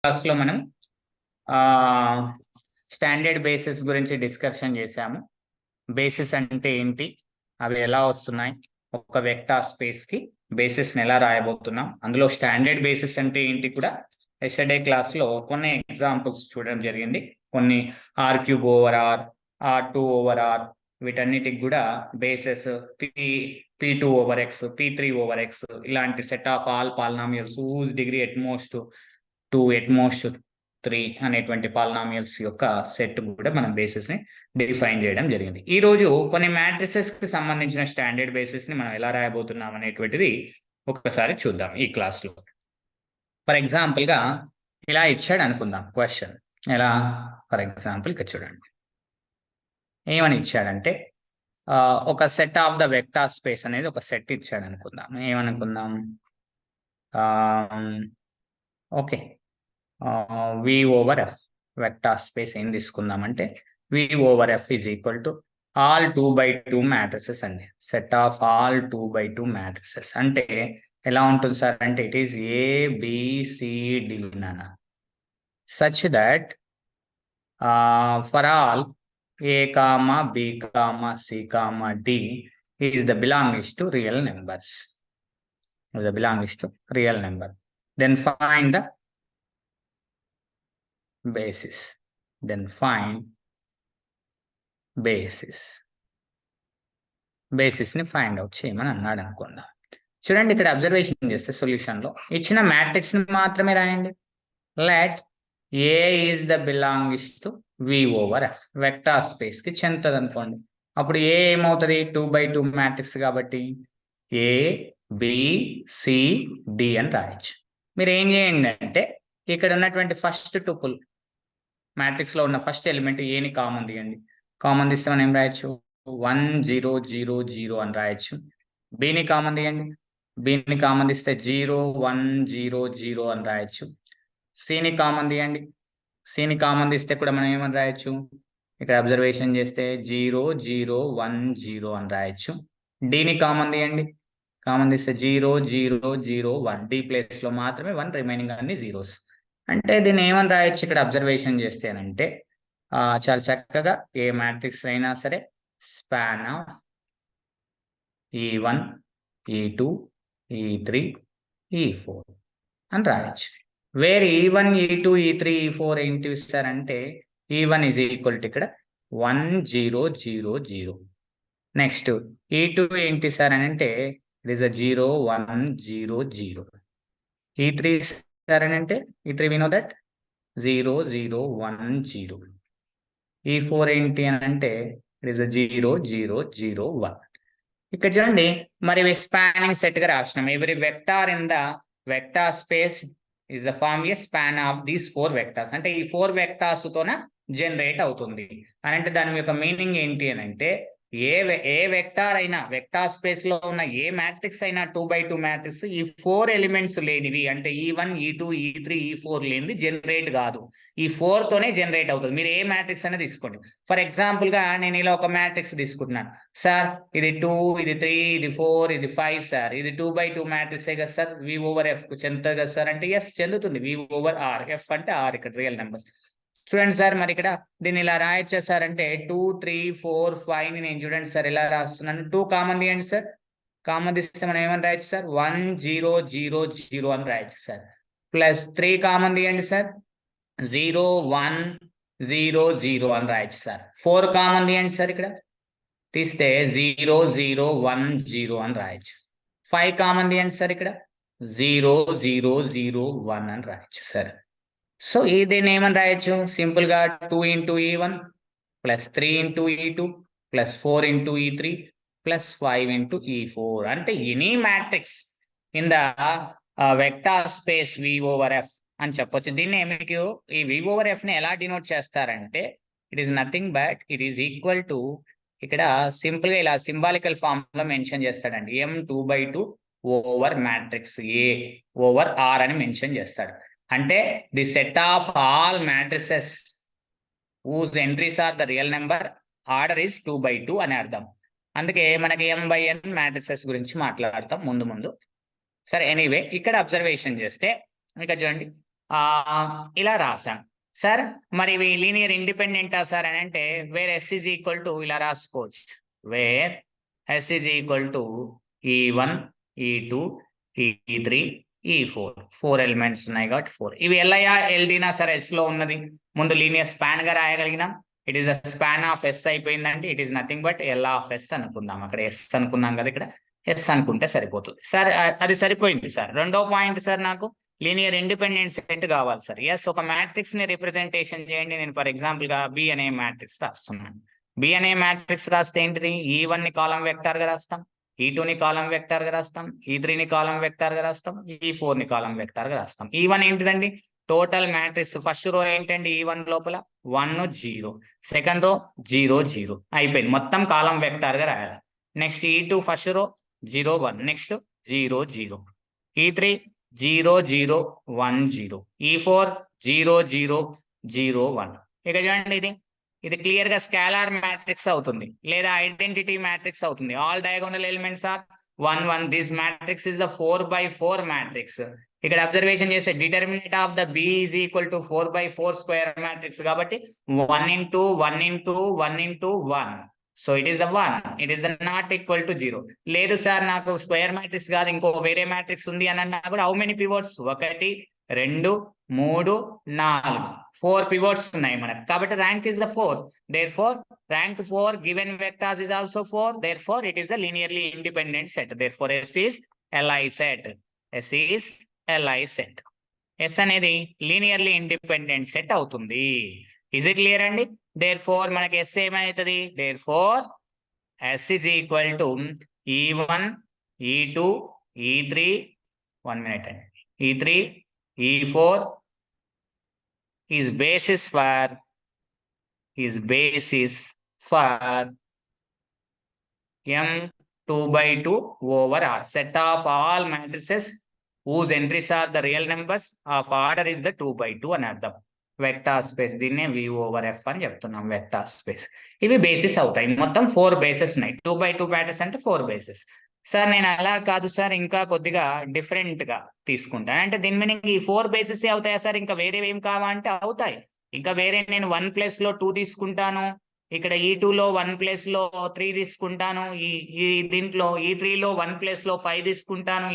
క్లాస్లో మనం standard basis గురించి డిస్కషన్ చేశాము. బేసిస్ అంటే ఏంటి, అవి ఎలా వస్తున్నాయి, ఒక వెక్టార్ స్పేస్ కి బేసిస్ ని ఎలా రాయబోతున్నాం, అందులో స్టాండర్డ్ బేసిస్ అంటే ఏంటి కూడా ఎస్టర్డే క్లాస్ లో కొన్ని ఎగ్జాంపుల్స్ చూడడం జరిగింది. కొన్ని r³ r2/r వీటన్నిటికి కూడా బేసిస్ p2/x p3/x ఇలాంటి set of all polynomials whose degree at most 2 at most 3 అనేటువంటి పాలినామియల్స్ యొక్క సెట్ కూడా మనం బేసిస్ ని డిఫైన్ చేయడం జరిగింది. ఈ రోజు కొన్ని మ్యాట్రిసెస్ కి సంబంధించిన స్టాండర్డ్ బేసిస్ ని మనం ఎలా రాయబోతున్నాం అనేటువంటిది ఒకసారి చూద్దాం ఈ క్లాస్ లో. ఫర్ ఎగ్జాంపుల్ గా ఇలా ఇచ్చాడు అనుకుందాం క్వశ్చన్. ఎలా, ఫర్ ఎగ్జాంపుల్ ఇక్కడ చూడండి ఏమని ఇచ్చాడంటే ఒక set of the vector space అనేది ఒక సెట్ ఇచ్చాడు అనుకుందాం. ఏమనుకుందాం, ఓకే V/F వెక్టార్ స్పేస్ ఏం తీసుకుందామంటే V/F is equal to all 2x2 matrices అండి. Set of all 2x2 matrices అంటే ఎలా ఉంటుంది సార్ అంటే ఇట్ ఈస్ ABCD నాన్న, such that for all A, B, C, D is the belongs to real numbers. The belongs to real number. Then find the basis. Then find basis. Basis ని find out చేయమని అన్నాడు అనుకుందాం. చూడండి ఇక్కడ observation చేస్తే solution లో ఇచ్చిన matrix ని మాత్రమే రాయండి. Let A is the belongs to V/F vector space కి చెందుతుంది అనుకోండి. అప్పుడు A ఏమవుతుంది, 2x2 మ్యాట్రిక్స్ కాబట్టి A B C D అని రాయొచ్చు. మీరు ఏం చేయండి అంటే ఇక్కడ ఉన్నటువంటి ఫస్ట్ టుపుల్ మ్యాట్రిక్స్ లో ఉన్న ఫస్ట్ ఎలిమెంట్ A ని కామన్ తీయండి. కామన్ తీస్తే మనం ఏం రాయొచ్చు, 1 0 0 0 అని రాయొచ్చు. B ని కామన్ తీయండి. B ని కామన్ తీస్తే 0 1 0 0 అని రాయొచ్చు. C ని కామన్ తీయండి. C ని కామన్ తీస్తే కూడా మనం ఏమని రాయొచ్చు, ఇక్కడ అబ్జర్వేషన్ చేస్తే 0 0 1 0 అని రాయొచ్చు. D ని కామన్ తీయండి. కామన్ తీస్తే 0 0 0 1 D ప్లేస్ లో మాత్రమే 1, రిమైనింగ్ అన్ని జీరోస్. అంటే దీన్ని ఏమని రాయొచ్చు ఇక్కడ అబ్జర్వేషన్ చేస్తేనంటే చాలా చక్కగా ఏ మ్యాట్రిక్స్ అయినా సరే span of E1 E2 E3 E4 అని రాయొచ్చు. Wear E1 E2 E3 E4 ఏంటి ఇస్తారంటే E1 is equal to ఇక్కడ 1 0 0 0. నెక్స్ట్ E2 ఏంటి సార్ అని అంటే ఇట్ ఈస్ 0 1 0 0. E3 సార్ అని అంటే E3 we know that 0 0 1 0. E4 ఏంటి అని అంటే ఇట్ ఈస్ 0 0 0 1. ఇక్కడ చూడండి మరి స్పానింగ్ సెట్ గా రాసినాం. Every vector in the vector space is the form a span of these 4 vectors. అంటే ఈ 4 vectors తోన జనరేట్ అవుతుంది అని అంటే దాని యొక్క మీనింగ్ ఏంటి అని అంటే ఏ వెక్టార్ అయినా వెక్టార్ స్పేస్ లో ఉన్న ఏ మ్యాట్రిక్స్ అయినా 2x2 మ్యాట్రిక్స్ ఈ 4 ఎలిమెంట్స్ లేనివి అంటే E1 E2 E3 E4 లేనిది జనరేట్ కాదు. ఈ 4 తోనే జనరేట్ అవుతుంది. మీరు ఏ మ్యాట్రిక్స్ అనేది తీసుకోండి. ఫర్ ఎగ్జాంపుల్ గా నేను ఇలా ఒక మ్యాట్రిక్స్ తీసుకుంటున్నాను సార్, ఇది 2 ఇది 3 ఇది 4 ఇది 5 సార్, ఇది 2x2 మ్యాట్రిక్స్ కదా సార్, V/F కు చెందుతుంది కదా సార్ అంటే ఎస్ చెందుతుంది. V/R, F అంటే R ఇక్కడ రియల్ నెంబర్స్. చూడండి సార్ మరి ఇక్కడ దీన్ని ఇలా రాయొచ్చా సార్ అంటే 2 3 4 5 ని నేను చూడండి సార్ ఇలా రాస్తున్నాను. 2 కామన్ తీయండి సార్. కామన్ తీస్తే మనం ఏమని రాయొచ్చు సార్ 1 0 0 0 అని రాయొచ్చు సార్. ప్లస్ 3 కామన్ తీయండి సార్ 0 1 0 0 అని రాయొచ్చు సార్. 4 కామన్ తీయండి సార్, ఇక్కడ తీస్తే 0 0 1 0 అని రాయొచ్చు. 5 కామన్ తీయండి సార్, ఇక్కడ 0 0 0 1 అని రాయొచ్చు సార్. సో దీన్ని ఏమని రాయొచ్చు సింపుల్ గా 2 into E1 plus 3 into E2 plus 4 into E3 plus 5 into E4 అంటే any matrix in the vector space V/F అని చెప్పొచ్చు. దీన్ని మీకు ఈ V/F ని ఎలా డినోట్ చేస్తారంటే it is nothing but it is equal to ఇక్కడ సింపుల్ గా ఇలా సింబాలికల్ ఫామ్ లో మెన్షన్ చేస్తాడండి. M2/2 ఓవర్ మ్యాట్రిక్స్ A/R అని మెన్షన్ చేస్తాడు. అంటే the set of all matrices whose entries are the real number, order is 2x2 అని అర్థం. అందుకే మనకి M/N మ్యాట్రిసెస్ గురించి మాట్లాడతాం ముందు. సరే ఎనీవే ఇక్కడ అబ్జర్వేషన్ చేస్తే ఇక్కడ చూడండి ఇలా రాసాం సార్. మరి ఇవి లీనియర్ ఇండిపెండెంటా సార్ అని అంటే where S is equal to ఇలా రాసుకోవచ్చు. Where S is equal to E1 E2 E3 E4 4 elements ఉన్నాయి కాబట్టి 4. ఇవి ఎల్ఐయా ఎల్డీనా సార్ ఎస్ లో ఉన్నది ముందు లీనియర్ స్పాన్ గా రాయగలిగినాం. It is the span of S అయిపోయిందంటే it is nothing but L of S అనుకుందాం. అక్కడ ఎస్ అనుకున్నాం కదా, ఇక్కడ ఎస్ అనుకుంటే సరిపోతుంది సార్. అది సరిపోయింది సార్. రెండో పాయింట్ సార్, నాకు లీనియర్ ఇండిపెండెంట్ సెట్ కావాలి సార్. ఎస్, ఒక మ్యాట్రిక్స్ ని రిప్రజెంటేషన్ చేయండి. నేను ఫర్ ఎగ్జాంపుల్ గా బి అనే మ్యాట్రిక్స్ రాస్తున్నాను. బి అనే మ్యాట్రిక్స్ రాస్తే ఏంటిది, E1 ని కాలం వెక్టార్ గా రాస్తాం, E2 ని కాలం వెక్టార్ గా రాస్తాం, E3 ని కాలం వెక్టార్ గా రాస్తాం, E4 ని కాలం వెక్టార్ గా రాస్తాం. E1 ఏంటిదండి, టోటల్ మ్యాట్రిక్స్. ఫస్ట్ రో ఏంటండి E1 లోపల 1 0, సెకండ్ రో 0 0 అయిపోయింది, మొత్తం కాలం వెక్టార్ గా రాయాలి. Next E2 first row 0 1, next 0 0, E3 0 0 1 0, E4 0 0 0 1. ఇక చూడండి, ఇది క్లియర్ గా స్కేలార్ మ్యాట్రిక్స్ అవుతుంది లేదా ఐడెంటిటీ మ్యాట్రిక్స్ అవుతుంది. All diagonal elements are 1 1. This matrix is the 4/4 matrix. ఇక్కడ అబ్జర్వేషన్ చేస్తే determinant of the B is equal to 4/4 square matrix కాబట్టి 1 into 1 into 1 into 1. So it is the 1, it is the not equal to 0. లేదు sir, నాకు square matrix కాదు ఇంకో వేరే matrix ఉంది అని అన్నా కూడా హౌ మెనీ పివోట్స్, 1 2 3 4, 4 పివోట్స్ ఉన్నాయి మనకు కాబట్టి rank is the 4. therefore rank 4 given vectors is also 4. therefore it is a linearly independent set. therefore S is Li set. S is Li set. S అనేది linearly independent set అవుతుంది. Is it clear అండి? therefore మనకి S ఏమైతుంది, therefore S is equal to E1 E2 E3 1 minute అండి, E3 E4 is basis for M 2/2 over R. Set of all matrices whose entries are the real numbers of order is the 2/2 అని అర్థం. Vector space, దీన్నే V over F అని చెప్తున్నాం. Vector space ఇవి basis అవుతాయి. మొత్తం 4 bases ఉన్నాయి. 2/2 matrix అంటే 4 బేసెస్. సార్ నేను అలా కాదు సార్, ఇంకా కొద్దిగా డిఫరెంట్ గా తీసుకుంటాను. అంటే దీని మీనింగ్ ఈ 4 బేసెస్ అవుతాయా సార్, ఇంకా వేరే ఏం కావాలంటే అవుతాయి. ఇంకా వేరే నేను 1 ప్లేస్ లో 2 తీసుకుంటాను, ఇక్కడ E2 లో 1 ప్లేస్ లో 3 తీసుకుంటాను, ఈ దీంట్లో E3 లో 1 ప్లేస్ లో 5 తీసుకుంటాను,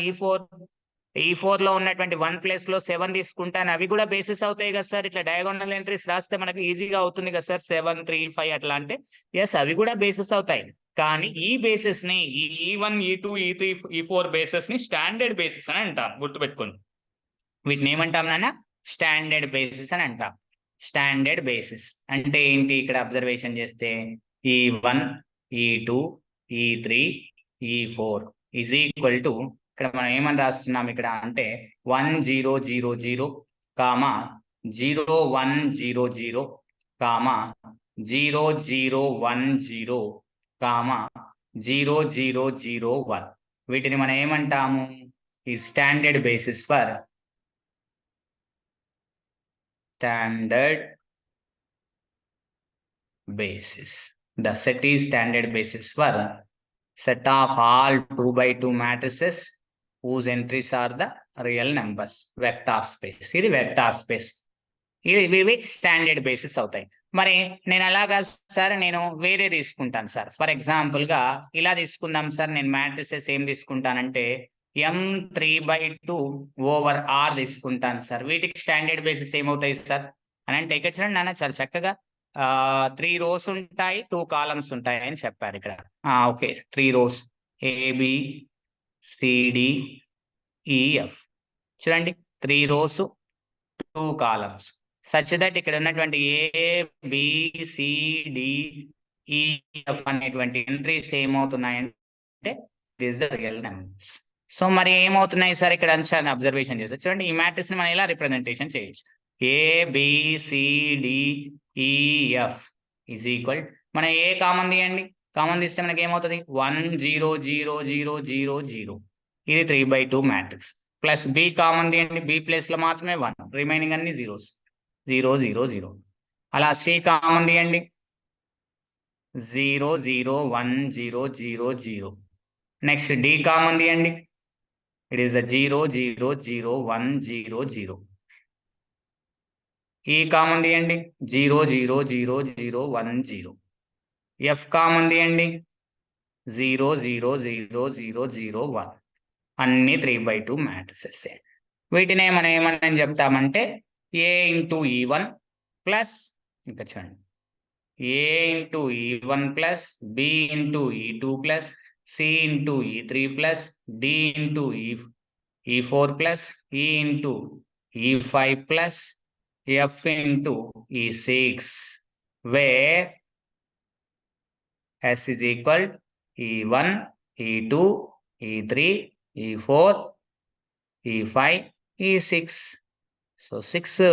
E4 లో ఉన్నటువంటి 1 ప్లేస్ లో 7 తీసుకుంటాను. అవి కూడా బేసిస్ అవుతాయి కదా సార్. ఇట్లా డయాగోనల్ ఎంట్రీస్ రాస్తే మనకి ఈజీగా అవుతుంది కదా సార్, 7 3 5 అట్లా అంటే ఎస్ అవి కూడా బేసిస్ అవుతాయి. కానీ ఈ బేసిస్ ని, ఈ E1 E2 E3 E4 basis ని స్టాండర్డ్ బేసిస్ అని అంటాం. గుర్తుపెట్టుకోండి, వీటిని ఏమంటాం నాన్న, స్టాండర్డ్ బేసిస్ అని అంటాం. స్టాండర్డ్ బేసిస్ అంటే ఏంటి, ఇక్కడ అబ్జర్వేషన్ చేస్తే E1 E2 E3 E4 is equal to, ఇక్కడ మనం ఏమని రాస్తున్నాం ఇక్కడ అంటే 1 0 0 0 కామా 0 1 0 0 కామా 0 0 1 0 కామా 0 0 0 1. వీటిని మనం ఏమంటాము, ఈ standard basis for standard basis. The set is standard basis for set of all 2/2 matrices whose entries are the real numbers. Vector space, ఇది వెక్టార్ స్పేస్. ఇవి స్టాండర్డ్ బేసిస్ అవుతాయి. మరి నేను అలాగా సార్, నేను వేరే తీసుకుంటాను సార్. ఫర్ ఎగ్జాంపుల్ గా ఇలా తీసుకుందాం సార్. నేను మ్యాట్రిసెస్ ఏం తీసుకుంటానంటే M 3/2 ఓవర్ R తీసుకుంటాను సార్. వీటికి స్టాండర్డ్ బేసిస్ ఏమవుతాయి సార్ అని అంటే, ఇక్కడ చూడండి నాన్న, చాలా చక్కగా 3 rows ఉంటాయి, 2 columns ఉంటాయి అని చెప్పారు ఇక్కడ. Okay, 3 rows ABCDEF. చూడండి, 3 rows 2 columns such that ఇక్కడ ఉన్నటువంటి ABCDEF అనేటువంటి ఎంట్రీస్ ఏమవుతున్నాయంటే it is the real numbers. So మరి ఏమవుతున్నాయి సార్ ఇక్కడ అని అబ్జర్వేషన్ చేస్తారు. చూడండి, ఈ మ్యాట్రిక్స్ ని మనం ఎలా రిప్రజెంటేషన్ చేయొచ్చు, ABCDEF ఈజ్ ఈక్వల్, మనం ఏ కామన్ తీయండి, కామన్ తీస్తే మనకి ఏమవుతుంది 1 0 0 0 0 0, ఇది 3/2 మ్యాట్రిక్స్. ప్లస్ బి కామన్ తీయండి, బి ప్లేస్ లో మాత్రమే 1, రిమైనింగ్ అన్ని జీరోస్, 0 0 0. అలా సి కామన్ తీయండి, 0 0 1 0 0 0. నెక్స్ట్ డి కామన్ తీయండి, ఇట్ ఈస్ ద 0 0 0 1 0 0. ఈ కామన్ తీయండి 0 0 0 0 1 0. ఎఫ్ కామన్ తీయండి 0 0 0 0 0 1. అన్ని 3/2 మ్యాట్రిసెస్. వీటినే మనం ఏమని చెప్తామంటే ఏ ఇంటూ ఈ1 ప్లస్ ఇంకా చూడండి ఏ into ఈ1 plus B into ఈ2 plus C into ఈ3 plus D into ఈ4 plus ఈ into ఈ5 plus F into ఈ6, wear S is equal E1, E2, E3, E4, E5, E6. So 6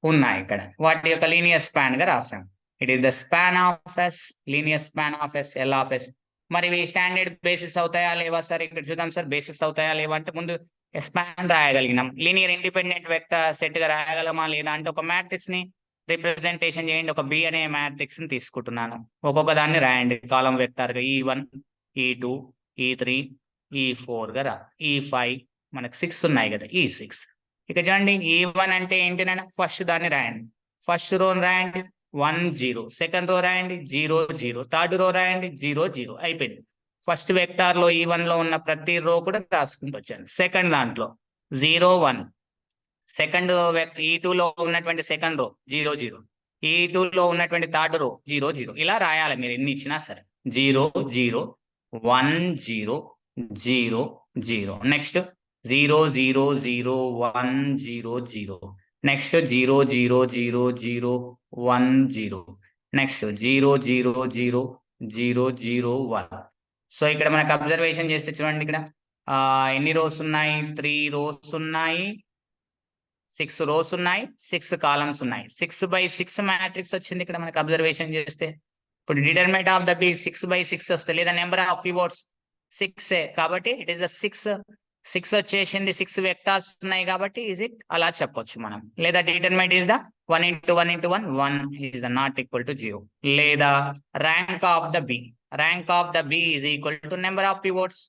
ఉన్నాయి ఇక్కడ. వాటి యొక్క లీనియర్ స్పాన్ గా రాసాం. It is the span of yes, linear span of S, L of yes. మరి ఇవి standard basis అవుతాయా లేవా సార్? ఇక్కడ చూద్దాం సార్, బేసిస్ అవుతాయా లేవా అంటే ముందు స్పాన్ రాయగలిగినాం. లీనియర్ ఇండిపెండెంట్ వెక్టర్ సెట్ గా రాయగలమా లేదా అంటే ఒక మ్యాట్రిక్స్ ని రిప్రజెంటేషన్ చేయండి. ఒక బి అనే మ్యాట్రిక్స్ ని తీసుకుంటున్నాను. ఒక్కొక్క దాన్ని రాయండి కాలం వెక్టర్ గా. E1, E2, E3, E4 గా రా. E5 మనకు 6 ఉన్నాయి కదా, E6. ఇక చూడండి E1 అంటే ఏంటినైనా ఫస్ట్ దాన్ని రాయండి. ఫస్ట్ రో రాయండి 1 0, సెకండ్ రో రాయండి 0 0, థర్డ్ రో రాయండి 0 0. అయిపోయింది. ఫస్ట్ వెక్టార్ లో E1 లో ఉన్న ప్రతి రో కూడా రాసుకుంటూ వచ్చాను. సెకండ్ దాంట్లో 0 1, సెకండ్ E2 లో ఉన్నటువంటి సెకండ్ రో 0 0, E2 లో ఉన్నటువంటి థర్డ్ రో 0 0. ఇలా రాయాలి మీరు ఎన్ని ఇచ్చినా సరే. 0 0 1 0 0 0. నెక్స్ట్ 0 0 0 1 0 0. నెక్స్ట్ 0 0 0 0 1 0. నెక్స్ట్ 0 0 0 0 0 1. సో ఇక్కడ మనకు అబ్జర్వేషన్ చేస్తే చూడండి, ఇక్కడ ఎన్ని రోస్ ఉన్నాయి? 3 రోస్ ఉన్నాయి, 6 రోస్ ఉన్నాయి, 6 కాలమ్స్ ఉన్నాయి. 6/6 మ్యాట్రిక్స్ వచ్చింది ఇక్కడ మనకు అబ్జర్వేషన్ చేస్తే. ఇప్పుడు డిటర్మినెంట్ ఆఫ్ ద బి 6/6 వస్తే, లేదా నెంబర్ ఆఫ్ పివోట్స్ 6 కాబట్టి ఇట్ ఈస్ ద 6 వచ్చేసింది. 6 వెక్టార్స్ ఉన్నాయి కాబట్టి ఈజ్ ఇట్ అలా చెప్పొచ్చు మనం. లేదా determinant is the 1 into 1 into 1 1 is the not equal to 0. లేదా rank of the B, rank of the B is equal to number of pivots.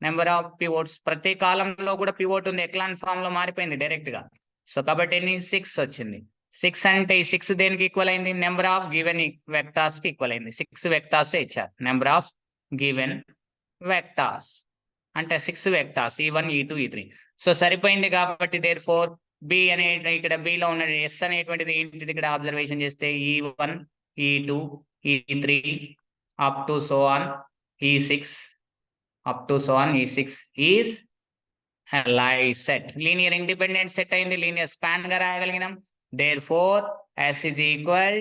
Number of pivots, ప్రతి కాలంలో కూడా పివోట్ ఉంది, ఎక్లాన్ ఫామ్ లో మారిపోయింది డైరెక్ట్ గా. So కాబట్టి ఎన్ని 6 వచ్చింది. 6 అంటే ఈ 6 దేనికి ఈక్వల్ అయింది? నెంబర్ ఆఫ్ గివెన్ వెక్టార్స్ కి ఈక్వల్ అయింది. 6 వెక్టార్స్ ఇచ్చారు. నెంబర్ ఆఫ్ గివెన్ వెక్టార్స్ అంటే 6 vectors E1, E2, E3. So సరిపోయింది కాబట్టి దేర్ ఫోర్ బి అనే ఇక్కడ బి లో ఉన్న ఎస్ అనేటువంటిది ఏంటిది ఇక్కడ అబ్జర్వేషన్ చేస్తే E1, E2, E3 up to so on E6, up to so on E6 is a lie set. Linear independent set అయింది. లీనియర్ స్పాన్ గా రాయగలిగినాం. Therefore S is equal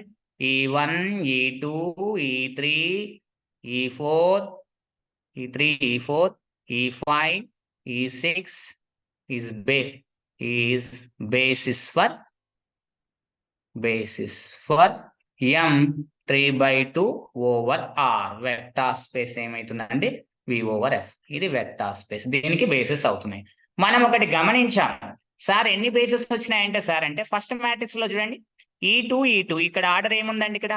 E1, E2, E3, E4, E3, E4, E5, E6 is basis for M 3/2 over R. Vector space ఏమైతుందండి? V/F. ఇది vector space, దీనికి basis అవుతున్నాయి. మనం ఒకటి గమనించాం sir, ఎన్ని బేసిస్ వచ్చినాయంటే సార్ అంటే ఫస్ట్ మ్యాట్రిక్స్ లో చూడండి E2 ఇక్కడ ఆర్డర్ ఏముందండి? ఇక్కడ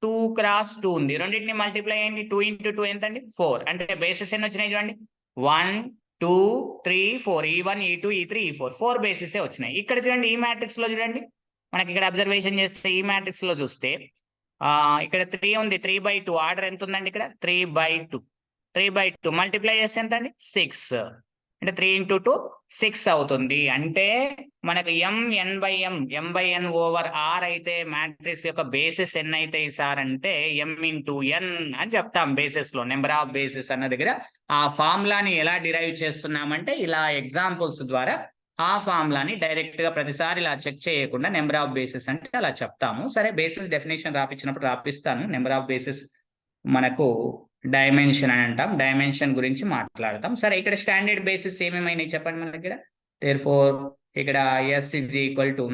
2 x 2 ఉంది. రెండింటిని మల్టిప్లై అయ్యండి. 2 into 2 ఎంతండి? 4. అంటే బేసిస్ ఎన్ని వచ్చినాయి చూడండి, 1 2 3 4. E1, E2, E3, E4 4 basis వచ్చినాయి. ఇక్కడ చూడండి ఈ మ్యాట్రిక్స్ లో చూడండి, మనకి ఇక్కడ అబ్జర్వేషన్ చేస్తే ఈ మ్యాట్రిక్స్ లో చూస్తే ఇక్కడ 3 ఉంది. 3/2 ఆర్డర్ ఎంత ఉందండి? ఇక్కడ 3/2 మల్టిప్లై చేస్తే ఎంత అండి? 6. అంటే 3 into 2 6 అవుతుంది. అంటే మనకు m/n ఓవర్ r అయితే మ్యాట్రిక్స్ యొక్క బేసిస్ ఎన్ అయితే సార్ అంటే m into n అని చెప్తాం. బేసిస్ లో నెంబర్ ఆఫ్ బేసిస్ అన్న దగ్గర ఆ ఫార్ములాని ఎలా డిరైవ్ చేస్తున్నామంటే ఇలా ఎగ్జాంపుల్స్ ద్వారా ఆ ఫార్ములాని డైరెక్ట్ గా ప్రతిసారి ఇలా చెక్ చేయకుండా నెంబర్ ఆఫ్ బేసిస్ అంటే అలా చెప్తాము. సరే, బేసిస్ డెఫినేషన్ రాపించినప్పుడు రాపిస్తాను. నెంబర్ ఆఫ్ బేసిస్ మనకు డైమెన్షన్ అని అంటాం. డైమెన్షన్ గురించి మాట్లాడతాం. సరే, ఇక్కడ స్టాండర్డ్ బేసిస్ ఏమేమైనా చెప్పండి మన దగ్గర. దేర్ఫోర్ ఇక్కడ S is equal to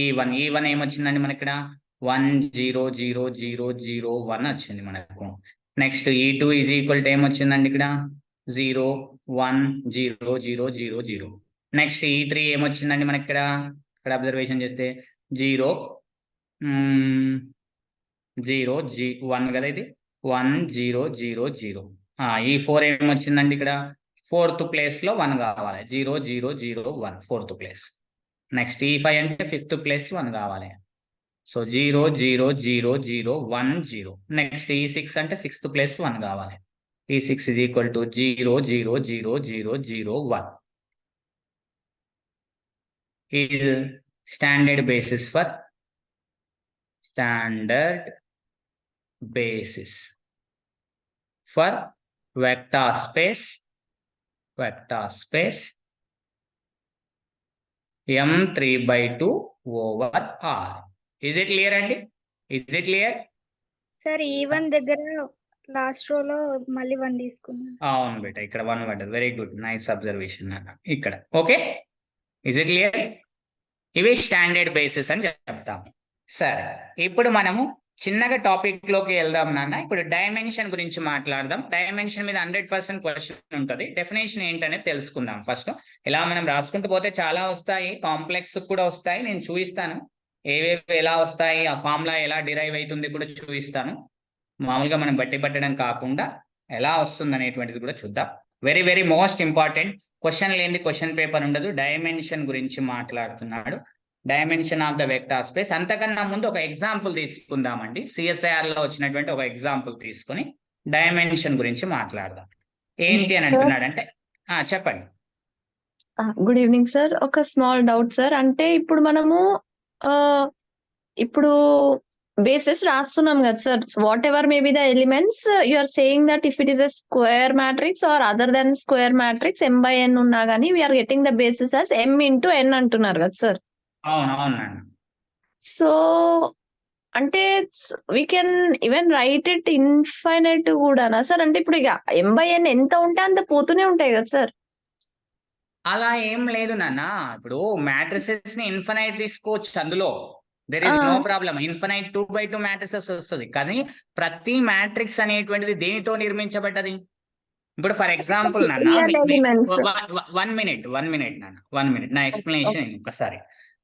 E1 ఏమొచ్చిందండి మనకి ఇక్కడ 1 0 0 0 0 1 వచ్చింది మనకు. Next E2 is equal to ఏమొచ్చిందండి ఇక్కడ 0 1 0 0 0 0. నెక్స్ట్ E3 ఏమొచ్చిందండి మనకి ఇక్కడ అబ్జర్వేషన్ చేస్తే 0 0 1 కదా, ఇది 1 0 0 0. E4 ఏమొచ్చిందండి ఇక్కడ 4th ప్లేస్ లో 1 కావాలి. 0 0 0 1 4th ప్లేస్. నెక్స్ట్ E5 అంటే 5th ప్లేస్ 1 కావాలి. సో 0 0 0 0 1 0. నెక్స్ట్ E6 అంటే 6th ప్లేస్ 1 కావాలి. E6 is equal to 0 0 0 0 0 1. Is standard basis for vector space M3/2 over R. Is it clear, Andy? Is it clear? Sir, E1 దగ్గర last రోలో మళ్ళీ 1 తీసుకున్నాను. అవును బేట, ఇక్కడ 1 పడ్డది. వెరీ గుడ్, నైస్ అబ్జర్వేషన్ అన్న ఇక్కడ. Okay, is it clear? ఇవి స్టాండర్డ్ బేసిస్ అని చెప్తాము. సరే, ఇప్పుడు మనము చిన్నగా టాపిక్ లోకి వెళ్దాం నాన్న. ఇప్పుడు డైమెన్షన్ గురించి మాట్లాడదాం. డైమెన్షన్ మీద 100% క్వశ్చన్ ఉంటుంది. డెఫినేషన్ ఏంటనేది తెలుసుకుందాం ఫస్ట్. ఇలా మనం రాసుకుంటూ పోతే చాలా వస్తాయి, కాంప్లెక్స్ కూడా వస్తాయి. నేను చూపిస్తాను ఏవేవి ఎలా వస్తాయి, ఆ ఫార్ములా ఎలా డిరైవ్ అవుతుంది కూడా చూపిస్తాను. మామూలుగా మనం బట్టి పట్టడం కాకుండా ఎలా వస్తుంది అనేటువంటిది కూడా చూద్దాం. Very very most important. Question లేని క్వశ్చన్ పేపర్ ఉండదు. డైమెన్షన్ గురించి మాట్లాడుతున్నాడు, dimension of the vector space. అంతకన్నా ముందు ఒక ఎగ్జాంపుల్ తీసుకుందామండి. సిఎస్ఐఆర్ లో వచ్చినటువంటి ఒక ఎగ్జాంపుల్ తీసుకుని డైమెన్షన్ గురించి మాట్లాడదాం. ఏంటి అని అంటున్నాడంటే చెప్పండి. Good evening sir. ఒక స్మాల్ డౌట్ సార్. అంటే ఇప్పుడు మనము ఇప్పుడు బేసిస్ రాస్తున్నాం కదా sir. Whatever may be the elements, you are saying that if it is a square matrix or other than square matrix m/n ఉన్నా కానీ we are getting the basis as m into n అంటున్నారు కదా sir. అవునవునండి. So అంటే we can even right it infinite కూడానా sir? అంటే ఇప్పుడు ఇక m/n ఎంత ఉంటే అంత పోతూనే ఉంటాయి కదా సార్. అలా ఏం లేదు నాన్న. ఇప్పుడు మ్యాట్రిసెస్ ని ఇన్ఫైనైట్ తీసుకోవచ్చు, అందులో there is no problem. Infinite 2/2 matrices వస్తుంది. కానీ ప్రతి మ్యాట్రిక్స్ అనేటువంటిది దేనితో నిర్మించబడ్డది? ఇప్పుడు ఫర్ ఎగ్జాంపుల్ నాన్న, 1 minute నాన్న, 1 minute నా ఎక్స్ప్లెనేషన్ ఒకసారి.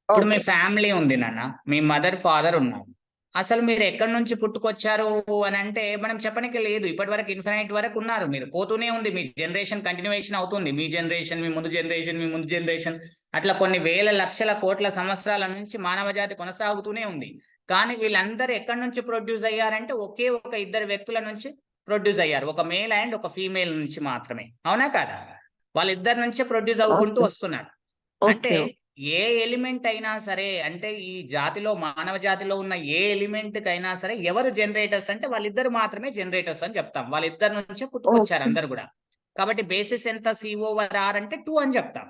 ఇప్పుడు మీ ఫ్యామిలీ ఉంది నాన్న, మీ మదర్ ఫాదర్ ఉన్నారు. అసలు మీరు ఎక్కడి నుంచి పుట్టుకొచ్చారు అని అంటే మనం చెప్పడానికి లేదు. ఇప్పటి వరకు ఇన్ఫినైట్ వరకు ఉన్నారు, మీరు పోతూనే ఉంది. మీ జనరేషన్ కంటిన్యూషన్ అవుతుంది. మీ జనరేషన్, మీ ముందు జనరేషన్, మీ ముందు జనరేషన్, అట్లా కొన్ని వేల లక్షల కోట్ల సంవత్సరాల నుంచి మానవ జాతి కొనసాగుతూనే ఉంది. కానీ వీళ్ళందరూ ఎక్కడి నుంచి ప్రొడ్యూస్ అయ్యారంటే ఒకే ఒక ఇద్దరు వ్యక్తుల నుంచి ప్రొడ్యూస్ అయ్యారు. ఒక మేల్ అండ్ ఒక ఫీమేల్ నుంచి మాత్రమే. అవునా కాదా? వాళ్ళిద్దరి నుంచే ప్రొడ్యూస్ అవ్వుకుంటూ వస్తున్నారు. అంటే ఏ ఎలిమెంట్ అయినా సరే, అంటే ఈ జాతిలో, మానవ జాతిలో ఉన్న ఏ ఎలిమెంట్ కైనా సరే ఎవరు జనరేటర్స్ అంటే వాళ్ళిద్దరు మాత్రమే జనరేటర్స్ అని చెప్తాం. వాళ్ళిద్దరి నుంచే పుట్టుకొచ్చారు అందరు కూడా. కాబట్టి బేసిస్ ఎంత C/R అంటే 2 అని చెప్తాం.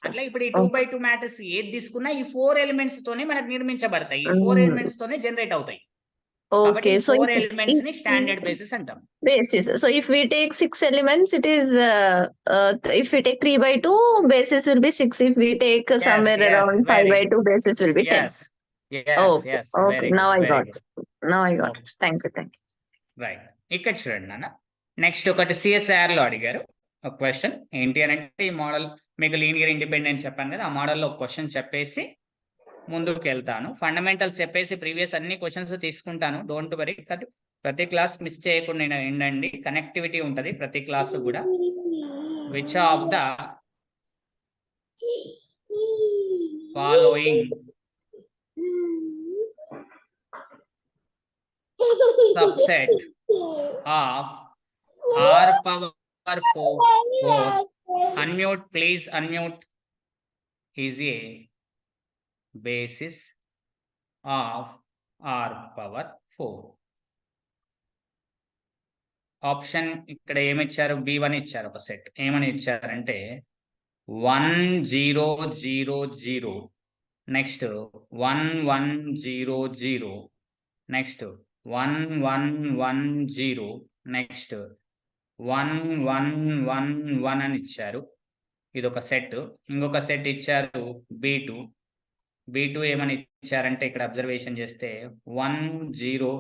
అట్లా ఇప్పుడు ఈ 2/2 మ్యాట్రిక్స్ ఏది తీసుకున్నా ఈ 4 ఎలిమెంట్స్ తోనే మనకు నిర్మించబడతాయి. ఈ 4 ఎలిమెంట్స్ తోనే జనరేట్ అవుతాయి. Okay, so 4 elements ni standard basis antam. Basis. So if we take 6 elements, it is if we take 3/2, basis will be 6. If we take somewhere around 5/2, basis will be 10. Yes. Okay. Now I got it. Thank you. Right. ఇక్కడ చూడండి నాన్న, next ఒకటి CSIR లో అడిగారు ఒక question. ఏంటి అని అంటే, ఈ మోడల్ మీకు లీనియర్ ఇండిపెండెంట్ చెప్పాను కదా, ఆ మోడల్లో ఒక క్వశ్చన్ చెప్పేసి ముందుకు వెళ్తాను. ఫండమెంటల్స్ చెప్పేసి ప్రీవియస్ అన్ని క్వశ్చన్స్ తీసుకుంటాను, డోంట్ వరీ. ప్రతి క్లాస్ మిస్ చేయకుండా ఏంటండి, కనెక్టివిటీ ఉంటుంది ప్రతి క్లాస్ కూడా. Which of the following subset of R power 4, unmute please, unmute, is a basis of R power 4. Option ఇక్కడ ఏమి ఇచ్చారు? B1 ఇచ్చారు ఒక సెట్. ఏమని ఇచ్చారంటే 1 0 0 0, నెక్స్ట్ 1 1 0 0, నెక్స్ట్ 1 1 1 0, నెక్స్ట్ 1 1 1 1 అని ఇచ్చారు. ఇది ఒక సెట్. ఇంకొక సెట్ ఇచ్చారు B2 ఏమని ఇచ్చారంటే ఇక్కడ అబ్జర్వేషన్ చేస్తే 1 0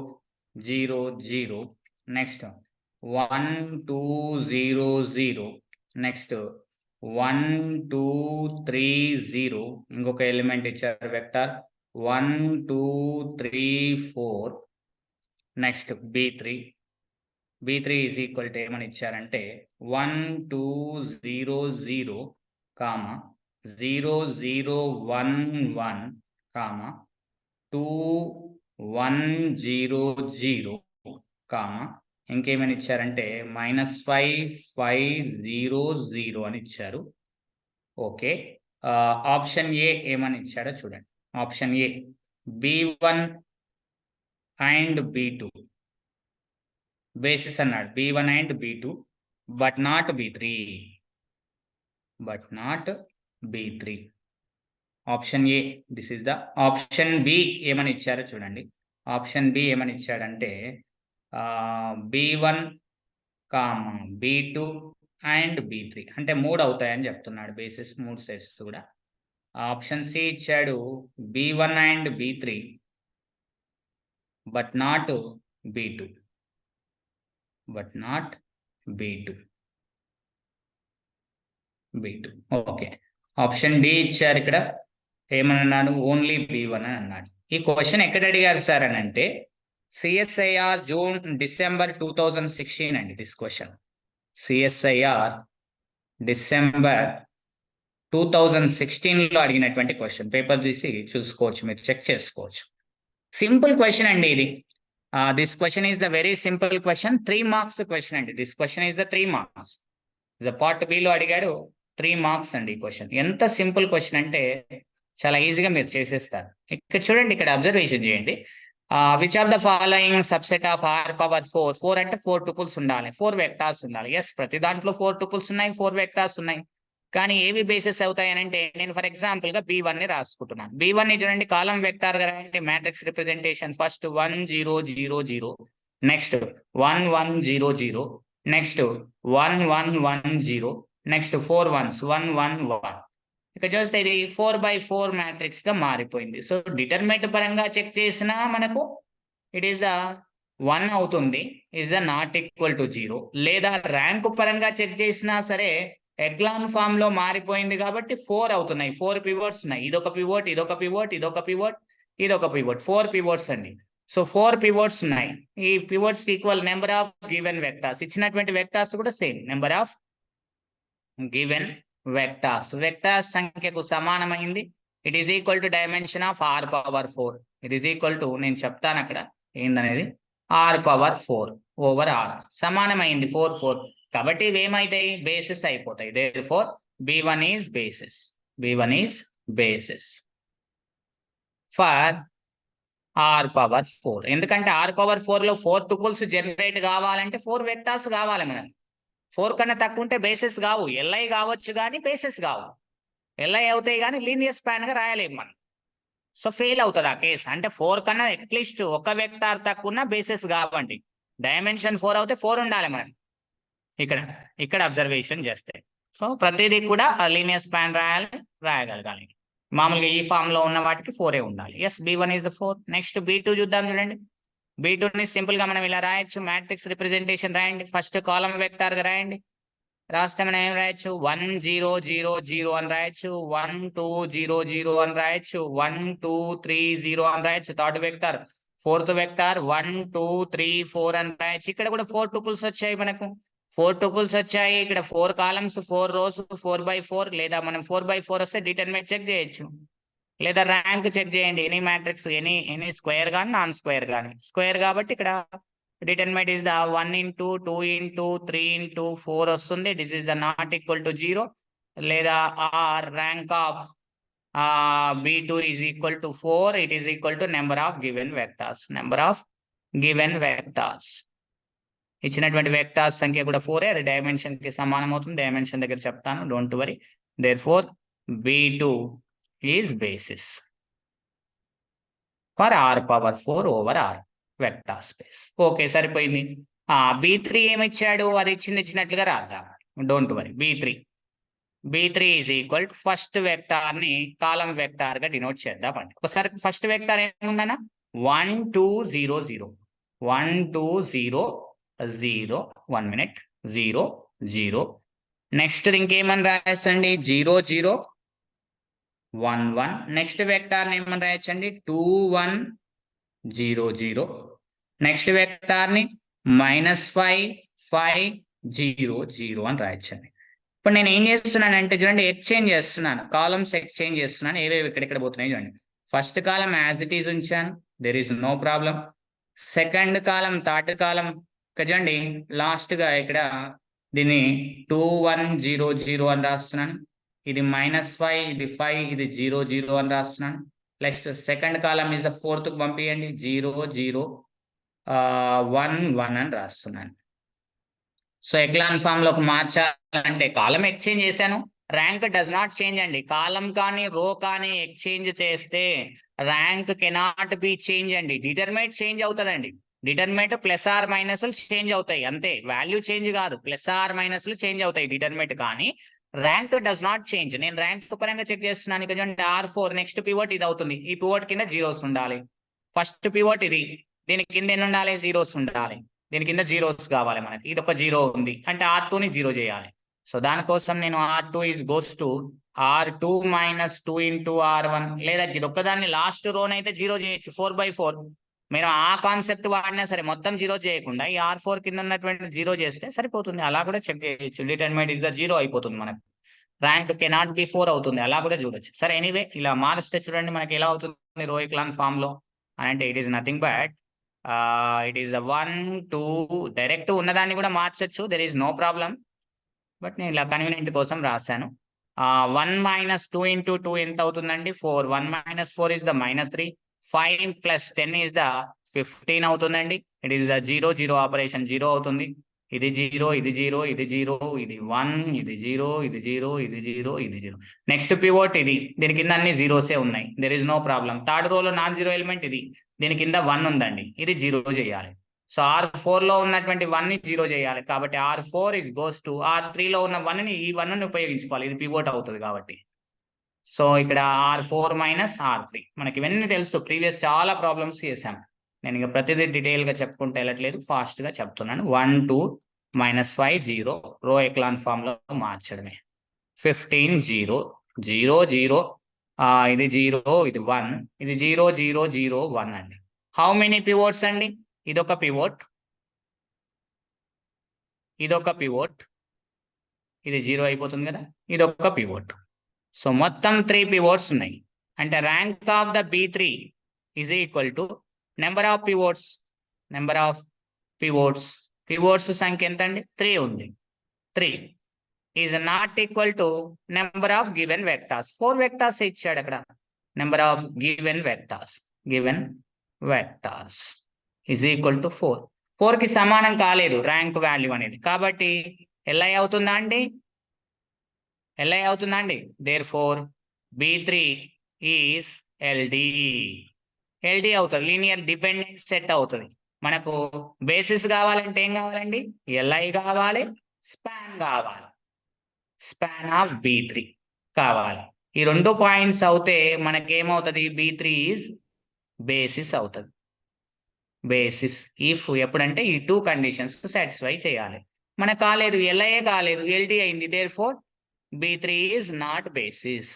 0 0, నెక్స్ట్ 1 2 0 0, నెక్స్ట్ 1 2 3 0, ఇంకొక ఎలిమెంట్ ఇచ్చారు vector 1 2 3 4, next B3 is equal to ఏమని ఇచ్చారంటే 1 2 0 0, 0 0 1 1 కామా 2 1 0 0 కామా ఇంకేమని ఇచ్చారంటే -5 5 0 0 అని ఇచ్చారు. ఓకే, ఆప్షన్ ఏ ఏమని ఇచ్చాడో చూడండి. Option A B1 and B2 basis అన్నాడు. B1 and B2 but not B3. Option A this is the option B. ఏమని ఇచ్చారో చూడండి. ఆప్షన్ బి ఏమని ఇచ్చాడంటే B1 comma B2 and B3 అంటే 3 అవుతాయని చెప్తున్నాడు. బేసిస్ 3 సెట్స్ కూడా. ఆప్షన్ సి ఇచ్చాడు B1 and B3 but not B2. Okay, option D ఇచ్చారు. ఇక్కడ ఏమన్నాడు? ఓన్లీ B1 అని అన్నాడు. ఈ క్వశ్చన్ ఎక్కడ అడిగారు సార్ అని అంటే సిఎస్ఐఆర్ డిసెంబర్ 2016 అండి. దిస్ క్వశ్చన్ సిఎస్ఐఆర్ డిసెంబర్ 2016లో అడిగినటువంటి క్వశ్చన్. పేపర్ తీసి చూసుకోవచ్చు, మీరు చెక్ చేసుకోవచ్చు. సింపుల్ క్వశ్చన్ అండి ఇది. This question is the very simple question. 3 marks question అండి. This question is the 3 marks. Part B లో అడిగాడు, 3 మార్క్స్ అండి ఈ క్వశ్చన్. ఎంత సింపుల్ క్వశ్చన్ అంటే చాలా ఈజీగా మీరు చేసేస్తారు. ఇక్కడ చూడండి, ఇక్కడ అబ్జర్వేషన్ చేయండి. Which of the following subset of r power 4. 4 అంటే 4 టూపుల్స్ ఉండాలి, 4 వెక్టార్స్ ఉండాలి. ఎస్, ప్రతి దాంట్లో 4 టూపుల్స్ ఉన్నాయి, 4 వెక్టార్స్ ఉన్నాయి. కానీ ఏవి బేసిస్ అవుతాయి అని అంటే నేను ఫర్ ఎగ్జాంపుల్ గా B1 ని రాసుకుంటున్నాను. B1 ని చూడండి, కాలం వెక్టార్ గా రాయండి. Matrix representation first 1 0 0 0, next 1 1 0 0, next 1 1 1 0, next 4 1s 1 1 1. ఇక చూస్తే ఇది 4/4 మ్యాట్రిక్స్ గా మారిపోయింది. సో డిటర్మినెంట్ పరంగా చెక్ చేసినా మనకు ఇట్ ఈస్ ద 1 అవుతుంది, is the not equal to 0. లేదా ర్యాంక్ పరంగా చెక్ చేసినా సరే ఎగ్లాన్ ఫామ్ లో మారిపోయింది కాబట్టి 4 అవుతున్నాయి. 4 పివోట్స్ ఉన్నాయి. ఇదొక పివోట్, ఇదొక పివోట్, ఇదొక పివోట్, ఇదొక పివోట్. 4 పివోట్స్ అండి. సో 4 పివోట్స్ ఉన్నాయి. ఈ pivots equal number of given vectors. ఇచ్చినటువంటి వెక్టార్స్ కూడా same number of given vectors. Vectors సంఖ్యకు సమానమైంది. It is equal to dimension of r power 4. It is equal to, నేను చెప్తాను అక్కడ ఏందనేది, r పవర్ 4 ఓవర్ r. సమానమైంది 4 4. కాబట్టి ఇవి ఏమైతాయి? బేసిస్ అయిపోతాయి. Therefore B1 is basis. B1 is basis for r power 4. ఎందుకంటే r పవర్ 4 లో 4 టుపుల్స్ జనరేట్ కావాలంటే 4 వెక్టార్స్ కావాలి మనకి. 4 కన్నా తక్కువ ఉంటే బేసిస్ కావు. LI కావచ్చు కానీ బేసిస్ కావు. LI అవుతాయి కానీ లీనియర్ స్పాన్ గా రాయలేము మనం. సో ఫెయిల్ అవుతుంది ఆ కేసు. అంటే 4 కన్నా అట్లీస్ట్ ఒక వెక్టార్ తక్కువ ఉన్న బేసిస్ కావండి. డైమెన్షన్ 4 అవుతే 4 ఉండాలి మనం. ఇక్కడ అబ్జర్వేషన్ చేస్తే సో ప్రతిదీ కూడా లీనియర్ స్పాన్ రాయగలగాలి. మామూలుగా ఈ ఫామ్ లో ఉన్న వాటికి 4 ఉండాలి. Yes, B1 is the 4. Next B2 చూద్దాం. చూడండి, B2 ని సింపుల్ గా మనం ఇలా రాయొచ్చు. మ్యాట్రిక్స్ రిప్రజెంటేషన్ రాయండి. ఫస్ట్ కాలం వెక్టార్ గా రాయండి. రాస్తే మనం ఏం రాయొచ్చు? 1 0 0 0 అని రాయొచ్చు, 1 2 0 0 అని రాయొచ్చు, 1 2 3 0 అని రాయొచ్చు. థర్డ్ వెక్టార్, ఫోర్త్ వెక్టార్ 1 2 3 4 అని రాయొచ్చు. ఇక్కడ కూడా 4 టూపుల్స్ వచ్చాయి మనకు. 4 టూపుల్స్ వచ్చాయి. ఇక్కడ 4 కాలమ్స్ 4 రోస్ 4/4. లేదా మనం 4/4 వస్తే డిటర్మినెంట్ చెక్ చేయొచ్చు. లేదా ర్యాంక్ చెక్ చేయండి. ఎనీ మ్యాట్రిక్స్ ఎనీ స్క్వేర్ కానీ నాన్ స్క్వేర్ కానీ. స్క్వేర్ కాబట్టి ఇక్కడ determinant is the 1 into 2 into 3 into 4 వస్తుంది. This is the not equal to 0. లేదా rank of B2 is equal to 4. It is equal to number of given vectors. ఇచ్చినటువంటి vectors సంఖ్య కూడా 4. అది డైమెన్షన్ కి సమానం అవుతుంది. డైమెన్షన్ దగ్గర చెప్తాను, don't worry. Therefore B2 is basis for r power 4 over r vector space. Okay, సరిపోయింది. B3 ఏమి ఇచ్చాడు? అది ఇచ్చినట్లుగా రాద్దాం, don't worry. B3 is equal to first vector ని కాలం వెక్టార్ గా డినోట్ చేద్దామండి. ఒకసారి first vector ఏముందన్నా 1 2 0 0 1 2 0 0 1 minute 0 0. Next ఇంకేమని రాయచ్చండి? 0 0 1 1. Next vector ఏమని రాయచ్చండి? 2 1 0 0. నెక్స్ట్ వెక్టార్ ని -5 5 0 0 అని రాయచ్చండి. ఇప్పుడు నేను ఏం చేస్తున్నానంటే చూడండి, ఎక్స్చేంజ్ చేస్తున్నాను, కాలమ్స్ ఎక్స్చేంజ్ చేస్తున్నాను. ఏవేవి ఇక్కడ పోతున్నాయి చూడండి. First column as it is ఉంచాను, there is no problem. Second column, third column చూడండి, లాస్ట్ గా ఇక్కడ దీన్ని 2100 అని రాస్తున్నాను. ఇది -5, ఇది 5, ఇది 0 అని రాస్తున్నాను. Next second column is the fourth పంపించండి, 0 0 1 1 అని రాస్తున్నాను. సో ఎక్లాన్ ఫామ్ లోకి మార్చాలంటే కాలం ఎక్స్చేంజ్ చేశాను, ర్యాంక్ డస్ నాట్ చేంజ్ అండి. కాలం కానీ రో కానీ ఎక్స్చేంజ్ చేస్తే ర్యాంక్ కెనాట్ బి చేంజ్ అండి. డిటర్మినేట్ చేంజ్ అవుతుందండి. Determinant plus or minus change అవుతాయి అంతే, వాల్యూ చేంజ్ కాదు, ప్లస్ ఆర్ మైనస్ చేంజ్ అవుతాయి డిటర్మినేట్. కానీ ర్యాంక్ డస్ నాట్ చేంజ్. నేను ర్యాంక్ పరంగా చెక్ చేస్తున్నాను. ఇక్కడ చూడండి R4 నెక్స్ట్ పివోట్ ఇది అవుతుంది, ఈ పివోట్ కింద జీరోస్ ఉండాలి. ఫస్ట్ పివోట్ ఇది, దీని కింద ఎన్ని ఉండాలి, జీరోస్ ఉండాలి. దీని కింద జీరోస్ కావాలి మనకి, ఇది ఒక జీరో ఉంది అంటే R2 ని జీరో చేయాలి. సో దానికోసం నేను R2 is goes to R2 minus 2 into R1, లేదా ఇది ఒక్కదాన్ని లాస్ట్ రోన్ అయితే జీరో చేయొచ్చు 4/4. మీరు ఆ కాన్సెప్ట్ వాడినా సరే మొత్తం జీరో చేయకుండా ఈ R4 కింద ఉన్నటువంటి జీరో చేస్తే సరిపోతుంది. అలా కూడా చెక్ చేయొచ్చు. డిటర్మినేట్ ఇస్ ద జీరో అయిపోతుంది మనకు. ర్యాంక్ కెనాట్ బి 4 అవుతుంది, అలా కూడా చూడొచ్చు. సరే ఎనీవే, ఇలా మారిస్తే చూడండి మనకి ఎలా అవుతుంది రో ఎక్లాన్ ఫామ్ లో అంటే it is nothing but it is 1 2 direct ఉన్నదాన్ని కూడా మార్చచ్చు, there is no problem. But నేను ఇలా కన్వీనియంట్ కోసం రాశాను. 1 minus 2 into 2 ఎంత అవుతుందండి, 4. 1 minus 4 is the -3. 5 plus 10 is the 15 అవుతుందండి. ఇట్ ఈస్ ద 0 0 ఆపరేషన్ 0 అవుతుంది. ఇది 0 ఇది 0 ఇది 0 ఇది 1 ఇది 0 ఇది 0 ఇది 0 ఇది 0. నెక్స్ట్ పివోట్ ఇది, దీని కింద అన్ని జీరోసే ఉన్నాయి, there is no problem. Third రోలో నాన్ జీరో ఎలిమెంట్ ఇది, దీని కింద 1 ఉందండి, ఇది 0 చేయాలి. సో R4 లో ఉన్నటువంటి 1 ని 0 చేయాలి కాబట్టి R4 is goes to R3 లో ఉన్న 1 ని, ఈ 1 ని ఉపయోగించుకోవాలి, ఇది పివోట్ అవుతుంది కాబట్టి. సో ఇక్కడ R4 minus R3 మనకి ఇవన్నీ తెలుసు, ప్రీవియస్ చాలా ప్రాబ్లమ్స్ చేశాం. నేను ఇక ప్రతిదీ డీటెయిల్ గా చెప్పుకుంటే వెళ్ళట్లేదు, ఫాస్ట్ గా చెప్తున్నాను. 1 2 -5 0 రో ఎక్లాన్ ఫామ్ లో మార్చడమే. 15 0 0 0 ఇది 0 ఇది 1 ఇది 0 0 0 1 అండి. హౌ మెనీ పివోట్స్ అండి, ఇదొక పివోట్, ఇదొక పివోట్, ఇది 0 అయిపోతుంది కదా, ఇదొక పివోట్. సో మొత్తం 3 పివోట్స్ ఉన్నాయి. అంటే rank of the B3 is equal to number of pivots. Number of pivots, pivots సంఖ్య ఎంత అండి, 3 ఉంది. 3 is not equal to number of given vectors. 4 vectors ఇచ్చాడు అక్కడ. Number of given vectors, given vectors is equal to 4. 4 కి సమానం కాలేదు rank value అనేది, కాబట్టి LI అవుతుందా అండి, LI అవుతుందా అండి. దేర్ఫోర్ B3 ఈజ్ LD అవుతుంది, లీనియర్ డిపెండెంట్ సెట్ అవుతుంది. మనకు బేసిస్ కావాలంటే ఏం కావాలండి, LI కావాలి, స్పాన్ కావాలి, స్పాన్ ఆఫ్ B3 కావాలి. ఈ 2 పాయింట్స్ అవుతే మనకేమవుతుంది, B3 ఈజ్ బేసిస్ అవుతుంది. బేసిస్ ఇఫ్ ఎప్పుడంటే ఈ 2 కండిషన్స్ సాటిస్ఫై చేయాలి. మనకు కాలేదు, LI కాలేదు, LD అయింది. Therefore B3 is not basis.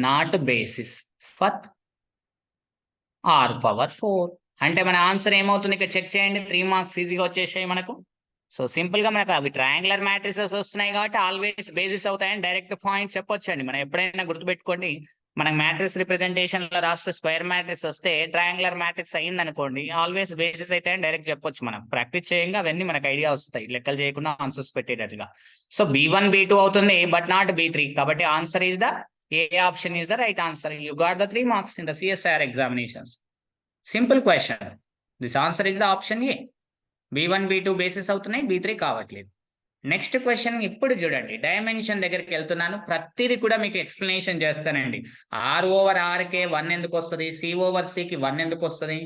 Not basis for R⁴. అంటే మన ఆన్సర్ ఏమవుతుంది ఇక్కడ చెక్ చేయండి. 3 మార్క్స్ ఈజీగా వచ్చేసాయి మనకు. సో సింపుల్ గా మనకు అవి ట్రయాంగులర్ మ్యాట్రిసెస్ వస్తున్నాయి కాబట్టి ఆల్వేస్ బేసిస్ అవుతాయని డైరెక్ట్ పాయింట్ చెప్పొచ్చండి. మనం ఎప్పుడైనా గుర్తుపెట్టుకోండి, మనకు మ్యాట్రిక్స్ రిప్రజెంటేషన్ లో రాస్తే స్క్వేర్ మ్యాట్రిక్స్ వస్తే ట్రయాంగులర్ మ్యాట్రిక్స్ అయింది అనుకోండి, ఆల్వేస్ బేసిస్ అయితే అని డైరెక్ట్ చెప్పొచ్చు. మనం ప్రాక్టీస్ చేయంగా అవన్నీ మనకు ఐడియా వస్తాయి, లెక్కలు చేయకుండా ఆన్సర్స్ పెట్టేటట్టుగా. సో B1 B2 అవుతుంది బట్ నాట్ B3, కాబట్టి answer is the A option is the right answer. You got the 3 marks in the CSIR examinations. Simple question, this answer is the option A. B1 B2 basis అవుతున్నాయి, B3 కావట్లేదు. Next question ఇప్పుడు చూడండి, dimension దగ్గరికి వెళ్తున్నాను, ప్రతిదీ కూడా మీకు explanation చేస్తానండి. R/Rకే 1 ఎందుకు వస్తుంది, C/Cకి 1 ఎందుకు వస్తుంది,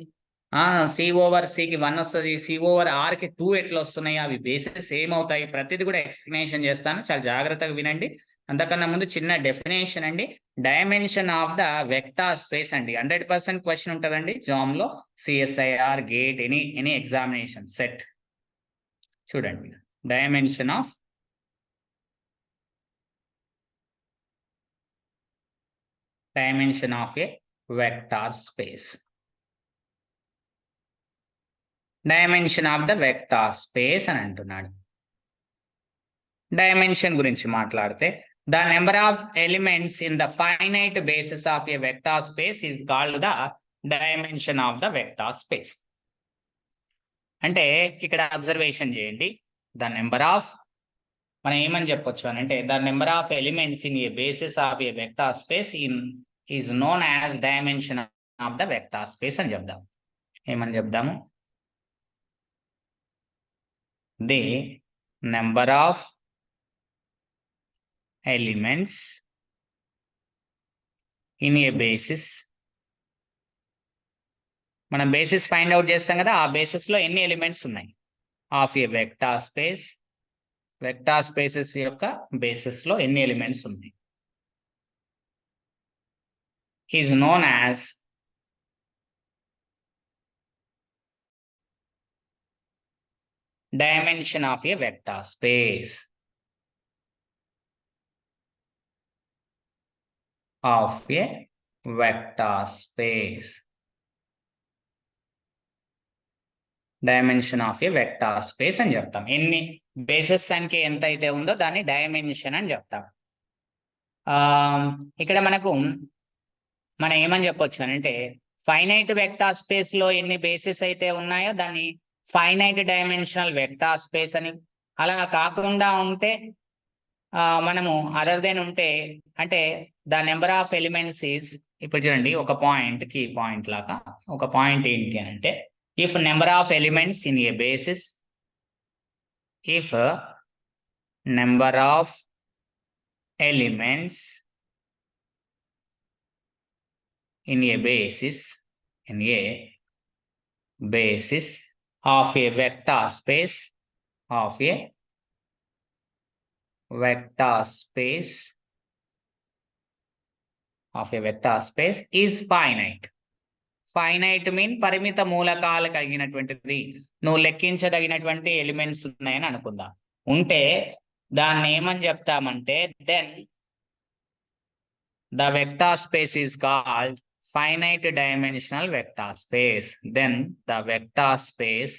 C/Cకి 1 వస్తుంది, C/Rకి 2 ఎట్లా వస్తున్నాయి, అవి బేసిస్ ఏమవుతాయి, ప్రతిదీ కూడా ఎక్స్ప్లెనేషన్ చేస్తాను, చాలా జాగ్రత్తగా వినండి. అంతకన్నా ముందు చిన్న డెఫినేషన్ అండి. Dimension of the vector space అండి, 100% క్వశ్చన్ ఉంటుందండి జామ్ లో, CSIR gate any examination set. చూడండి, dimension of a vector space. Dimension of the vector space అని అంటున్నాడు. డైమెన్షన్ గురించి మాట్లాడితే the number of elements in the finite basis of a vector space is called the dimension of the vector space. అంటే ఇక్కడ observation చేయండి, the number of, మనం ఏమని చెప్పొచ్చు అని అంటే the number of elements in a basis of a vector space is known as dimension of the vector space అని చెప్దాం. ఏమని చెప్దాము? The number of elements in a basis, మనం బేసిస్ ఫైండ్ అవుట్ చేస్తాం కదా, ఆ బేసిస్ లో ఎన్ని ఎలిమెంట్స్ ఉన్నాయి of a vector space, vector spaces యొక్క బేసిస్ లో ఎన్ని ఎలిమెంట్స్ ఉన్నాయి is known as dimension of a vector space. Of a vector space, dimension of a vector space అని చెప్తాం. ఎన్ని బేసెస్ సంఖ్య ఎంత అయితే ఉందో దాన్ని డైమెన్షన్ అని చెప్తాం. ఇక్కడ మనం ఏమని చెప్పొచ్చు అంటే ఫైనైట్ వెక్టార్ స్పేస్ లో ఎన్ని బేసిస్ అయితే ఉన్నాయో దాన్ని ఫైనైట్ డైమెన్షనల్ వెక్టార్ స్పేస్ అని. అలా కాకుండా ఉంటే మనము అదర్ దెన్ ఉంటే అంటే the number of elements is, ఇప్పుడు చూడండి ఒక పాయింట్ కీ పాయింట్ లాగా ఒక పాయింట్ ఏంటి అని అంటే if number of elements in a basis, if number of elements in a basis of a vector space, of a vector space, of a vector space is finite. Finite mean పరిమిత మూలకాలు కలిగినటువంటిది, నువ్వు లెక్కించదగినటువంటి elements ఉన్నాయని అనుకుందాం. ఉంటే దాన్ని ఏమని చెప్తామంటే then the vector space is called finite dimensional vector space. Then the vector space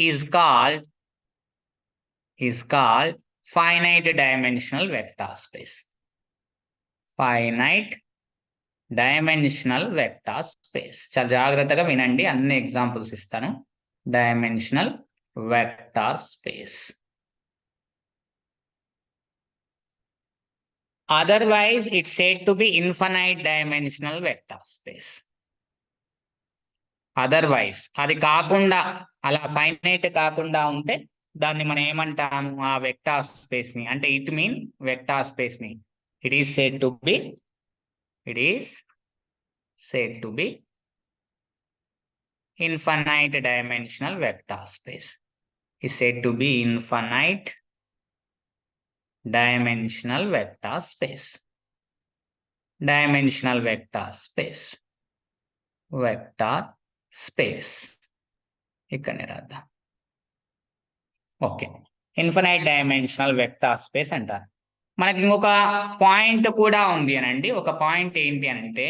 is called finite dimensional vector space. Finite dimensional vector space. చాలా జాగ్రత్తగా వినండి, అన్ని ఎగ్జాంపుల్స్ ఇస్తాను. Dimensional vector space. Otherwise it's said to be infinite dimensional vector space. Otherwise అది కాకుండా, అలా finite కాకుండా ఉంటే దాన్ని మనం ఏమంటాము, ఆ వెక్టార్ స్పేస్ ని, అంటే ఇట్ మీన్ వెక్టార్ స్పేస్ ని it is said to be infinite dimensional vector space. Is said to be infinite dimensional vector space. Dimensional vector space. Vector space. ikkane radda. Okay. Infinite dimensional vector space antaru. మనకి ఇంకొక point కూడా ఉంది అనండి. ఒక point ఏంటి అంటే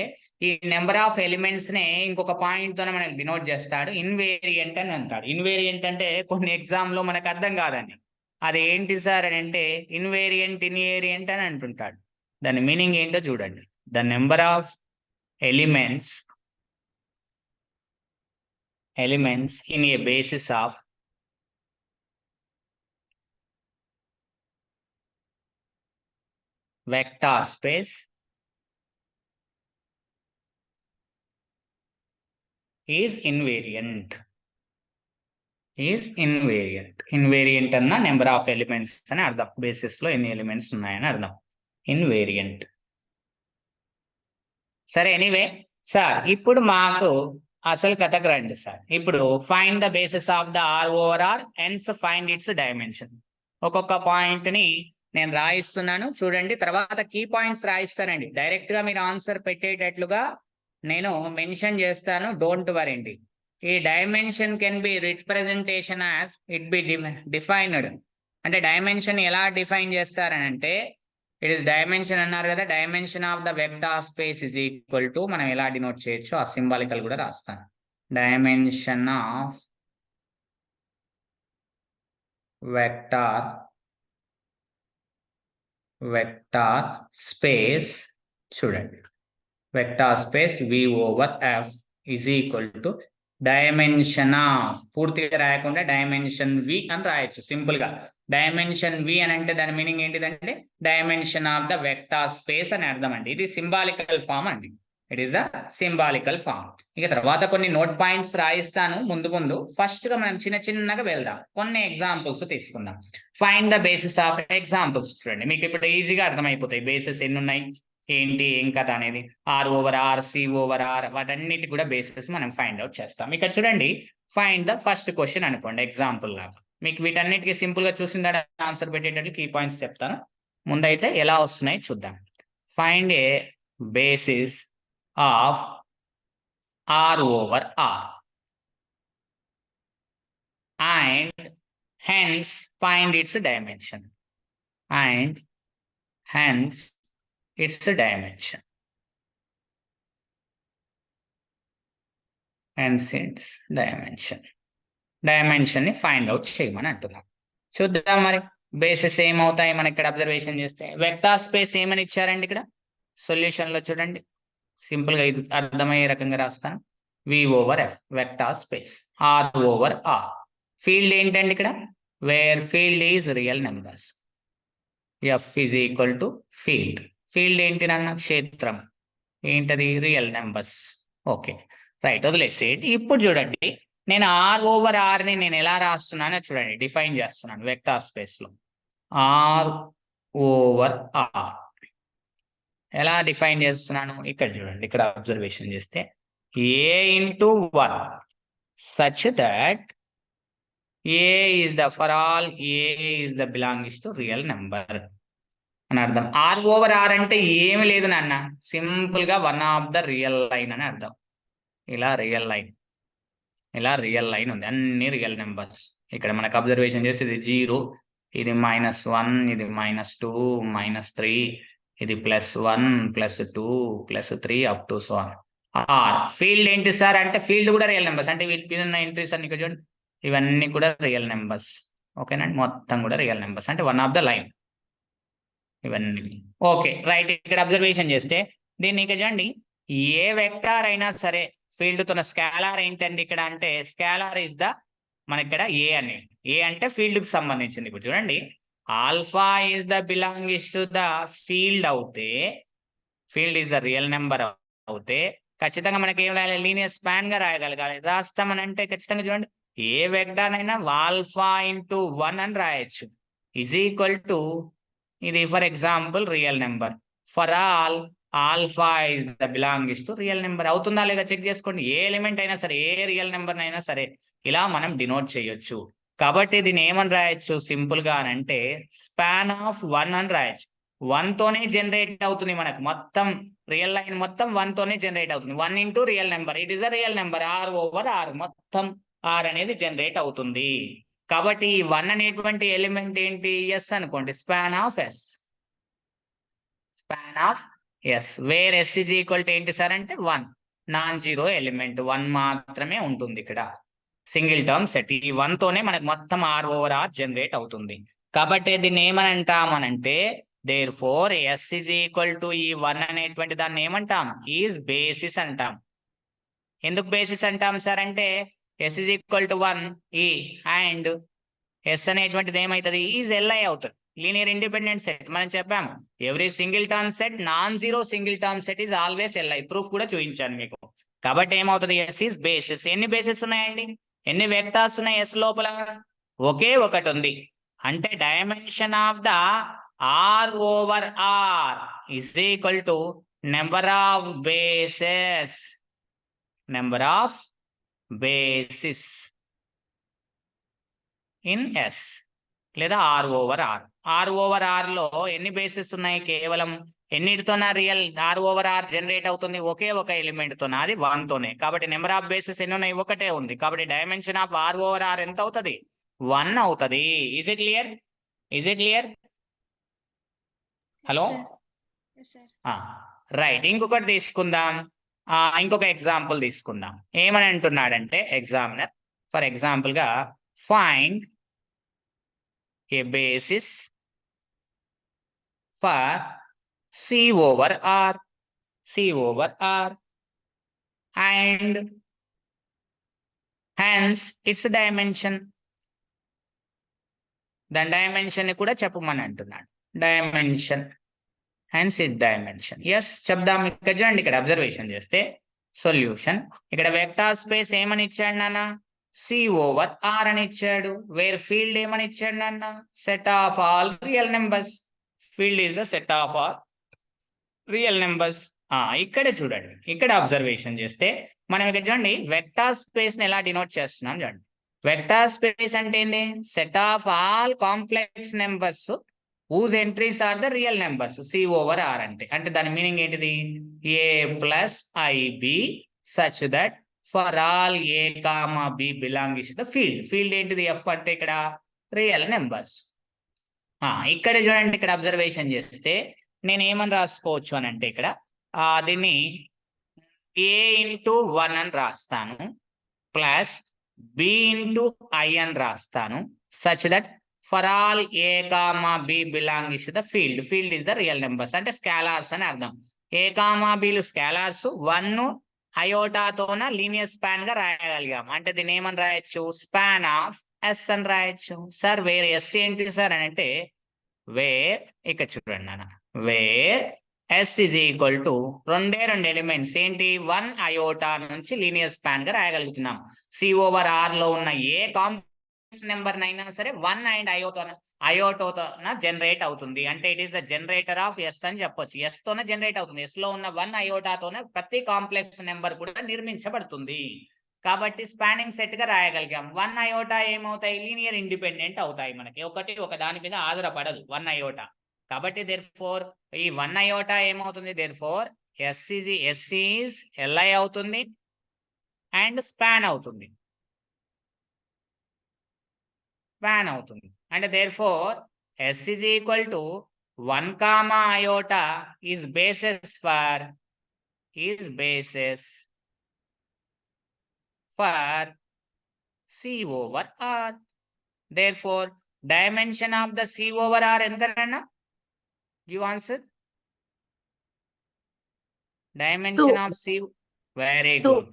ఈ number of elements నే ఇంకొక పాయింట్ తోనే మనకి డినోట్ చేస్తాడు, ఇన్వేరియంట్ అని అంటాడు. ఇన్వేరియంట్ అంటే కొన్ని ఎగ్జామ్ లో మనకు అర్థం కాదండి, అది ఏంటి సార్ అని అంటే ఇన్వేరియంట్ అని అంటుంటాడు. దాని మీనింగ్ ఏంటో చూడండి. The number of elements in a basis of vector space is invariant. Invariant అన్న నెంబర్ ఆఫ్ ఎలిమెంట్స్ అని అర్థం. బేసిస్ లో ఎన్ని ఎలిమెంట్స్ ఉన్నాయని అర్థం. ఇన్వేరియంట్. సరే, ఎనీవే సార్, ఇప్పుడు మాకు అసలు కథకు రండి సార్. ఇప్పుడు find the basis of the R over R, hence find its dimension. ఒక్కొక్క పాయింట్ ని నేను రాయిస్తున్నాను చూడండి, తర్వాత కీ పాయింట్స్ రాయిస్తానండి. డైరెక్ట్ గా మీరు ఆన్సర్ పెట్టేటట్లుగా నేను మెన్షన్ చేస్తాను, డోంట్ వరీ. ఈ dimension can be representation as it be defined. అంటే డైమెన్షన్ ఎలా డిఫైన్ చేస్తారని అంటే ఇట్ ఇస్ డైమెన్షన్ అన్నారు కదా, dimension of the vector space is equal to, మనం ఎలా డినోట్ చేయొచ్చు ఆ సింబాలికల్ కూడా రాస్తాను. డైమెన్షన్ ఆఫ్ వెక్టార్ స్పేస్ చూడండి, vector space V/F is equal to dimension of, పూర్తిగా రాయకుండా డైమెన్షన్ V అని రాయొచ్చు సింపుల్ గా. డైమెన్షన్ V అని అంటే దాని మీనింగ్ ఏంటిదంటే dimension of the vector space అని అర్థం అండి. ఇది సింబాలికల్ ఫామ్ అండి, it is the symbolical form. ఇక తర్వాత కొన్ని నోట్ పాయింట్స్ రాయిస్తాను ముందు. ఫస్ట్ గా మనం చిన్నగా వెళ్దాం, కొన్ని ఎగ్జాంపుల్స్ తీసుకుందాం. Find the basis of examples. చూడండి మీకు ఇప్పుడు ఈజీగా అర్థమైపోతాయి బేసిస్ ఎన్ని ఉన్నాయి, ఏంటి, ఏం కథ అనేది. R/R, C/R వాటన్నిటి కూడా బేసిస్ మనం ఫైండ్ అవుట్ చేస్తాం. ఇక్కడ చూడండి, ఫైండ్ ద ఫస్ట్ క్వశ్చన్ అనుకోండి ఎగ్జాంపుల్ లాగా. మీకు వీటన్నిటికీ సింపుల్ గా చూసిన ఆన్సర్ పెట్టేటట్లు కీ పాయింట్స్ చెప్తాను. ముందైతే ఎలా వస్తున్నాయి చూద్దాం. Find a basis of R/R and hence find its dimension, and hence its dimension, hence its dimension ని ఫైండ్ అవుట్ చేయమని అంటున్నాం. చూద్దాం మరి బేసిస్ ఏమవుతాయి మనకి ఇక్కడ అబ్జర్వేషన్ చేస్తే. వెక్టార్ స్పేస్ ఏమని ఇచ్చారండి ఇక్కడ సొల్యూషన్ లో చూడండి, సింపుల్ గా ఇది అర్థమయ్యే రకంగా రాస్తాను. V/F vector space R/R. Field ఏంటండి ఇక్కడ, where field is real numbers. F is equal to field. Field ఏంటి నాన్న, క్షేత్రం. ఏంటది, రియల్ నెంబర్స్. ఓకే రైట్, వదిలేసి ఇప్పుడు చూడండి నేను R/R ని నేను ఎలా రాస్తున్నానో చూడండి, డిఫైన్ చేస్తున్నాను వెక్టార్ స్పేస్ లో. R/R ఎలా డిఫైన్ చేస్తున్నాను ఇక్కడ చూడండి, ఇక్కడ అబ్జర్వేషన్ చేస్తే A/1 such that A is the for all A is the belongs to real number అని అర్థం. R/R అంటే ఏమి లేదు నాన్న, సింపుల్ గా one of the real line అని అర్థం. ఇలా రియల్ లైన్ ఉంది, అన్ని రియల్ నెంబర్స్. ఇక్కడ మనకు అబ్జర్వేషన్ చేస్తే ఇది 0, ఇది -1, ఇది -2, -3, ఇది +1, +2, +3 up to so on. Field ఏంటి సార్ అంటే ఫీల్డ్ కూడా రియల్ నెంబర్స్, అంటే వీటి ఉన్న ఎంట్రీస్ అన్ని చూడండి, ఇవన్నీ కూడా రియల్ నెంబర్స్. ఓకేనండి, మొత్తం కూడా రియల్ నెంబర్స్, అంటే వన్ ఆఫ్ ద లైన్ ఇవన్నీ. ఓకే రైట్, ఇక్కడ అబ్జర్వేషన్ చేస్తే దీన్ని ఇక్కడ చూడండి, ఏ వెక్టార్ అయినా సరే ఫీల్డ్ తో స్కేలార్ ఏంటండి ఇక్కడ అంటే స్కేలార్ ఇస్ ద మనకి ఇక్కడ ఏ అంటే ఫీల్డ్ కి సంబంధించింది. ఇప్పుడు చూడండి alpha is the belongs to the field అవుతే, field is the real number అవుతే ఖచ్చితంగా మనకి ఏం రాయాలి, లీనియర్ స్పాన్ గా రాయగలగాలి. రాస్తామని అంటే ఖచ్చితంగా చూడండి ఏ వెక్టార్ అయినా ఆల్ఫా ఇంటూ 1 అని రాయొచ్చు, ఈజ్ ఈక్వల్ టు ఇది for example real number. For all alpha is the belongs to real number. అవుతుందా లేదా చెక్ చేసుకోండి. ఏ ఎలిమెంట్ అయినా సరే, ఏ రియల్ నెంబర్ అయినా సరే ఇలా మనం డినోట్ చేయొచ్చు. కాబట్టి దీన్ని ఏమని రాయొచ్చు సింపుల్ గా అని అంటే స్పాన్ ఆఫ్ 1 అని రాయొచ్చు. 1 తోనే జనరేట్ అవుతుంది మనకు మొత్తం రియల్ లైన్, మొత్తం 1 తోనే జనరేట్ అవుతుంది. 1 into real number, it is a real number. R/R మొత్తం R అనేది జనరేట్ అవుతుంది. కాబట్టి ఈ 1 అనేటువంటి ఎలిమెంట్ ఏంటి, ఎస్ అనుకోండి, span of S, where S is equal to ఏంటి సార్ అంటే 1, నాన్ జీరో ఎలిమెంట్ 1 మాత్రమే ఉంటుంది ఇక్కడ, సింగిల్ టర్మ్ సెట్. ఈ 1 తోనే మనకు మొత్తం R/R జనరేట్ అవుతుంది. కాబట్టి దీన్ని ఏమని అంటామనంటే therefore S is equal to E 1 అనేటువంటి దాన్ని ఏమంటాం, ఈజ్ బేసిస్ అంటాం. ఎందుకు బేసిస్ అంటాం సార్ అంటే ఎస్ ఇజ్ ఈక్వల్ టు 1 ఈ అండ్ ఎస్ అనేటువంటిది ఏమవుతుంది, ఈజ్ LI అవుతుంది, లీనియర్ ఇండిపెండెంట్ సెట్. మనం చెప్పాము every single term set non zero single term set is always LI. Proof కూడా చూపించాను మీకు. కాబట్టి ఏమవుతుంది, ఎస్ ఈజ్ బేసిస్. ఎన్ని బేసిస్ ఉన్నాయండి, ఎన్ని వెక్టార్స్ ఉన్నాయి ఎస్ లోపల, ఒకే ఒకటి ఉంది. అంటే dimension of the R/R is equal to number of bases in S లేదా R/R. R/R లో ఎన్ని బేసిస్ ఉన్నాయి, కేవలం ఎన్నిటితోన రియల్ R/R జనరేట్ అవుతుంది, ఒకే ఒక ఎలిమెంట్ తోన, అది 1 తోనే. కాబట్టి నెంబర్ ఆఫ్ బేసిస్ ఎన్ని ఉన్నాయి, ఒకటే ఉంది. కాబట్టి డైమెన్షన్ ఆఫ్ R/R ఎంత అవుతుంది, 1 అవుతుంది. Is it clear? Hello right, ఇంకొకటి తీసుకుందాం. ఇంకొక ఎగ్జాంపుల్ తీసుకుందాం. ఏమని అంటున్నాడంటే ఎగ్జామినర్ ఫర్ ఎగ్జాంపుల్ గా find a basis for C/R and hence its dimension. దాని డైమెన్షన్ ని కూడా చెప్పమని అంటున్నాడు. Dimension hence its dimension. S చెప్దాం. ఇక్కడ చూడండి, ఇక్కడ అబ్జర్వేషన్ చేస్తే సొల్యూషన్ ఇక్కడ వెక్టార్ స్పేస్ ఏమని ఇచ్చాడు నాన్న? C/R అని ఇచ్చాడు. వేర్ ఫీల్డ్ ఏమని ఇచ్చాడు నాన్న? Set of all real numbers. Field is the set of all real numbers. ఇక్కడ చూడండి, ఇక్కడ అబ్జర్వేషన్ చేస్తే మనం ఇక్కడ చూడండి వెక్టార్ స్పేస్ ని ఎలా డినోట్ చేస్తున్నాం చూడండి. వెక్టార్ స్పేస్ అంటే ఏంటి? Set of all complex numbers whose entries are the real numbers. C/R అంటే దాని మీనింగ్ ఏంటిది? A plus IB such that for all A comma B belongs to the field. Field ఏంటిది? F అంటే ఇక్కడ real numbers. ఇక్కడ చూడండి, ఇక్కడ observation చేస్తే నేను ఏమని రాసుకోవచ్చు అని అంటే ఇక్కడ దీన్ని A into 1 అని రాస్తాను ప్లస్ B into I అని రాస్తాను such that for all A comma B belongs to the field. Field is the real numbers అంటే స్కాలార్స్ అని అర్థం. A comma B లు స్కాలార్స్, 1 అయోటాతోన లీనియర్ స్పాన్ గా రాయగలిగాం. అంటే దీన్ని ఏమని రాయొచ్చు? స్పాన్ ఆఫ్ S అని రాయొచ్చు. సార్ వేర్ S ఏంటి సార్ అని అంటే వేర్ ఇక్కడ చూడండి నాన్న, where S is equal to రెండు ఎలిమెంట్స్ ఏంటి? 1 అయోటా నుంచి లీనియర్ స్పాన్ గా రాయగలుగుతున్నాం. C/R లో ఉన్న ఏ కాంప్లెక్స్ నెంబర్ అయినా సరే 1 అండ్ అయోటోతో జనరేట్ అవుతుంది. అంటే it is the generator of S అని చెప్పొచ్చు. S తోనే జనరేట్ అవుతుంది. S లో ఉన్న 1 అయోటాతోనే ప్రతి కాంప్లెక్స్ నెంబర్ కూడా నిర్మించబడుతుంది. కాబట్టి స్పానింగ్ సెట్ గా రాయగలిగాం. 1 అయోటా ఏమవుతాయి? లీనియర్ ఇండిపెండెంట్ అవుతాయి. మనకి ఒక దాని మీద ఆధారపడదు 1 అయోటా. కాబట్టి దేర్ఫోర్ ఈ 1 అయోటా ఏమవుతుంది? దేర్ఫోర్ S is Li అవుతుంది అండ్ స్పాన్ అవుతుంది. అంటే therefore S is equal to 1 comma iota is basis for C/R. Therefore dimension of the C/R ఎంతనా? You answer. Dimension of C, very good.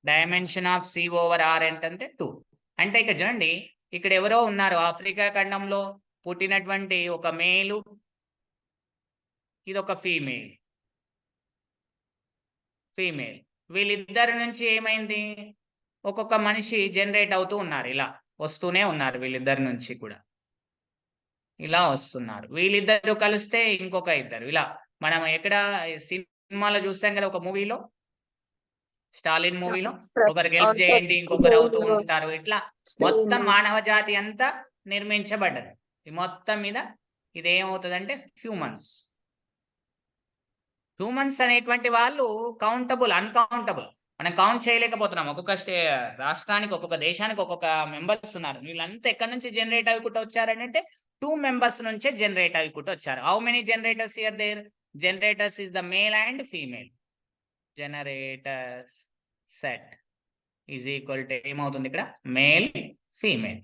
Dimension of C/R ఏంటంటే 2. అంటే ఇక్కడ చూడండి, ఇక్కడ ఎవరో ఉన్నారు ఆఫ్రికా ఖండంలో పుట్టినటువంటి ఒక మేలు, ఇది ఒక ఫీమేల్. వీళ్ళిద్దరి నుంచి ఏమైంది? ఒక్కొక్క మనిషి జనరేట్ అవుతూ ఉన్నారు. ఇలా వస్తూనే ఉన్నారు వీళ్ళిద్దరి నుంచి కూడా, ఇలా వస్తున్నారు. వీళ్ళిద్దరు కలిస్తే ఇంకొక ఇద్దరు, ఇలా మనం ఎక్కడ సినిమాలో చూస్తాం కదా, ఒక మూవీలో, స్టాలిన్ మూవీలో ఒకరికి హెల్ప్ చేయండి ఇంకొకరు అవుతూ ఉంటారు. ఇట్లా మొత్తం మానవ జాతి అంతా నిర్మించబడ్డది. ఈ మొత్తం మీద ఇదేమవుతుందంటే హ్యూమన్స్ అనేటువంటి వాళ్ళు కౌంటబుల్, అన్కౌంటబుల్. మనం కౌంట్ చేయలేకపోతున్నాం. ఒక్కొక్క రాష్ట్రానికి, ఒక్కొక్క దేశానికి ఒక్కొక్క మెంబర్స్ ఉన్నారు. వీళ్ళంతా ఎక్కడి నుంచి జనరేట్ అవ్వకుండా వచ్చారంటే 2 మెంబర్స్ నుంచే జనరేట్ అవ్వకుండా వచ్చారు. How many generators here there? Generators is the male and female. Generators set is equal to ఏమవుతుంది ఇక్కడ? Male female.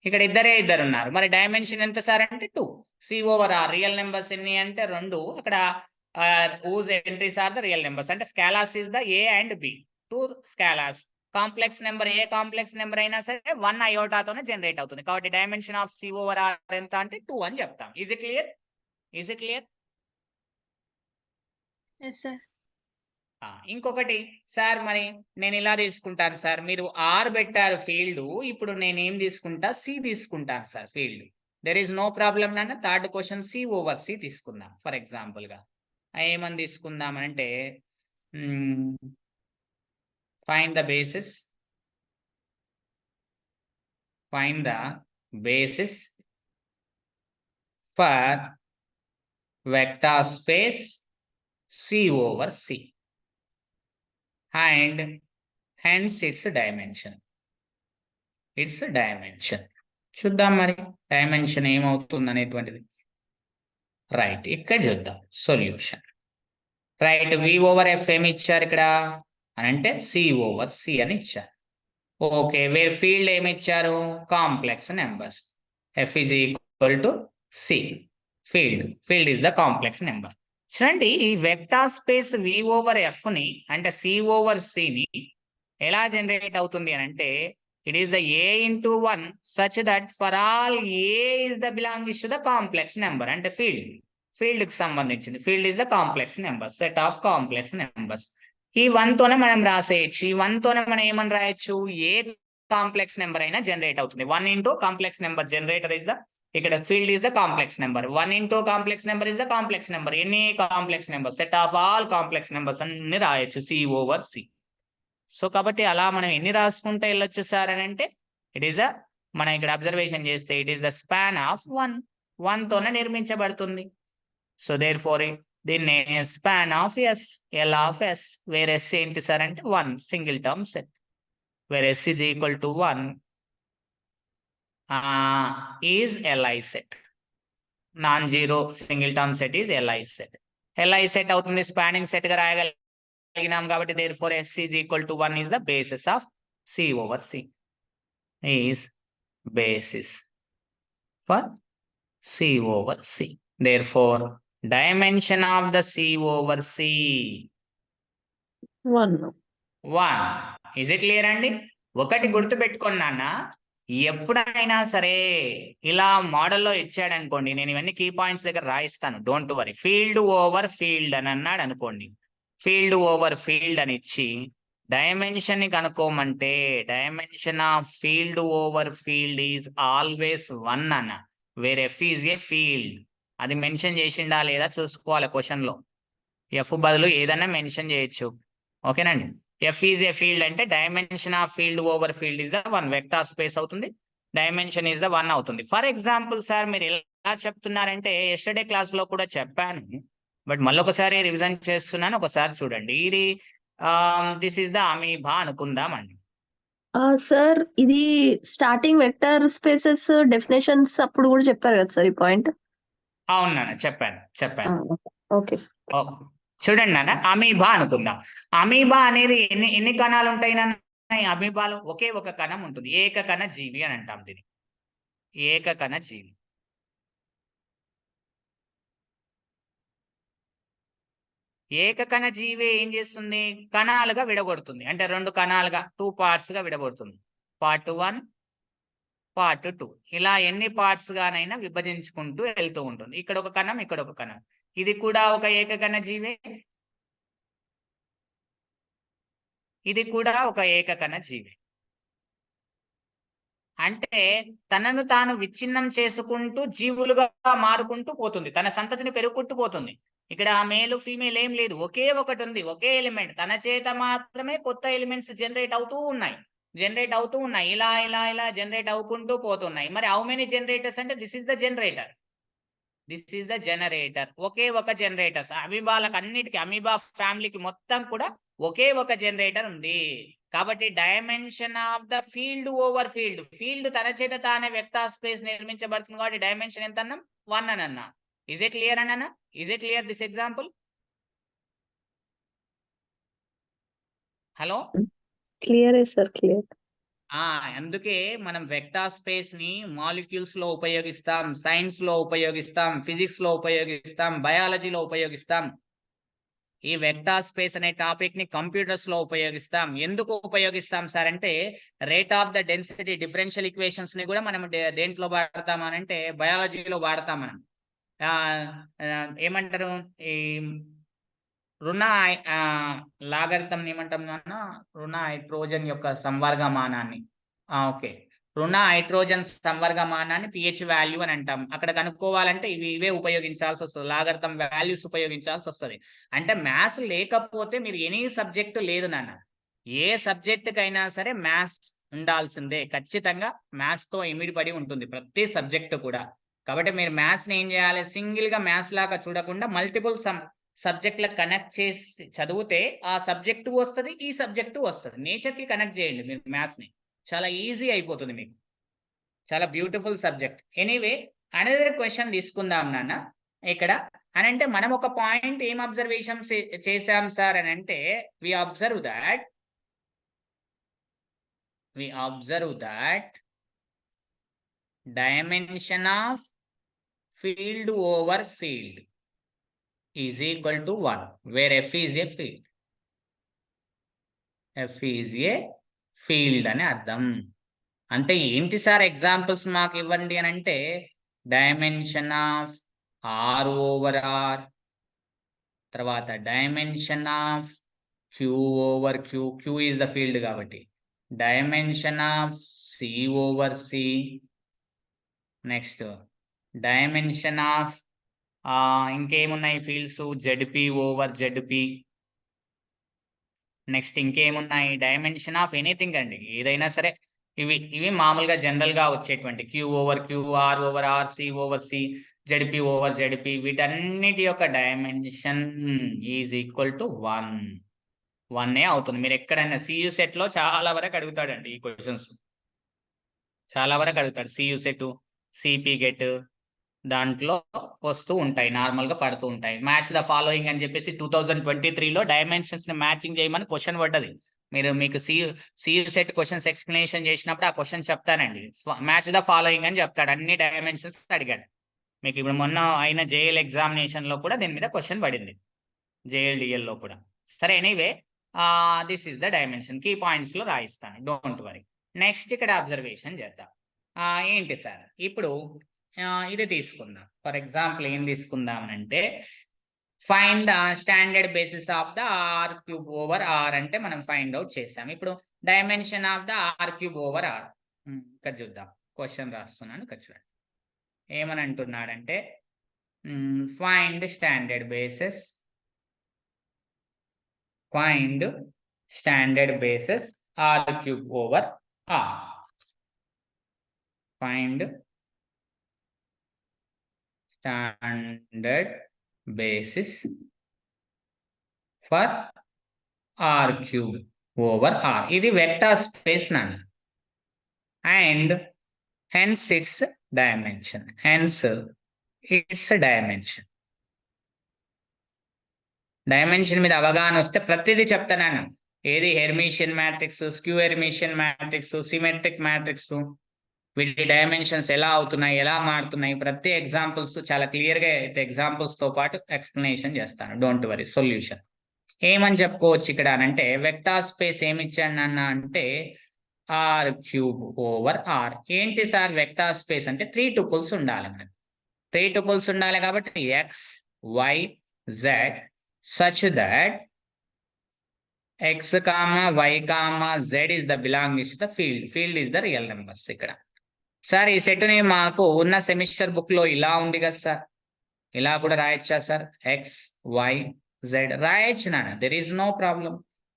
ఇక్కడ ఇద్దరు ఉన్నారు. మరి డైమెన్షన్ ఎంత సార్ అంటే 2. C/R రియల్ నెంబర్స్ ఎన్ని అంటే 2. అక్కడ whose entries are the real numbers అంటే scalars is the A and B. 2 scalars. Complex number ఏ కాంప్లెక్స్ నెంబర్ అయినా సరే 1 అయోటాతోనే జనరేట్ అవుతుంది. కాబట్టి డైమెన్షన్ ఆఫ్ C/R ఎంత అంటే 2 అని చెప్తాం. Is it clear? Yes sir. ఇంకొకటి సార్, మరి నేను ఇలా తీసుకుంటాను సార్, మీరు R పెట్టారు ఫీల్డ్, ఇప్పుడు నేను ఏం తీసుకుంటా? C తీసుకుంటాను sir field. There is no problem నాన్న. థర్డ్ క్వశ్చన్ C/C తీసుకుందాం. ఫర్ ఎగ్జాంపుల్ గా ఏమని తీసుకుందామంటే find the basis for vector space C/C and hence its dimension. చూద్దాం మరి డైమెన్షన్ ఏమవుతుంది అనేటువంటిది. రైట్, ఇక్కడ చూద్దాం సొల్యూషన్. రైట్, V/F ఏమి ఇచ్చారు ఇక్కడ అని అంటే C/C అని ఇచ్చారు. ఓకే, వేర్ ఫీల్డ్ ఏమి ఇచ్చారు? Complex numbers. F is equal to C. Field is the complex number. చూడండి, ఈ vector space V over F ని అంటే సి ఓవర్ సి ని ఎలా జనరేట్ అవుతుంది అని అంటే, it is the A into 1 such that for all A is the belongs to the complex number. అంటే ఫీల్డ్ కి సంబంధించింది. Field is the complex number, set of complex numbers. ఈ 1 తోనే మనం రాసేయచ్చు. ఈ 1 తోనే మనం ఏమని రాయొచ్చు? ఏ కాంప్లెక్స్ నెంబర్ అయినా జనరేట్ అవుతుంది. 1 into complex number generator is the, ఇక్కడ field is the complex number. 1 into complex number is the complex number. ఎన్ని complex number? Set of all complex numbers అన్ని రాయొచ్చు సి ఓవర్ సి. సో కాబట్టి అలా మనం ఎన్ని రాసుకుంటే వెళ్ళొచ్చు సార్ అని అంటే, ఇట్ ఈస్ ద, మనం ఇక్కడ అబ్జర్వేషన్ చేస్తే it is the span of 1 తోనే నిర్మించబడుతుంది. సో దేర్ ఫోర్ దీన్ని span of S, L of S, where S ఏంటి సార్ అంటే 1 single term set, where S is equal to 1 is LI set. Non zero single term set is LI set. LI set అవుతుంది, spanning set గా రాయగలిగినాం కాబట్టి therefore S is equal to 1 is the basis of C over C, is basis for C over C. Therefore, dimension of the C over C 1. Is it clear అండి? ఒకటి గుర్తు పెట్టుకోండి నాన్న, ఎప్పుడైనా సరే ఇలా మోడల్లో ఇచ్చాడు అనుకోండి, నేను ఇవన్నీ కీ పాయింట్స్ దగ్గర రాయిస్తాను, don't worry. Field over field అని అన్నాడు అనుకోండి, ఫీల్డ్ ఓవర్ ఫీల్డ్ అని ఇచ్చి డైమెన్షన్ ని కనుక్కోమంటే, dimension of field over field is always 1 అన్న. Where F is a field, అది మెన్షన్ చేసిండా లేదా చూసుకోవాలి క్వశ్చన్ లో. ఎఫ్ బదులు ఏదైనా మెన్షన్ చేయొచ్చు, ఓకేనండి. ఎఫ్ ఈజ్ ఏ ఫీల్డ్ అంటే dimension of field over field is the 1, vector space అవుతుంది, డైమెన్షన్ ఇస్ ద 1 అవుతుంది. ఫర్ ఎగ్జాంపుల్ సార్, మీరు ఎలా చెప్తున్నారంటే, ఎస్టర్డే క్లాస్ లో కూడా చెప్పాను, బట్ మళ్ళీ ఒకసారి రివిజన్ చేస్తున్నాను, ఒకసారి చూడండి. ఇది దిస్ ఇస్ ద అమీబా అనుకుందామండి. సార్, ఇది స్టార్టింగ్ వెక్టర్ స్పేసెస్ డెఫినేషన్స్ అప్పుడు కూడా చెప్పారు కదా సార్ ఈ పాయింట్? అవును నాన్న, చెప్పాను. Okay sir. చూడండి నాన్న, అమీబా అనుకుందాం. అమీబా అనేది ఎన్ని కణాలు ఉంటాయి నాన్న? అమీబాలో ఒకే ఒక కణం ఉంటుంది, ఏకకణ జీవి అని అంటాం దీన్ని, ఏకకణ జీవి. ఏకకణ జీవి ఏం చేస్తుంది? కణాలుగా విడగొడుతుంది, అంటే 2 కణాలుగా 2 పార్ట్స్ గా విడగొడుతుంది. పార్ట్ 1, పార్ట్ 2, ఇలా ఎన్ని పార్ట్స్ గానైనా విభజించుకుంటూ వెళ్తూ ఉంటుంది. ఇక్కడ ఒక కణం, ఇక్కడ ఒక కణం. ఇది కూడా ఒక ఏకకణ జీవే, ఇది కూడా ఒక ఏకకణ జీవే. అంటే తనను తాను విచ్ఛిన్నం చేసుకుంటూ జీవులుగా మారుకుంటూ పోతుంది, తన సంతతిని పెరుగుకుంటూ పోతుంది. ఇక్కడ మేలు ఫీమేల్ ఏం లేదు, ఒకే ఒకటి ఉంది, ఒకే ఎలిమెంట్. తన చేత మాత్రమే కొత్త ఎలిమెంట్స్ జనరేట్ అవుతూ ఉన్నాయి. ఇలా ఇలా ఇలా జనరేట్ అవుకుంటూ పోతున్నాయి. మరి హౌ మెనీ జనరేటర్స్ అంటే, దిస్ ఇస్ ద జనరేటర్. ఒకే ఒక జనరేటర్స్. అమీబాలకు అన్నిటికీ, అమీబా ఫ్యామిలీకి మొత్తం కూడా ఒకే ఒక జనరేటర్ ఉంది. కాబట్టి dimension of the field over field తన చేత తానే వెక్టార్ స్పేస్ నిర్మించబడుతుంది కాబట్టి డైమెన్షన్ ఎంత అన్నాం? 1 అని అన్నా. ఇజ్ ఇట్ క్లియర్ అన్న? Is it clear this example? Hello, clear sir, clear. అందుకే మనం వెక్టార్ స్పేస్ ని మాలిక్యూల్స్ లో ఉపయోగిస్తాం, సైన్స్ లో ఉపయోగిస్తాం, ఫిజిక్స్ లో ఉపయోగిస్తాం, బయాలజీలో ఉపయోగిస్తాం. ఈ వెక్టార్ స్పేస్ అనే టాపిక్ ని కంప్యూటర్స్ లో ఉపయోగిస్తాం. ఎందుకు ఉపయోగిస్తాం సార్ అంటే, rate of the density differential equations ని కూడా మనం దేంట్లో వాడతామనంటే బయాలజీలో వాడతాం. మనం ఏమంటారు, ఈ రుణ లాగరిథం ఏమంటాం నాన్న? రుణ హైడ్రోజన్ యొక్క సంవర్గమానాన్ని, ఓకే, రుణ హైడ్రోజన్ సంవర్గమానాన్ని పిహెచ్ వాల్యూ అని అంటాం. అక్కడ కనుక్కోవాలంటే ఇవే ఉపయోగించాల్సి వస్తుంది, లాగరిథం వాల్యూస్ ఉపయోగించాల్సి వస్తుంది. అంటే మ్యాథ్స్ లేకపోతే మీరు ఎనీ సబ్జెక్ట్ లేదు నాన్న. ఏ సబ్జెక్టుకైనా సరే మ్యాథ్స్ ఉండాల్సిందే, ఖచ్చితంగా మ్యాథ్స్ తో ఇమిడిపడి ఉంటుంది ప్రతి సబ్జెక్టు కూడా. కాబట్టి మీరు మ్యాథ్స్ ని ఏం చేయాలి, సింగిల్ గా మ్యాథ్స్ లాగా చూడకుండా మల్టిపుల్ సబ్జెక్టులకు కనెక్ట్ చేసి చదివితే ఆ సబ్జెక్టు వస్తుంది, ఈ సబ్జెక్టు వస్తుంది. నేచర్ కి కనెక్ట్ చేయండి మీరు మ్యాథ్స్ ని, చాలా ఈజీ అయిపోతుంది మీకు, చాలా beautiful subject. Anyway, another question తీసుకుందాం నాన్న. ఇక్కడ అని అంటే మనం ఒక పాయింట్ ఏం అబ్జర్వేషన్ చేసాం సార్ అని అంటే, we observe that we observe that dimension of field over field is equal to 1, where F is a field. F is a field అని అర్థం. అంటే ఏంటి సార్ ఎగ్జాంపుల్స్ మాకు ఇవ్వండి అని అంటే dimension of R over R, తర్వాత dimension of Q over Q, Q is the field కాబట్టి dimension of C over C, next dimension of ఇంకేమున్నాయి fields ZP over ZP, next ఇంకేమున్నాయి డైమెన్షన్ ఆఫ్ ఎనీథింగ్ అండి, ఏదైనా సరే ఇవి మామూలుగా జనరల్ గా వచ్చేటువంటి Q over Q, R over R, C over C, ZP over ZP, వీటన్నిటి యొక్క డైమెన్షన్ ఈజ్ ఈక్వల్ టు 1 అవుతుంది. మీరు ఎక్కడైనా CU సెట్ లో చాలా వరకు అడుగుతాడండి ఈ క్వశ్చన్స్, చాలా వరకు అడుగుతాడు. CU సెట్, CP గెట్ దాంట్లో వస్తూ ఉంటాయి, నార్మల్ గా పడుతూ ఉంటాయి. మ్యాచ్ ద ఫాలోయింగ్ అని చెప్పేసి 2023లో డైమెన్షన్స్ ని మ్యాచింగ్ చేయమని క్వశ్చన్ పడ్డది. మీకు సియు సెట్ క్వశ్చన్స్ ఎక్స్ప్లెనేషన్ చేసినప్పుడు ఆ క్వశ్చన్ చెప్తానండి. మ్యాచ్ ద ఫాలోయింగ్ అని చెప్తాడు, అన్ని డైమెన్షన్స్ అడిగాడు. మీకు ఇప్పుడు మొన్న అయిన JL ఎగ్జామినేషన్ లో కూడా దీని మీద క్వశ్చన్ పడింది, JLDL లో కూడా. సరే, anyway this is the dimension. Key points లో రాయిస్తాను, డోంట్ వరీ. నెక్స్ట్ ఇక్కడ అబ్జర్వేషన్ చేద్దాం. ఏంటి సార్, ఇప్పుడు ఇది తీసుకుందాం. ఫర్ ఎగ్జాంపుల్ ఏం తీసుకుందాం అంటే find the standard basis of the R³ over R అంటే మనం ఫైండ్ అవుట్ చేసాం. ఇప్పుడు dimension of the R³ over R ఇక్కడ చూద్దాం. క్వశ్చన్ రాస్తున్నాను, ఇక్కడ చూడండి ఏమని అంటున్నాడంటే find standard basis, find standard basis R³ over R, find standard basis for R³ over R. ఇది వెక్టర్ స్పేస్ నాన్న, and hence its dimension. Dimension మీద అవగాహన వస్తే ప్రతిదీ చెప్తాను. ఏది Hermitian matrix, skew Hermitian matrix, symmetric matrix, వీటి డైమెన్షన్స్ ఎలా అవుతున్నాయి, ఎలా మారుతున్నాయి, ప్రతి ఎగ్జాంపుల్స్ చాలా క్లియర్ గా అయితే ఎగ్జాంపుల్స్ తో పాటు ఎక్స్ప్లెనేషన్ చేస్తాను, డోంట్ వరీ. సొల్యూషన్ ఏమని చెప్పుకోవచ్చు ఇక్కడ అంటే వెక్టార్ స్పేస్ ఏమి ఇచ్చాను అన్న అంటే R³ ఓవర్ R. ఏంటి సార్ వెక్టార్ స్పేస్ అంటే 3 టపుల్స్ ఉండాలి మనకి, 3 టపుల్స్ ఉండాలి కాబట్టి X, Y, Z such that X, Y, Z is the belongs to the field is the real numbers. ఇక్కడ సార్ ఈ సెట్ ని మాకు ఉన్న సెమిస్టర్ బుక్ లో ఇలా ఉంది కదా సార్, ఇలా కూడా రాయొచ్చా సార్? X, Y, Z రాయొచ్చు నాన్న, దెర్ ఈజ్ నో ప్రాబ్లం.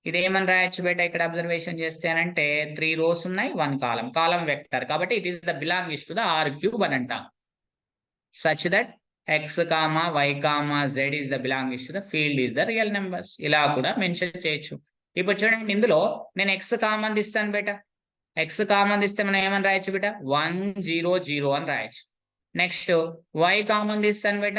ఇదేమని రాయొచ్చు బేట ఇక్కడ అబ్జర్వేషన్ చేస్తేనంటే 3 rows ఉన్నాయి, 1 కాలం వెక్టర్ కాబట్టి it is the belongs to the R³ అని అంటాం. Such that X, Y, Z is the belongs to the field is the real numbers. ఇలా కూడా మెన్షన్ చేయొచ్చు. ఇప్పుడు చూడండి, ఇందులో నేను X కామన్ తీస్తాను బేట, X కామన్ తీస్తే మనం ఏమని రాయొచ్చు బేట 1, 0, 0 అని రాయొచ్చు. నెక్స్ట్ Y కామన్ తీస్తాను బేట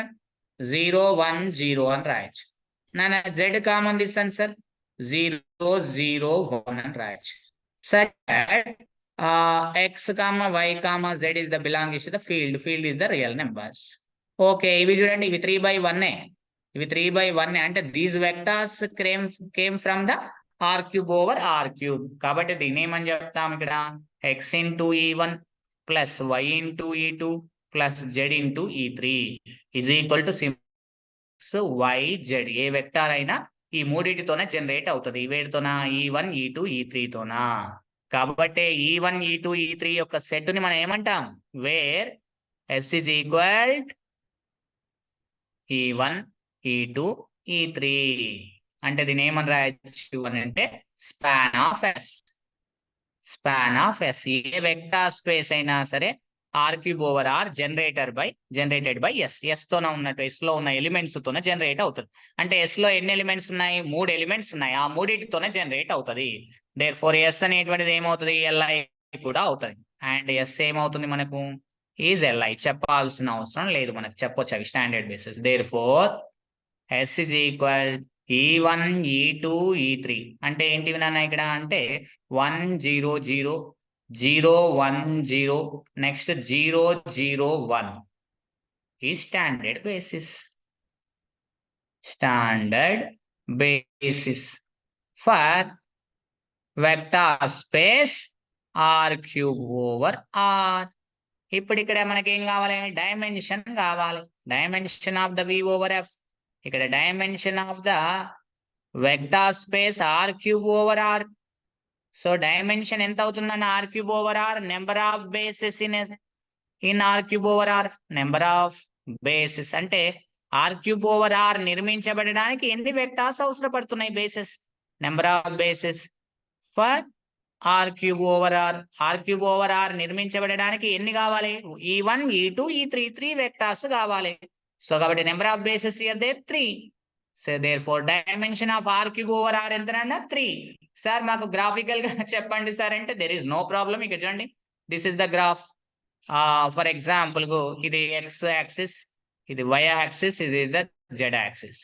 0, 1, 0 అని రాయొచ్చు. నాన్న Z కామన్ తీస్తాను సార్ 0, 0, 1 అని రాయొచ్చు. Such that X, Y, Z is the belongs to the field is the real numbers. Okay, ఇవి చూడండి, ఇవి 3/1, ఇవి 3/1 అంటే these vectors came from the R³ over R³ కాబట్టి దీన్ని ఏమని చెప్తాం ఇక్కడ X into E1 plus Y into E2 plus Z into E3 is equal to X, Y, Z. A vector అయినా ఈ మూడింటితోనే జనరేట్ అవుతుంది, వేటితోనా E1, E2, E3 తోనా. కాబట్టి E1, E2, E3 యొక్క సెట్ ని మనం ఏమంటాం wear S is equal E1, E2, E3 అంటే దీని ఏమని రాయొచ్చు అని అంటే span of S. A vector space అయినా సరే R³ over R generated by S తోనే ఉన్నట్టు S లో ఉన్న ఎలిమెంట్స్ తోనే జనరేట్ అవుతుంది. అంటే S లో ఎన్ని ఎలిమెంట్స్ ఉన్నాయి, 3 ఎలిమెంట్స్ ఉన్నాయి, ఆ మూడింటితోనే జనరేట్ అవుతుంది. దేర్ ఫోర్ S అనేటువంటిది ఏమవుతుంది LI కూడా అవుతుంది. అండ్ S ఏమవుతుంది మనకు ఈజ్ LI. చెప్పాల్సిన అవసరం లేదు, మనకు చెప్పొచ్చు అవి standard basis. Therefore S is equal E1 E2 E3 అంటే ఏంటివి నాన్న ఇక్కడ అంటే 1 0 0 0 1 0 నెక్స్ట్ 0 0 1 ఈ standard basis for vector space R³/R. ఇప్పుడు ఇక్కడ మనకి ఏం కావాలి, డైమెన్షన్ కావాలి, డైమెన్షన్ ఆఫ్ ద V/F. ఇక్కడ dimension of the vector space R³/R. So dimension ఎంత అవుతుందన్న R³/R, number of bases in R³/R, number of bases అంటే R³/R నిర్మించబడడానికి ఎన్ని వెక్టార్స్ అవసరపడుతున్నాయి, bases, number of bases for R³/R. R³/R నిర్మించబడడానికి ఎన్ని కావాలి, E1 E2 E3 3 వెక్టార్స్ కావాలి. సో కాబట్టి number of bases here there 3. So therefore dimension of R³/R ఎంతనన్నా 3. సార్ మాకు గ్రాఫికల్ గా చెప్పండి సార్ అంటే దెర్ ఇస్ నో ప్రాబ్లం. ఇక్కడ చూడండి, this is the graph. For example ఇది X యాక్సిస్, ఇది Y యాక్సిస్, ఇది the Z axis.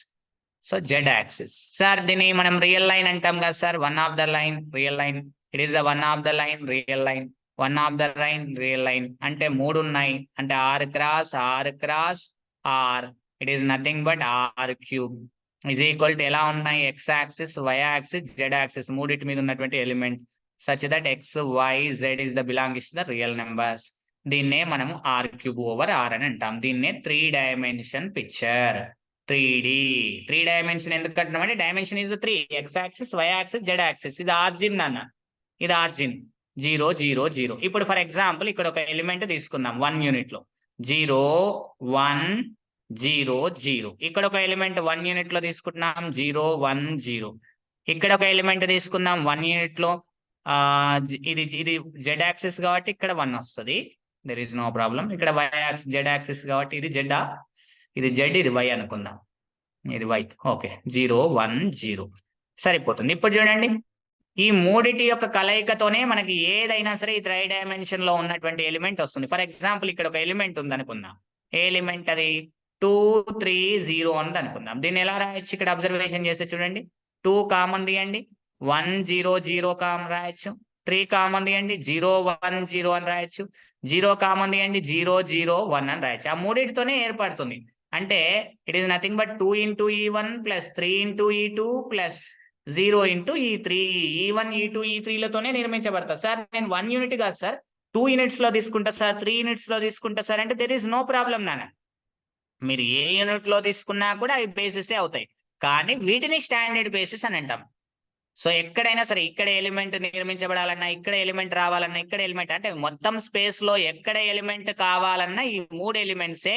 So Z axis sir దీన్ని మనం రియల్ లైన్ అంటాం కదా sir, one of the line real line. It is the one of the line real line, one of the line real line అంటే 3 ఉన్నాయి అంటే R cross R. It is nothing but R³ is equal to ఎలా ఉన్నాయి, X axis, Y axis, Z axis మూడిటి మీద ఉన్నటువంటి element such that X Y Z is the belongs to the real numbers. దీన్నే మనము R³/R అని అంటాం. దీన్నే 3 డైమెన్షన్ పిక్చర్, 3D. 3 డైమెన్షన్ ఎందుకు కట్టినామంటే dimension is 3, X axis, Y axis, Z axis. ఇది ఆర్జిన్ అన్న, ఇది ఆర్జిన్ 0 0 0. ఇప్పుడు ఫర్ ఎగ్జాంపుల్ ఇక్కడ ఒక ఎలిమెంట్ తీసుకుందాం 1 యూనిట్ లో 0 1 0 0. ఇక్కడ ఒక ఎలిమెంట్ 1 యూనిట్ లో తీసుకుంటున్నాం 0 1 0. ఇక్కడ ఒక ఎలిమెంట్ తీసుకుందాం 1 యూనిట్ లో, ఇది Z యాక్సిస్ కాబట్టి ఇక్కడ 1 వస్తుంది, దెర్ ఇస్ నో ప్రాబ్లం. ఇక్కడ Y యాక్సిస్ Z యాక్సిస్ కాబట్టి ఇది Z, ఇది Z, ఇది Y అనుకుందాం, ఇది Y. ఓకే 0 1 0 సరిపోతుంది. ఇప్పుడు చూడండి, ఈ మూడిటి యొక్క కలయికతోనే మనకి ఏదైనా సరే ఈ 3 డైమెన్షన్ లో ఉన్నటువంటి ఎలిమెంట్ వస్తుంది. ఫర్ ఎగ్జాంపుల్ ఇక్కడ ఒక ఎలిమెంట్ ఉంది అనుకుందాం, ఏ ఎలిమెంట్ అది 2 3 0 అని అనుకుందాం. దీన్ని ఎలా రాయొచ్చు, ఇక్కడ అబ్జర్వేషన్ చేస్తే చూడండి, 2 కామన్ తీయండి, 1 0 0 కామన్ రాయొచ్చు, 3 కామన్ తీయండి 0 1 0 అని రాయొచ్చు, 0 కామన్ తీయండి 0 0 1 అని రాయొచ్చు. ఆ మూడింటితోనే ఏర్పడుతుంది. అంటే it is nothing but 2 into E1 plus 3 into E2 plus 0 into E3. E1 E2 E3 లతోనే నిర్మించబడతా సార్. నేను 1 యూనిట్ కాదు సార్, 2 యూనిట్స్ లో తీసుకుంటా సార్, 3 యూనిట్స్ లో తీసుకుంటా సార్ అంటే దెర్ ఇస్ నో ప్రాబ్లం నాన్న. మీరు ఏ యూనిట్ లో తీసుకున్నా కూడా అవి బేసిస్ అవుతాయి, కానీ వీటిని స్టాండర్డ్ బేసిస్ అని అంటాం. సో ఎక్కడైనా సరే ఇక్కడ ఎలిమెంట్ నిర్మించబడాలన్నా, ఇక్కడ ఎలిమెంట్ రావాలన్నా, ఇక్కడ ఎలిమెంట్ అంటే మొత్తం స్పేస్ లో ఎక్కడ ఎలిమెంట్ కావాలన్నా ఈ 3 ఎలిమెంట్సే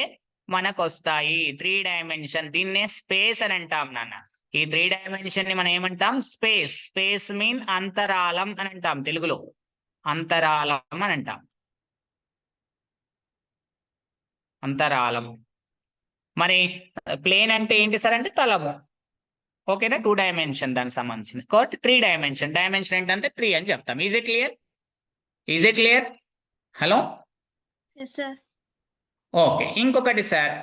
మనకు వస్తాయి. 3 డైమెన్షన్, దీన్నే స్పేస్ అని అంటాం నాన్న. ఈ 3 డైమెన్షన్ ని మనం ఏమంటాం, స్పేస్. స్పేస్ మీన్ అంతరాళం అని అంటాం, తెలుగులో అంతరాళం అని అంటాం, అంతరాళం. మరి ప్లేన్ అంటే ఏంటి సార్ అంటే తలము, ఓకేనా. 2 డైమెన్షన్ దానికి సంబంధించింది కాబట్టి 3 డైమెన్షన్. డైమెన్షన్ ఏంటంటే 3 అని చెప్తాం. Is it clear? Is it clear? Hello, okay. ఇంకొకటి సార్,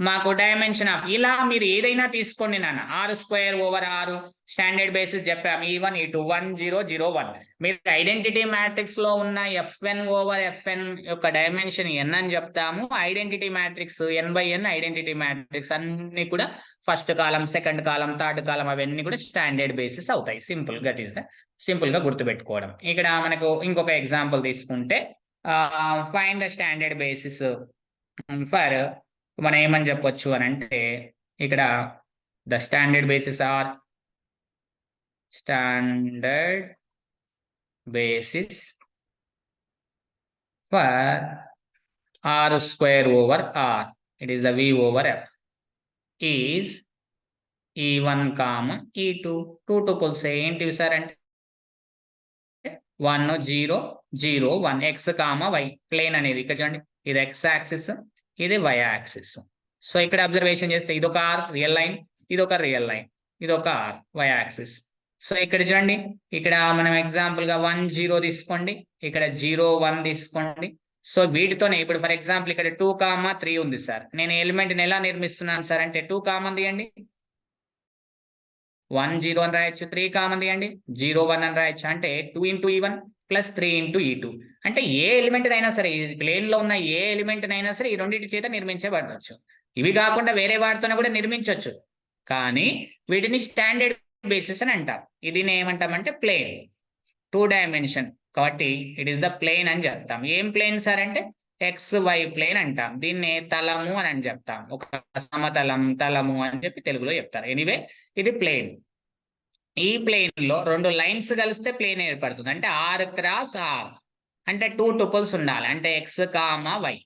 మాకు డైమెన్షన్ ఆఫ్ ఇలా మీరు ఏదైనా తీసుకోండి నాన్న, R²/R స్టాండర్డ్ బేసిస్ చెప్పాము, E1 E2 1 0 0 1. మీరు ఐడెంటిటీ మ్యాట్రిక్స్ లో ఉన్న FN/FN యొక్క డైమెన్షన్ n అని చెప్తాము. Identity matrix n/n identity matrix అన్ని కూడా first column, second column, third column అవన్నీ కూడా స్టాండర్డ్ బేసిస్ అవుతాయి. సింపుల్ గా సింపుల్ గా గుర్తుపెట్టుకోవడం. ఇక్కడ మనకు ఇంకొక ఎగ్జాంపుల్ తీసుకుంటే find the standard basis for, మనం ఏమని చెప్పొచ్చు అని అంటే ఇక్కడ the standard basis are standard basis for R²/R, it is the V/F is E1, E2. 2 tuples ఏంటివి సార్ అంటే 1 0 0 1, X, Y. ప్లేన్ అనేది ఇక్కడ చూడండి, ఇది X యాక్సిస్, ఇది Y యాక్సిస్. సో ఇక్కడ అబ్జర్వేషన్ చేస్తే ఇది ఒక R రియల్ లైన్, ఇది ఒక రియల్ లైన్, ఇది ఒక R Y యాక్సిస్. సో ఇక్కడ చూడండి, ఇక్కడ మనం ఎగ్జాంపుల్ గా 1 0 తీసుకోండి, ఇక్కడ 0 1 తీసుకోండి. సో వీటితోనే ఇప్పుడు ఫర్ ఎగ్జాంపుల్ ఇక్కడ 2 3 ఉంది సార్. నేను ఎలిమెంట్ ని ఎలా నిర్మిస్తున్నాను సార్ అంటే 2 కామన్ తీయండి, 1 0 అని రాయొచ్చు, 3 కామన్ తీయండి 0 1 అని రాయొచ్చు. అంటే 2 × E1 + 3 × E2. అంటే ఏ ఎలిమెంట్ అయినా సరే ఈ ప్లేన్ లో ఉన్న ఏ ఎలిమెంట్ అయినా సరే ఈ రెండింటి చేత నిర్మించబడవచ్చు. ఇవి కాకుండా వేరే వాటితో కూడా నిర్మించవచ్చు, కానీ వీటిని స్టాండర్డ్ బేసిస్ అని అంటాం. ఇది ఏమంటామంటే ప్లేన్, 2 డైమెన్షన్ కాబట్టి ఇట్ ఈస్ ద ప్లేన్ అని చెప్తాం. ఏం ప్లేన్ సార్ అంటే XY ప్లేన్ అంటాం. దీన్ని తలము అని చెప్తాం. ఒక సమతలం, తలము అని చెప్పి తెలుగులో చెప్తారు. ఎనీవే ఇది ప్లేన్. ఈ ప్లేన్ లో 2 లైన్స్ కలిస్తే ప్లేన్ ఏర్పడుతుంది. అంటే R × R అంటే 2 టూపుల్స్ ఉండాలి. అంటే X, Y.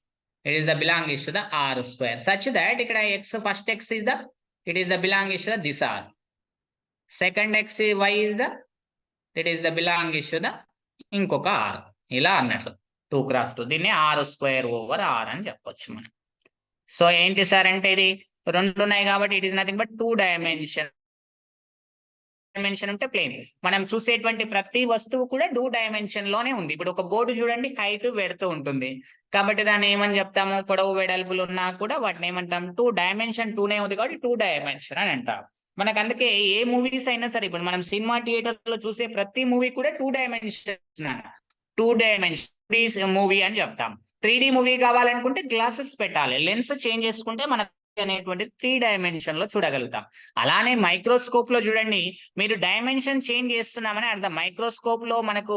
It is the belongs to the R² such that ఇక్కడ first X is the it is the belongs to this R. Second X Y is the it is the belongs to the ఇంకొక R. ఇలా అన్నట్లు 2 × 2 దీన్ని R² అని చెప్పొచ్చు మనం. So ఏంటి sir అంటే ఇది 2 ఉన్నాయి కాబట్టి it is nothing but 2 dimension ఉంటే ప్లేన్. మనం చూసేటువంటి ప్రతి వస్తువు కూడా 2 డైమెన్షన్ లోనే ఉంది. ఇప్పుడు ఒక బోర్డు చూడండి, హైట్ వెడతూ ఉంటుంది కాబట్టి దాన్ని ఏమని చెప్తాము, పొడవు వెడల్పులు ఉన్నా కూడా వాటిని ఏమంటాం 2 డైమెన్షన్ 2నే ఉంది కాబట్టి 2 డైమెన్షన్ అని అంటాం. మనకు అందుకే ఏ మూవీస్ అయినా సరే ఇప్పుడు మనం సినిమా థియేటర్ లో చూసే ప్రతి మూవీ కూడా 2 డైమెన్షన్ మూవీ అని చెప్తాం. 3D మూవీ కావాలనుకుంటే గ్లాసెస్ పెట్టాలి, లెన్స్ చేంజ్ చేసుకుంటే మన అనేటువంటి 3 డైమెన్షన్ లో చూడగలుగుతాం. అలానే మైక్రోస్కోప్ లో చూడండి, మీరు డైమెన్షన్ చేంజ్ చేస్తున్నామని అర్థం. మైక్రోస్కోప్ లో మనకు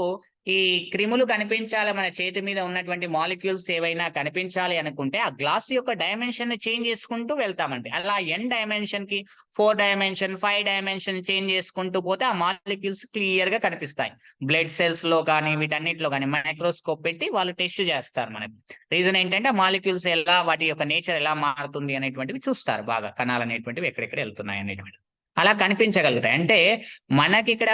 ఈ క్రిములు కనిపించాలి, మన చేతి మీద ఉన్నటువంటి మాలిక్యూల్స్ ఏవైనా కనిపించాలి అనుకుంటే ఆ గ్లాస్ యొక్క డైమెన్షన్ ని చేంజ్ చేసుకుంటూ వెళ్తామండి. అలా n డైమెన్షన్ కి 4 డైమెన్షన్ 5 డైమెన్షన్ చేంజ్ చేసుకుంటూ పోతే ఆ మాలిక్యూల్స్ క్లియర్ గా కనిపిస్తాయి. బ్లడ్ సెల్స్ లో కానీ వీటన్నిటిలో కానీ మైక్రోస్కోప్ పెట్టి వాళ్ళు టెస్ట్ చేస్తారు. మనకి రీజన్ ఏంటంటే ఆ మాలిక్యూల్స్ ఎలా, వాటి యొక్క నేచర్ ఎలా మారుతుంది అనేటువంటివి చూస్తారు బాగా, కణాలు అనేటువంటివి ఎక్కడెక్కడ వెళ్తున్నాయి అనేటువంటివి అలా కనిపించగలుగుతాయి. అంటే మనకి ఇక్కడ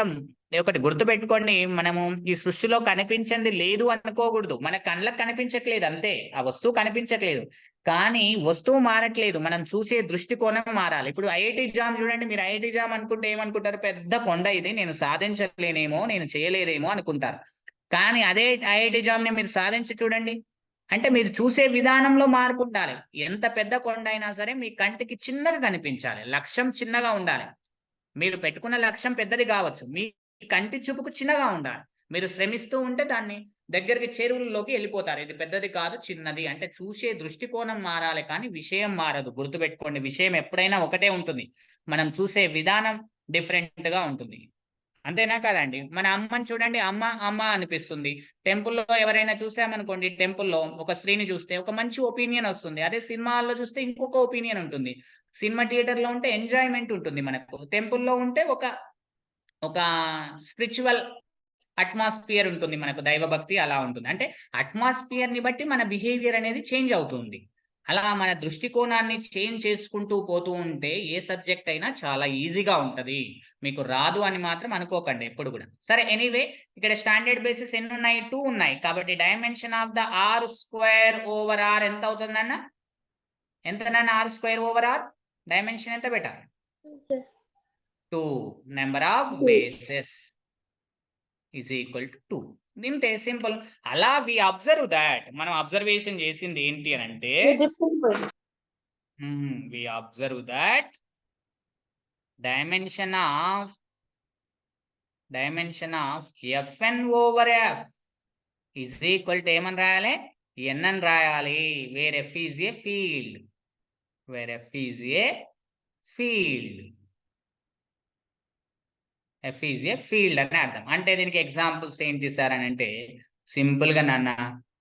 ఒకటి గుర్తుపెట్టుకోండి, మనము ఈ సృష్టిలో కనిపించింది లేదు అనుకోకూడదు. మన కళ్ళకు కనిపించట్లేదు అంతే, ఆ వస్తువు కనిపించట్లేదు, కానీ వస్తువు మారట్లేదు, మనం చూసే దృష్టికోణం మారాలి. ఇప్పుడు ఐఐటి జామ్ చూడండి, మీరు ఐఐటి జామ్ అనుకుంటే ఏమనుకుంటారు, పెద్ద కొండ ఇది, నేను సాధించలేనేమో, నేను చేయలేదేమో అనుకుంటారు. కానీ అదే ఐఐటి జామ్ ని మీరు సాధించి చూడండి, అంటే మీరు చూసే విధానంలో మార్పు ఉండాలి. ఎంత పెద్ద కొండ అయినా సరే మీ కంటికి చిన్నగా కనిపించాలి, లక్ష్యం చిన్నగా ఉండాలి. మీరు పెట్టుకున్న లక్ష్యం పెద్దది కావచ్చు, మీ కంటి చూపుకు చిన్నగా ఉండాలి. మీరు శ్రమిస్తూ ఉంటే దాన్ని దగ్గరికి చెరువుల్లోకి వెళ్ళిపోతారు. ఇది పెద్దది కాదు, చిన్నది. అంటే చూసే దృష్టికోణం మారాలి, కానీ విషయం మారదు. గుర్తుపెట్టుకోండి, విషయం ఎప్పుడైనా ఒకటే ఉంటుంది, మనం చూసే విధానం డిఫరెంట్ గా ఉంటుంది. అంతేనా కదండి? మన అమ్మని చూడండి, అమ్మ అమ్మ అనిపిస్తుంది. టెంపుల్లో ఎవరైనా చూసామనుకోండి, టెంపుల్లో ఒక స్త్రీని చూస్తే ఒక మంచి ఒపీనియన్ వస్తుంది. అదే సినిమాల్లో చూస్తే ఇంకొక ఒపీనియన్ ఉంటుంది. సినిమా థియేటర్ లో ఉంటే ఎంజాయ్మెంట్ ఉంటుంది మనకు, టెంపుల్లో ఉంటే ఒక స్పిరిచువల్ అట్మాస్ఫియర్ ఉంటుంది మనకు, దైవభక్తి అలా ఉంటుంది. అంటే అట్మాస్ఫియర్ ని బట్టి మన బిహేవియర్ అనేది చేంజ్ అవుతుంది. అలా మన దృష్టికోణాన్ని చేంజ్ చేసుకుంటూ పోతూ ఉంటే ఏ సబ్జెక్ట్ అయినా చాలా ఈజీగా ఉంటది. మీకు రాదు అని మాత్రం అనుకోకండి ఎప్పుడు కూడా. సరే, ఎనీవే ఇక్కడ స్టాండర్డ్ బేసిస్ ఎన్ని ఉన్నాయి, 2 ఉన్నాయి. కాబట్టి డైమెన్షన్ ఆఫ్ ద R² ఎంత అవుతుందన్న, ఎంత నాన్న? R² డైమెన్షన్ ఎంత పెట్టాలి? 2. Number of bases is equal to 2. ఇంతే, సింపుల్. అలా వి అబ్జర్వ్ దాట్, మనం అబ్జర్వేషన్ చేసింది ఏంటి అని అంటే, we observe that dimension of Fn/F is equal to ఏమని రాయాలి, n అని రాయాలి. Where F is a field, F is a field అని అర్థం. అంటే దీనికి ఎగ్జాంపుల్స్ ఏంటి సార్ అని అంటే, సింపుల్ గా నాన్న,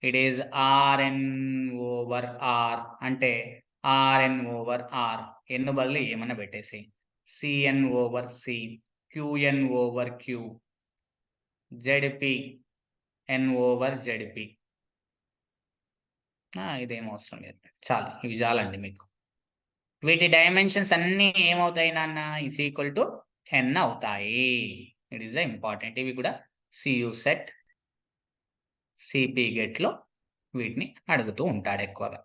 ఇట్ ఈస్ Rn/R అంటే Rn/R, ఎన్ను బదులు ఏమన్నా పెట్టేసి, Cn/C, Qn/Q, Zp/Zp. ఇదేం అవసరం లేదు, చాలు, ఇవి చాలండి మీకు. వీటి డైమెన్షన్స్ అన్ని ఏమవుతాయి నాన్న, ఈజ్ ఈక్వల్ టు n అవుతాయి. It is the important. ఇవి కూడా CU సెట్, CP గెట్ లో వీటిని అడుగుతూ ఉంటాడు ఎక్కువగా.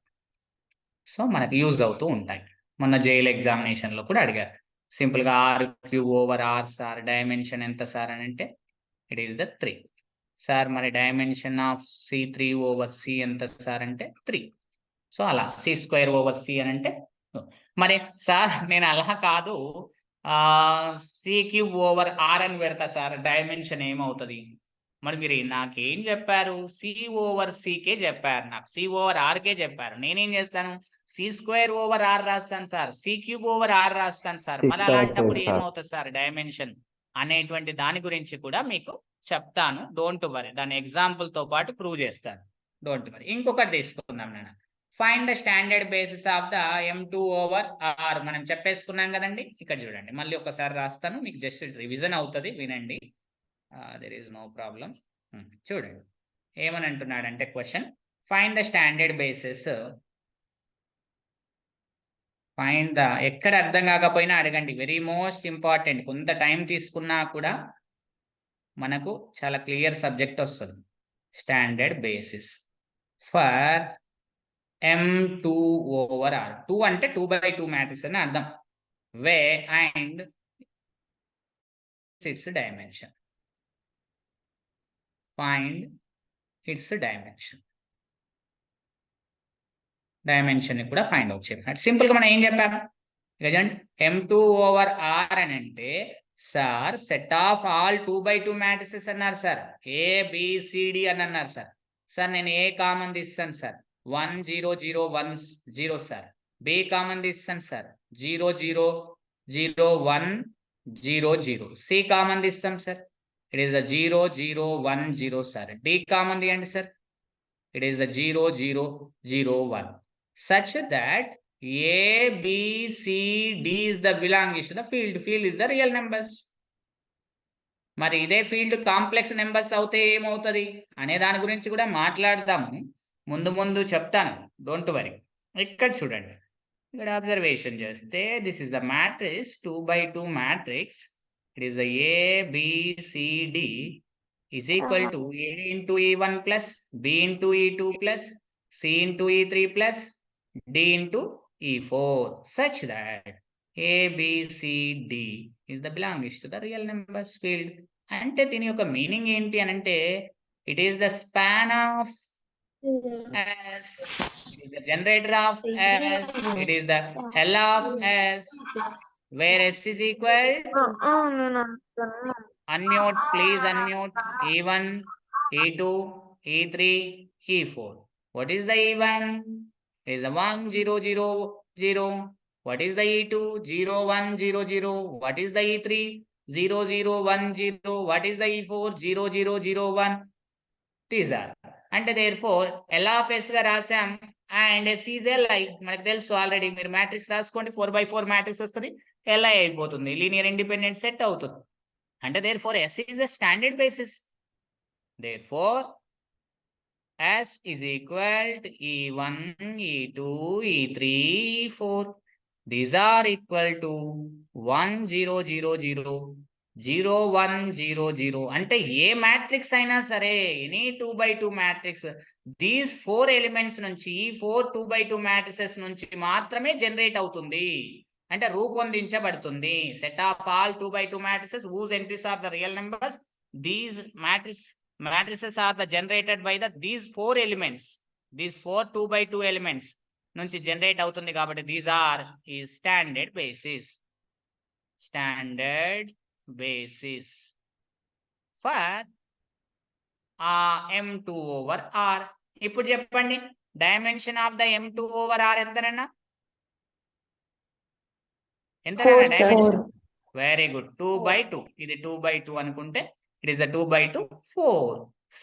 సో మనకు యూజ్ అవుతూ ఉంటాయి. మొన్న జైల్ ఎగ్జామినేషన్ లో కూడా అడిగారు. సింపుల్ గా R³/R సార్ డైమెన్షన్ ఎంత సార్ అని అంటే, ఇట్ ఈస్ ద 3. సార్ మరి డైమెన్షన్ ఆఫ్ C3/C ఎంత సార్ అంటే 3. సో అలా C²/C అని అంటే, మరి సార్ నేను అలా కాదు, సి క్యూబ్ ఓవర్ ఆర్ అని పెడతా సార్, డైమెన్షన్ ఏమవుతుంది? మరి మీరు నాకేం చెప్పారు? సి ఓవర్ సికే చెప్పారు, నాకు సి ఓవర్ ఆర్కే చెప్పారు. నేనేం చేస్తాను? సి స్క్వేర్ ఓవర్ ఆర్ రాస్తాను sir, C cube over R రాస్తాను సార్. మరి అలాంటప్పుడు ఏమవుతుంది సార్ డైమెన్షన్ అనేటువంటి దాని గురించి కూడా మీకు చెప్తాను. డోంట్ వరీ, దాని ఎగ్జాంపుల్ తో పాటు ప్రూవ్ చేస్తాను. Don't worry. ఇంకొకటి తీసుకుందాం నాన్న. Find the standard basis of the M2 over R మనం చెప్పేసుకున్నాం కదండి. ఇక్కడ చూడండి, మళ్ళీ ఒకసారి రాస్తాను, మీకు జస్ట్ రివిజన్ అవుతుంది, వినండి. There is no problem. చూడండి ఏమని అంటున్నాడంటే question, find the standard basis. Find the, ఎక్కడ అర్థం కాకపోయినా అడగండి, వెరీ మోస్ట్ ఇంపార్టెంట్. కొంత టైం తీసుకున్నా కూడా మనకు చాలా క్లియర్ సబ్జెక్ట్ వస్తుంది. Standard basis for M2 over R. 2 అంటే 2/2 మ్యాట్రిక్స్ అని అర్థం. Way and its dimension. Find its dimension. Dimension కూడా ఫైండ్ అవుట్ చేయాలి. సింపుల్ గా మనం ఏం చెప్పాము? M2 ఓవర్ ఆర్ అని అంటే sir set of all 2/2 matrices అన్నారు సార్. ABCD అని అన్నారు సార్. సార్ నేను ఏ కామన్ తీస్తాను సార్, 1 0 0 1 0 సార్. బి కామన్ తీస్తాను సార్, 0 0 0 1 0 0. సి కామన్ తీస్తాం sir, it is the 0 0 1 0 sir. D common తీయండి sir, it is the 0 0 0 1. such that A, B, C, D is the belongs to the field. Field is the real numbers. మరి ఇదే field complex numbers అవుతే ఏమవుతుంది అనే దాని గురించి కూడా మాట్లాడదాము. ముందు ముందు చెప్తాను, డోంట్ వరీ. ఇక్కడ చూడండి, ఇక్కడ అబ్జర్వేషన్ చేస్తే this is the matrix 2/2 matrix. It is the ABCD is equal to A into E1 plus B into E2 plus C into E3 plus D into E4, such that ABCD is the belongs to the real numbers field. అంటే దీని యొక్క meaning ఏంటి అని అంటే, it is the span of S, it is the generator of S, it is the L of S, where S is equal to, unmute please, unmute, E1, E2, E3, E4. What is the E1? It is the 1 0 0 0. What is the E2? 0 1 0 0. What is the E3? 0 0 1 0. What is the E4? 0 0 0 1. These are. And therefore L of S గా రాసాం and S is Li. మనకు తెలుసు already, మీరు matrix రాసుకోండి, 4/4 matrix వస్తుంది, Li అయిపోతుంది, linear independent set అవుతుంది. అంటే therefore S is a standard basis. Therefore S is equal to E1, E2, E3, E4. These are equal to 1 0 0 0, 0 1 0 0. అంటే ఏ మ్యాట్రిక్స్ అయినా సరే, ఎనీ 2/2 మ్యాట్రిక్స్, దీస్ 4 ఎలిమెంట్స్ నుంచి, ఈ 4 2/2 మ్యాట్రిసెస్ నుంచి మాత్రమే జనరేట్ అవుతుంది, అంటే రూపొందించబడుతుంది. Set of all 2/2 matrices whose entries are the real numbers. These matrices are the generated by the these 4 elements. These 4 2/2 elements నుంచి జనరేట్ అవుతుంది కాబట్టి these are is standard basis. Standard basis for M2 over R. ఇప్పుడు చెప్పండి, dimension of the M2 over R ఎంతనన్నా? ఎంతనన్నా dimension? Very good, 2/2. ఇది 2/2 అనుకుంటే it is the 2/2 4.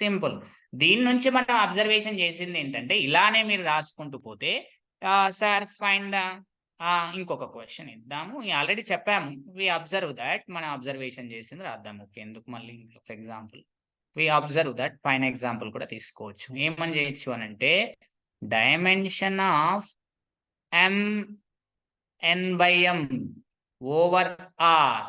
Simple. దీని నుంచి మనం అబ్జర్వేషన్ చేసింది ఏంటంటే, ఇలానే మీరు రాసుకుంటూ పోతే సార్ ఫైండ్ ద, ఇంకొక క్వశ్చన్ ఇద్దాము, ఆల్రెడీ చెప్పాము. వి అబ్జర్వ్ దట్, మనం అబ్జర్వేషన్ చేసింది రాద్దాము. ఓకే, ఎందుకు మళ్ళీ ఇంకొక ఎగ్జాంపుల్. వి అబ్జర్వ్ దట్, పైన ఎగ్జాంపుల్ కూడా తీసుకోవచ్చు. ఏమని చేయొచ్చు అని అంటే, dimension of MN/M over R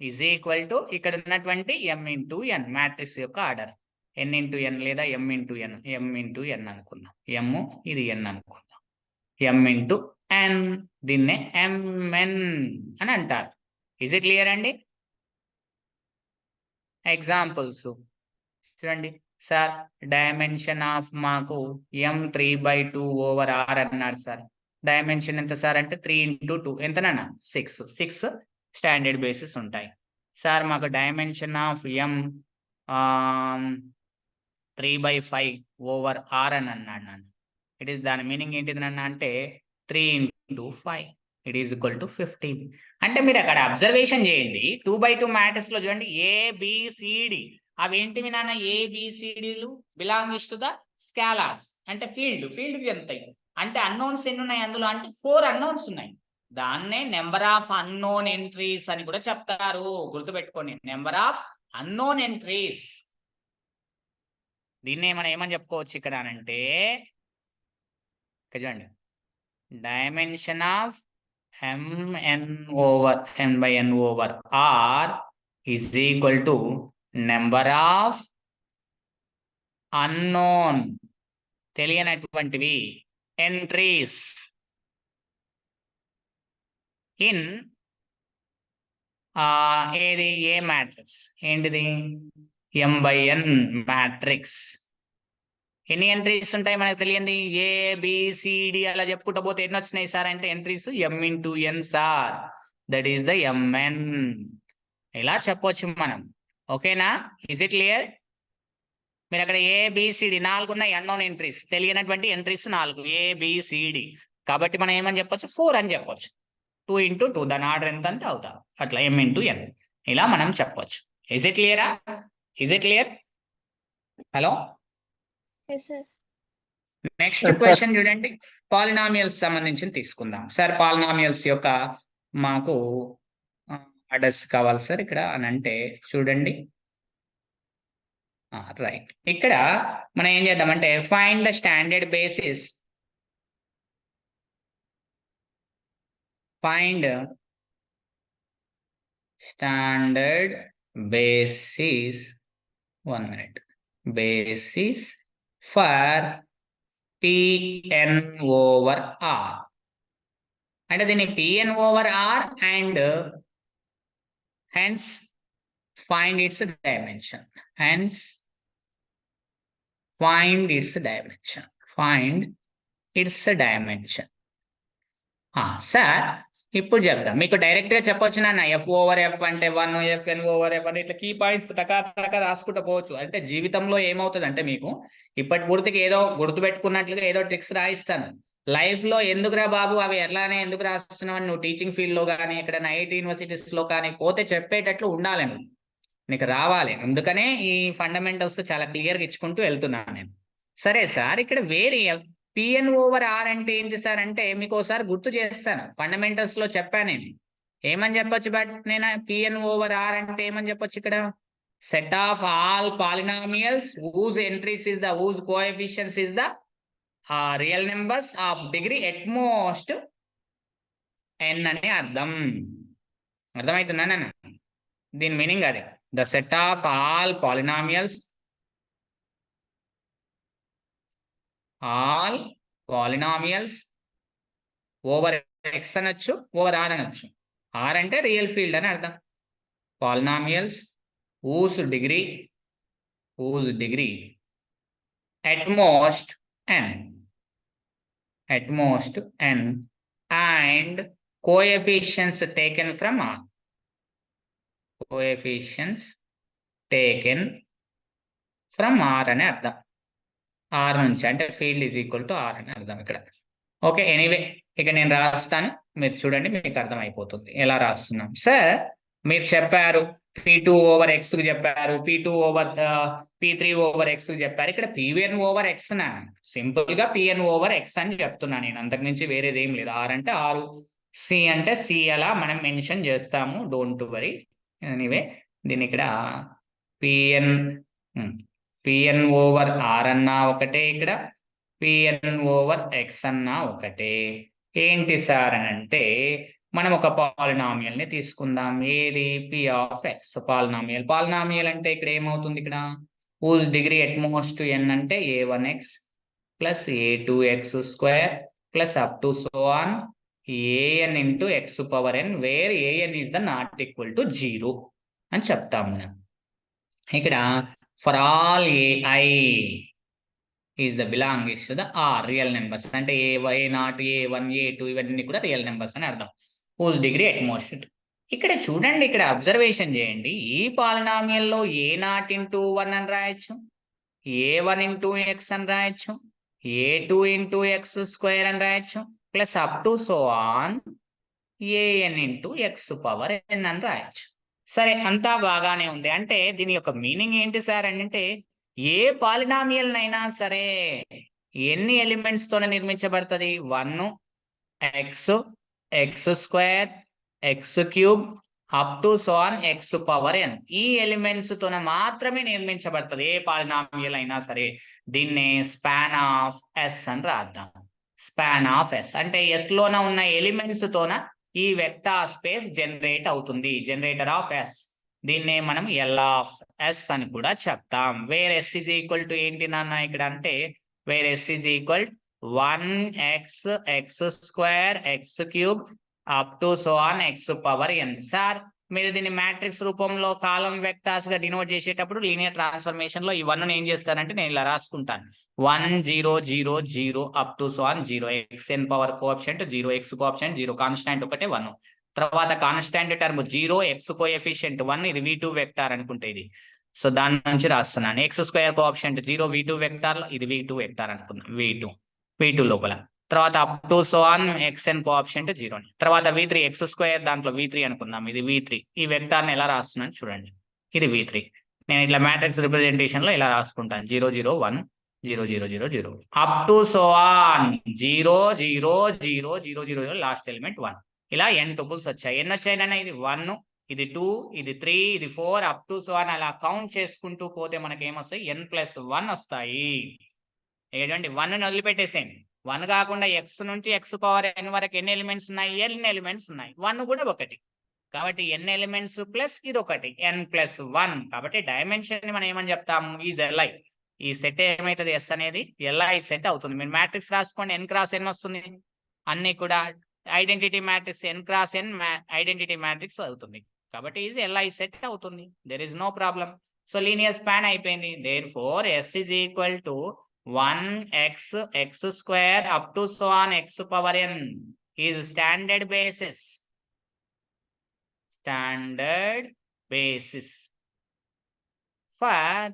is equal to, ఇక్కడ ఉన్నటువంటి M into N మ్యాట్రిక్స్ యొక్క ఆర్డర్, N into N లేదా M into N, M into N అనుకుందాం. M ఇది N అనుకుందాం, M into N, దీన్నే MN అని అంటారు. ఇజ్ ఇట్ క్లియర్ అండి? ఎగ్జాంపుల్స్ చూడండి సార్. డైమెన్షన్ ఆఫ్ మాకు M3/2 ఓవర్ R అన్నారు సార్. డైమెన్షన్ ఎంత సార్ అంటే 3 into 2 ఎంతనన్నా? 6. 6 స్టాండర్డ్ బేసిస్ ఉంటాయి. సార్ మాకు డైమెన్షన్ ఆఫ్ M 3/5/R అని అన్నాడు నన్ను. ఇట్ ఈస్ దాని మీనింగ్ ఏంటిది నన్ను అంటే 3 × 5 ఇట్ ఈస్ ఈక్వల్ టు 15. అంటే మీరు అక్కడ అబ్జర్వేషన్ చేయండి 2/2 మ్యాట్రిక్స్ లో చూడండి ABCD అవి ఏంటివి నాన్న ABCDలు బిలాంగ్స్ టు ద స్కాలార్స్ అంటే ఫీల్డ్ చెప్తాయి. అంటే అన్నోన్స్ ఎన్ని ఉన్నాయి అందులో అంటే 4 అన్నోన్స్ ఉన్నాయి. దాన్నే నెంబర్ ఆఫ్ అన్నోన్ ఎంట్రీస్ అని కూడా చెప్తారు. గుర్తుపెట్టుకోండి నెంబర్ ఆఫ్ అన్నోన్ ఎంట్రీస్. దీన్నే మనం ఏమని చెప్పుకోవచ్చు ఇక్కడ అంటే చూడండి dimension of M/N/R is equal to number of unknown తెలియనటువంటివి ఎంట్రీస్ ఇన్ ఏది ఏ మ్యాట్రిక్స్ ఏంటిది M/N మ్యాట్రిక్స్. ఎన్ని ఎంట్రీస్ ఉంటాయి మనకు తెలియంది ABCD అలా చెప్పుకుంటూ పోతే ఎన్ని వచ్చినాయి సార్ అంటే entries M × N sir that is the MN. ఇలా చెప్పొచ్చు మనం. ఓకేనా? Is it clear? మీరు అక్కడ ABCD 4 ఉన్నాయి అన్నోన్ ఎంట్రీస్ తెలియనటువంటి ఎంట్రీస్ 4 ABCD. కాబట్టి మనం ఏమని చెప్పొచ్చు 4 అని చెప్పొచ్చు. 2 × 2 దాని ఆర్డర్ ఎంత అంటే అవుతా అట్లా M × N ఇలా మనం చెప్పొచ్చు. ఇస్ ఇట్ క్లియరా? Is it clear? Hello next question చూడండి పాలినామియల్స్ సంబంధించి తీసుకుందాం. సార్ పాలినామియల్స్ యొక్క మాకు అడ్రస్ కావాలి సార్ ఇక్కడ అని అంటే చూడండి రైట్. ఇక్కడ మనం ఏం చేద్దామంటే find the standard basis find standard basis 1 minute basis for Pn/R అంటే దీన్ని Pn/R and hence find its dimension. Find its dimension. Sir ఇప్పుడు చెప్దాం మీకు డైరెక్ట్ గా చెప్పొచ్చు నాన్న F/F అంటే 1 FN/F అంటే ఇట్లా కీ పాయింట్స్ టకా రాసుకుంటూ పోవచ్చు. అంటే జీవితంలో ఏమవుతుంది అంటే మీకు ఇప్పటి పూర్తికి ఏదో గుర్తుపెట్టుకున్నట్లుగా ఏదో ట్రిక్స్ రాయిస్తాను. లైఫ్ లో ఎందుకురా బాబు అవి ఎట్లానే ఎందుకు రాస్తున్నావు నువ్వు టీచింగ్ ఫీల్డ్ లో కానీ ఎక్కడైనా ఐఐటి యూనివర్సిటీస్ లో కానీ పోతే చెప్పేటట్లు ఉండాలి నీకు రావాలి. అందుకనే ఈ ఫండమెంటల్స్ చాలా క్లియర్గా ఇచ్చుకుంటూ వెళ్తున్నాను నేను. సరే సార్ ఇక్కడ వేరే Pn/R అంటే ఏంటి సార్ అంటే మీకు ఒకసారి గుర్తు చేస్తాను. ఫండమెంటల్స్ లో చెప్పాను నేను ఏమని చెప్పొచ్చు. బట్ నేను Pn/R అంటే ఏమని చెప్పొచ్చు ఇక్కడ set of all polynomials whose entries is the whose coefficients is the real numbers of degree at most n అని అర్థం. అర్థమవుతుందా నాన్న? దీని మీనింగ్ అది the set of all polynomials over x అనొచ్చు ఓవర్ R అనొచ్చు. R అంటే రియల్ ఫీల్డ్ అని అర్థం. Polynomials whose degree at most n and coefficients taken from R. అని అర్థం. R నుంచి అంటే field is equal to R అని అర్థం ఇక్కడ. ఓకే ఎనీవే ఇక నేను రాస్తాను మీరు చూడండి మీకు అర్థమైపోతుంది ఎలా రాస్తున్నాం. సార్ మీరు చెప్పారు P2/X కు చెప్పారు P3/X కు చెప్పారు. ఇక్కడ Pn/X నా సింపుల్ గా Pn/X అని చెప్తున్నా నేను. అంతకు నుంచి వేరేది ఏం లేదు. R అంటే 6 C అంటే C అలా మనం మెన్షన్ చేస్తాము. Don't worry. ఎనీవే దీని ఇక్కడ Pn/R అన్నా ఒకటే ఇక్కడ Pn/X అన్నా ఒకటే. ఏంటి సార్ అని అంటే మనం ఒక పాలినామియల్ ని తీసుకుందాం. ఏది P(x) పాలినామియల్ అంటే ఇక్కడ ఏమవుతుంది ఇక్కడ whose degree at most n అంటే a1x plus a2x² plus up to so on an into x⁴n where an is the not equal to 0 అని చెప్తాము మనం. ఇక్కడ for all ai is the belongs to the R real numbers అంటే a0 a1 a2 ఇవన్నీ కూడా real numbers అని అర్థం. whose degree at most ఇక్కడ చూడండి, ఇక్కడ అబ్జర్వేషన్ చేయండి. ఈ పాలినామియల్లో A0 ఇంటూ 1 అని రాయొచ్చు, A1 ఇంటూ ఎక్స్ అని రాయొచ్చు, A2 ఇంటూ ఎక్స్ స్క్వేర్ అని రాయొచ్చు, plus up to so on AN into X power n అని రాయొచ్చు. సరే, అంతా బాగానే ఉంది. అంటే దీని యొక్క మీనింగ్ ఏంటి సార్ అంటే, ఏ పాలినామియల్ నైనా సరే ఎన్ని ఎలిమెంట్స్ తోనే నిర్మించబడుతుంది? 1, X, X square, x cube, up to so on x power n. ఈ ఎలిమెంట్స్ తోన మాత్రమే నిర్మించబడుతుంది ఏ పాలినామియల్ అయినా సరే. దీన్నే స్పాన్ ఆఫ్ ఎస్ అని రాద్దాం. స్పాన్ ఆఫ్ ఎస్ అంటే ఎస్ లోన ఉన్న ఎలిమెంట్స్ తోన ఈ వెక్టార్ స్పేస్ జనరేట్ అవుతుంది, జనరేటర్ ఆఫ్ ఎస్. దీన్నే మనం ఎల్ ఆఫ్ ఎస్ అని కూడా చెప్తాం. Where S is equal to ఏంటి నాన్న ఇక్కడ అంటే, where S is equal 1x x square x cube up to so on x power n. Sir, మీరు దీన్ని మ్యాట్రిక్స్ రూపంలో కాలం వెక్టార్స్ గా డినోట్ చేసేటప్పుడు లీనియర్ ట్రాన్స్ఫర్మేషన్ లో ఈ 1 ఏం చేస్తానంటే నేను ఇలా రాసుకుంటాను. 1 0 0 0 up to so on 0, xn power coefficient 0, x coefficient 0, constant ఒకటే 1. తర్వాత కాన్స్టాంట్ టర్మ్ 0, x కోఎఫిషియంట్ 1, ఇది v2 వెక్టార్ అనుకుంటే ఇది. సో దాని నుంచి రాస్తున్నాను. X square coefficient 0, v2 vector లో ఇది v2 వెక్టార్ అనుకున్నాం, v2 లోపల. తర్వాత up to so on xn కోఆప్షెంట్ 0. తర్వాత v3 ఎక్స్ స్క్వేర్, దాంట్లో v3 అనుకుందాం, ఇది v3. ఈ వెక్టార్ ని ఎలా రాస్తున్నాను చూడండి, ఇది v3. నేను ఇట్లా మ్యాట్రిక్స్ రిప్రజెంటేషన్ లో ఇలా రాసుకుంటాను, 0 0 1 0 0 0 0 up to so on 0 0 0 0 0 last element 1. ఇలా n టపుల్స్ వచ్చాయి. ఎన్ని వచ్చాయినా, ఇది 1, ఇది 2, ఇది 3, ఇది 4, అప్ టు సో ఆన్ అలా కౌంట్ చేసుకుంటూ పోతే మనకి ఏమొస్తాయి? n+1 వస్తాయి. చూడండి, 1 వదిలిపెట్టేసేయండి. 1 కాకుండా ఎక్స్ నుంచి ఎక్స్ పవర్ n వరకు ఎన్ని ఎలిమెంట్స్ ఉన్నాయి? n ఎలిమెంట్స్ ఉన్నాయి. 1 కూడా ఒకటి, కాబట్టి n ఎలిమెంట్స్ ప్లస్ ఇది ఒకటి, n+1. కాబట్టి డైమెన్షన్ ని మనం ఏమని చెప్తాము? Is Li. ఈ సెట్ ఏమైతుంది? ఎస్ అనేది Li సెట్ అవుతుంది. మీరు మ్యాట్రిక్స్ రాసుకోండి, n x n వస్తుంది. అన్ని కూడా identity matrix n x n identity matrix అవుతుంది. కాబట్టి ఇది Li సెట్ అవుతుంది. There is no problem. So linear span అయిపోయింది. Therefore S is equal to 1x x square up to so on x power n is standard basis. Standard basis for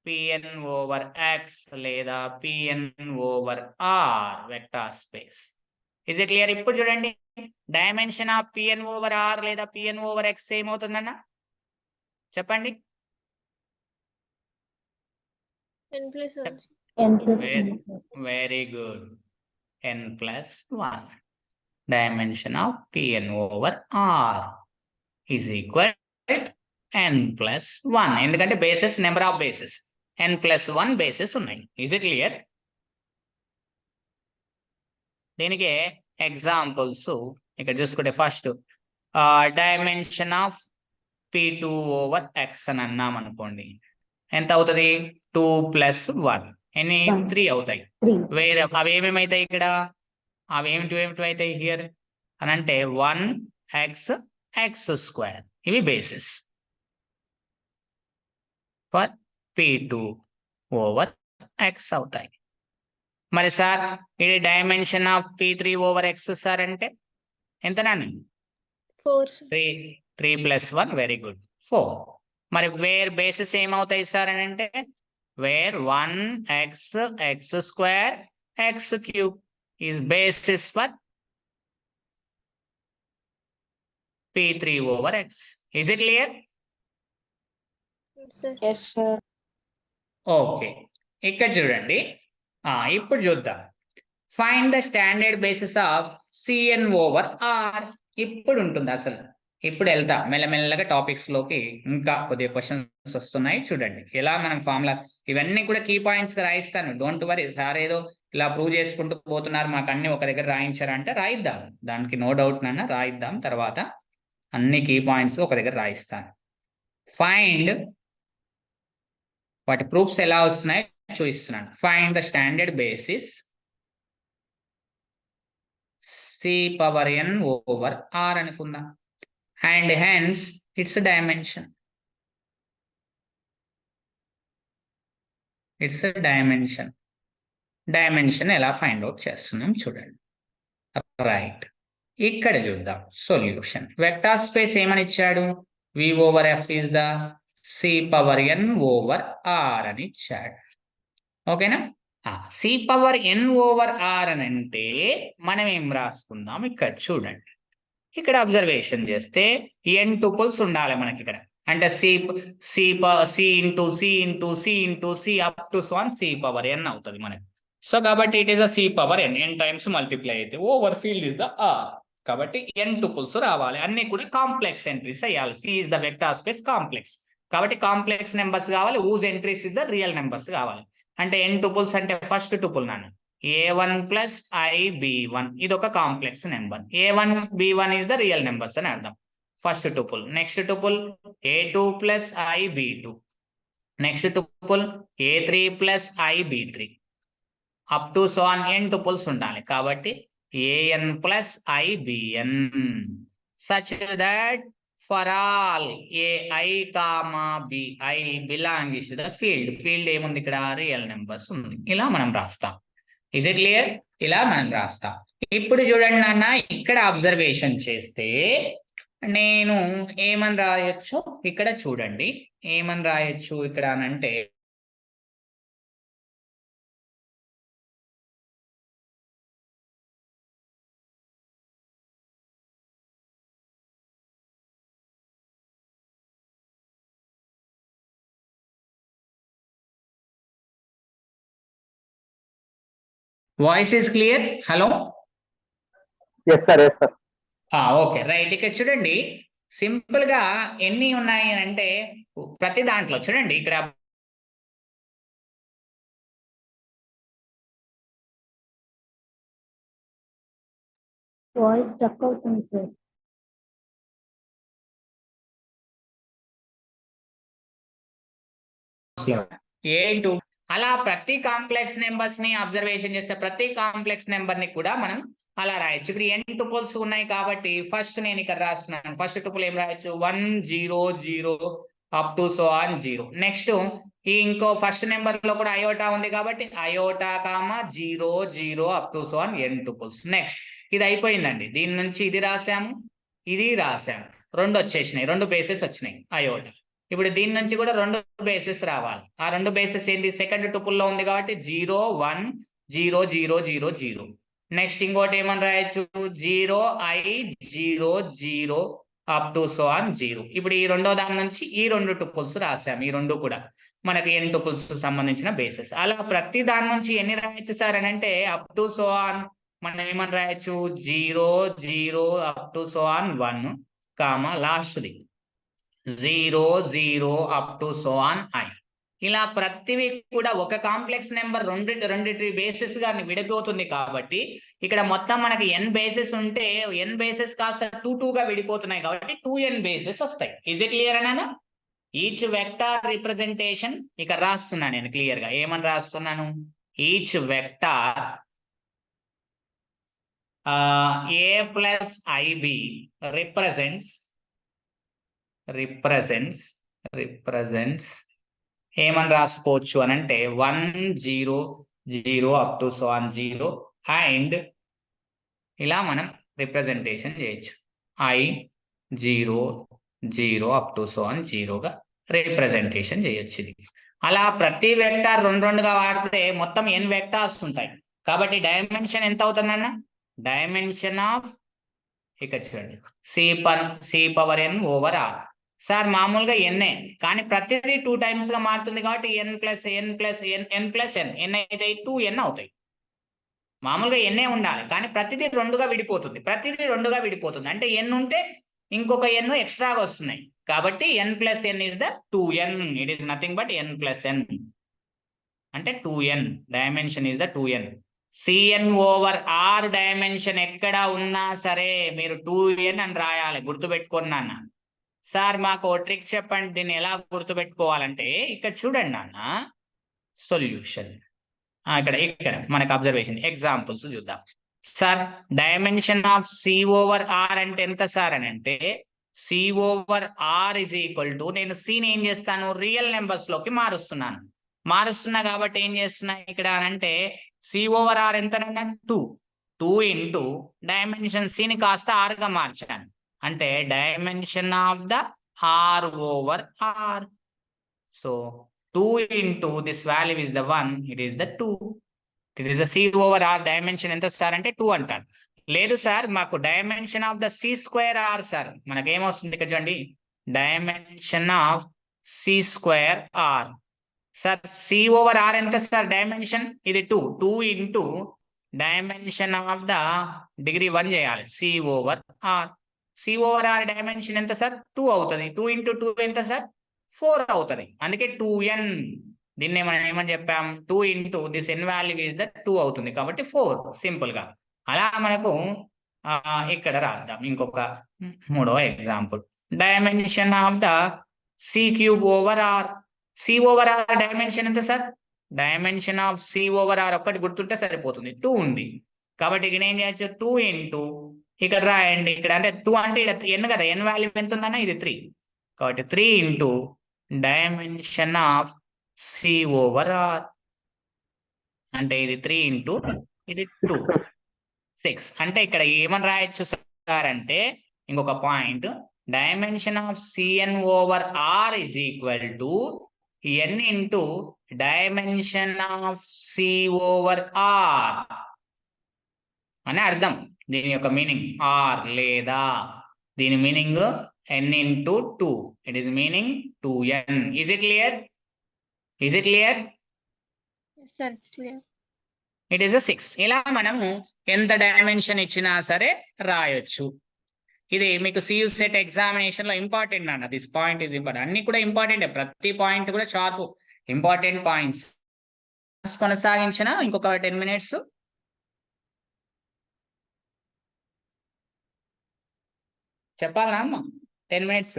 Pn over x లేదా Pn over R vector space. Is it clear? ఇప్పుడు చూడండి, dimension of Pn over R లేదా Pn over x ఏమవుతుందన్న చెప్పండి. Very good. n+1. Dimension of Pn over R is equal to n+1. ఎందుకంటే basis, number of basis, n+1 basis ఉన్నాయి. Is it clear? దీనికి examples ఇక్కడ చూసుకుంటే, first dimension of P2 over x అని అన్నాం అనుకోండి, ఎంత అవుతుంది? 2 + 1 ఎన్ని? 3 అవుతాయి. వేరే అవి ఏమేమైతాయి ఇక్కడ? అవి ఏమిటి అవుతాయి హియర్ అని అంటే 1x ఎక్స్ స్క్వేర్, ఇవి basis for P2 over x అవుతాయి. మరి సార్ ఇది dimension of P3 over x sir అంటే ఎంతనండి? 3 + 1. Very good, 4. మరి వేర్ బేసిస్ ఏమవుతాయి సార్ అని అంటే, where 1x x square x cube is basis for P3 over x. Is it clear? Yes, sir. Okay, ఇక్కడ చూడండి, ఇప్పుడు చూద్దాం. Find the standard basis of Cn over R. ఇప్పుడు ఉంటుంది అసలు. ఇప్పుడు వెళ్తా మెల్లమెల్లగా టాపిక్స్ లోకి, ఇంకా కొద్దిగా క్వశ్చన్స్ వస్తున్నాయి. చూడండి ఎలా మనం ఫార్ములాస్ ఇవన్నీ కూడా కీ పాయింట్స్ రాయిస్తాను. డోంట్ వరీ, సార్ ఏదో ఇలా ప్రూవ్ చేసుకుంటూ పోతున్నారు, మాకు అన్ని ఒక దగ్గర రాయించారంటే రాయిద్దాం, దానికి నో డౌట్ నాన్న, రాయిద్దాం. తర్వాత అన్ని కీ పాయింట్స్ ఒక దగ్గర రాయిస్తాను. ఫైండ్, వాటి ప్రూఫ్స్ ఎలా వస్తున్నాయి చూపిస్తున్నాను. Find the standard basis C⁴n over R అనుకుందాం, and hence its dimension. It's a dimension. Dimension ఎలా ఫైండ్ అవుట్ చేస్తున్నాం చూడండి. రైట్, ఇక్కడ చూద్దాం సొల్యూషన్. వెక్టార్ స్పేస్ ఏమని ఇచ్చాడు? V/F ఈజ్ ద C⁴n/r అని ఇచ్చాడు. ఓకేనా? C⁴n/r అని అంటే మనం ఏం రాసుకుందాం? ఇక్కడ చూడండి, ఇక్కడ అబ్జర్వేషన్ చేస్తే n టుపుల్స్ ఉండాలి మనకి ఇక్కడ. అంటే C అప్ టు C⁴n అవుతుంది మనకి. సో కాబట్టి it is a C⁴n, n times multiply అయితే over field is the r. కాబట్టి n టుపుల్స్ రావాలి, అన్ని కూడా కాంప్లెక్స్ ఎంట్రీస్ అయ్యాలి. C is the vector space complex, కాబట్టి కాంప్లెక్స్ నెంబర్స్ కావాలి. Whose entries is the real numbers కావాలి. అంటే n టుపుల్స్ అంటే ఫస్ట్ టుపుల్ నాన్న a1 ప్లస్ ib1, ఇది ఒక complex number. a1 b1 is the real numbers అని అర్థం, first tuple. Next tuple a2 plus ib2, next tuple a3 plus ib3 up to so on n tuples ఉండాలి. కాబట్టి an plus ibn such that for all ai, bi belongs to the field ఏముంది ఇక్కడ? Real numbers ఉంది. ఇలా మనం రాస్తాం. Is it clear? ఇలా మనం రాస్తాం. ఇప్పుడు చూడండి నాన్న, ఇక్కడ అబ్జర్వేషన్ చేస్తే నేను ఏమని రాయొచ్చు? ఇక్కడ చూడండి ఏమని రాయొచ్చు ఇక్కడ అనంటే, voice is clear? Hello, yes sir. Okay right. ఇక్కడ చూడండి సింపుల్ గా ఎన్ని ఉన్నాయి అంటే ప్రతి దాంట్లో చూడండి ఇక్కడ వాయిస్ స్ట్రక్ అవుతుంది సార్. A2 అలా ప్రతి కాంప్లెక్స్ నెంబర్స్ ని అబ్జర్వేషన్ చేస్తే ప్రతి కాంప్లెక్స్ నెంబర్ ని కూడా మనం అలా రాయొచ్చు. ఇప్పుడు n టుపుల్స్ ఉన్నాయి కాబట్టి ఫస్ట్ నేను ఇక్కడ రాస్తున్నాను. ఫస్ట్ టుపుల్ ఏం రాయొచ్చు? 1 0 0 up to so on 0. Next ఈ ఇంకో ఫస్ట్ నెంబర్ లో కూడా అయోటా ఉంది కాబట్టి iota 0 0 up to so on n tuples. Next ఇది అయిపోయిందండి. దీని నుంచి ఇది రాసాము, ఇది రాసాము, రెండు వచ్చేసినాయి, రెండు బేసెస్ వచ్చినాయి అయోటా. ఇప్పుడు దీని నుంచి కూడా రెండు బేసెస్ రావాలి. ఆ రెండు బేసెస్ ఏంటి? సెకండ్ టుపుల్ లో ఉంది కాబట్టి 0 1 0 0 0 0. నెక్స్ట్ ఇంకోటి ఏమని రాయొచ్చు? 0 I 0 0 up to so on 0. ఇప్పుడు ఈ రెండో దాని నుంచి ఈ రెండు టుపుల్స్ రాసాము. ఈ రెండు కూడా మనకి n టుపుల్స్ సంబంధించిన బేసెస్. అలా ప్రతి దాని నుంచి ఎన్ని రాయొచ్చు సార్ అని అంటే అప్ టు సో ఆన్ మనం ఏమని రాయొచ్చు? 0 0 up to so on 1 comma లాస్ట్ది 0 0 up to so on I. ఇలా ప్రతివి కూడా ఒక కాంప్లెక్స్ నెంబర్ రెండింటి బేసిస్ గా విడిపోతుంది కాబట్టి ఇక్కడ మొత్తం మనకి n బేసెస్ ఉంటే n బేసెస్ కాస్త 2 2 గా విడిపోతున్నాయి కాబట్టి 2n బేసెస్ వస్తాయి. ఇజ్ ఇట్ క్లియర్ అన్నా? ఈచ్ వెక్టార్ రిప్రజెంటేషన్ ఇక్కడ రాస్తున్నాను నేను క్లియర్ గా. ఏమని రాస్తున్నాను? Each vector a plus ib represents ఏమని రాసుకోవచ్చు అని అంటే 1 0 0 up to so on 0 and ఇలా మనం రిప్రజెంటేషన్ చేయొచ్చు. I 0 0 up to so on 0 గా రిప్రజెంటేషన్ చేయొచ్చు. ఇది అలా ప్రతి వెక్టార్ రెండుగా వాడితే మొత్తం n వెక్టార్స్ ఉంటాయి కాబట్టి డైమెన్షన్ ఎంత అవుతుందన్న? డైమెన్షన్ ఆఫ్ ఇక్కడ చూడండి C⁴n/r. సార్ మామూలుగా ఎన్ఏ కానీ ప్రతిదీ 2 టైమ్స్ గా మారుతుంది కాబట్టి n ప్లస్ n ఎన్ అయితే 2n అవుతాయి. మామూలుగా ఎన్ఏ ఉండాలి కానీ ప్రతిదీ రెండుగా విడిపోతుంది. అంటే n ఉంటే ఇంకొక n ఎక్స్ట్రాగా వస్తున్నాయి కాబట్టి n plus n is the 2n. It is nothing but n plus n అంటే 2n. Dimension is the 2n. Cn/r dimension ఎక్కడ ఉన్నా సరే మీరు 2n అని రాయాలి. గుర్తుపెట్టుకోండి నాన్న. సార్ మాకు ట్రిక్ చెప్పండి, దీన్ని ఎలా గుర్తుపెట్టుకోవాలంటే ఇక్కడ చూడండి నాన్న. సొల్యూషన్ ఇక్కడ మనకు అబ్జర్వేషన్ ఎగ్జాంపుల్స్ చూద్దాం. సార్ డైమెన్షన్ ఆఫ్ C/r అంటే ఎంత సార్ అని అంటే C/r ఇజ్ ఈక్వల్ టు, నేను సిని ఏం చేస్తాను? రియల్ నెంబర్స్ లోకి మారుస్తున్నా కాబట్టి ఏం చేస్తున్నా ఇక్కడ అంటే C/r ఎంతనన్నా 2. 2 ఇంటూ డైమెన్షన్ సిని కాస్త ఆర్గా మార్చాను, అంటే dimension of the R over R. So 2 into this value is the 1, it is the 2. It is the C over R. Dimension ఎంత సార్ అంటే 2 అంటారు. లేదు సార్ మాకు dimension of the C square R sir, మనకేమొస్తుంది ఇక్కడ చూడండి, dimension of C square R. Sir C over R ఎంత sir dimension, ఇది 2. 2 into dimension of the degree 1 చేయాలి, C over R. C over R dimension ఎంత sir, 2 అవుతుంది. 2 into 2 ఎంత sir, 4 అవుతుంది. అందుకే 2n. దీన్ని మనం ఏమని చెప్పాం, 2 into this n value is the 2 అవుతుంది కాబట్టి 4, సింపుల్ గా. అలా మనకు ఇక్కడ రాద్దాం ఇంకొక మూడవ example. Dimension of the C cube over R. C over R dimension ఎంత sir, dimension of C over R ఒక్కటి గుర్తుంటే సరిపోతుంది, 2 ఉంది కాబట్టి ఇక్కడ ఏం చేయొచ్చు, 2 ఇంటూ ఇక్కడ రాయండి, ఇక్కడ అంటే 2 అంటే ఇక్కడ n కదా, n వాల్యూ ఎంత ఉందన్నా, ఇది 3 కాబట్టి 3 into dimension of C over R, అంటే ఇది 3 ఇంటూ ఇది 2, 6. అంటే ఇక్కడ ఏమని రాయొచ్చు సార్ అంటే, ఇంకొక point, dimension of CN over R is equal to n into dimension of C over R అని అర్థం. దీని యొక్క మీనింగ్ ఆర్, లేదా దీని meaning n into 2. It is meaning 2n. Is it clear? Is it clear? It is 6. ఇలా మనము ఎంత dimension ఇచ్చినా సరే రాయొచ్చు. ఇది మీకు సియు సెట్ ఎగ్జామినేషన్ లో ఇంపార్టెంట్ అన్న, దిస్ పాయింట్ ఇస్ ఇంపార్టెంట్. అన్ని కూడా ఇంపార్టెంట్, ప్రతి పాయింట్ కూడా షార్ప్ ఇంపార్టెంట్ పాయింట్స్. కొనసాగించిన ఇంకొక 10 minutes. చెప్పాలా అమ్మ? 10 minutes.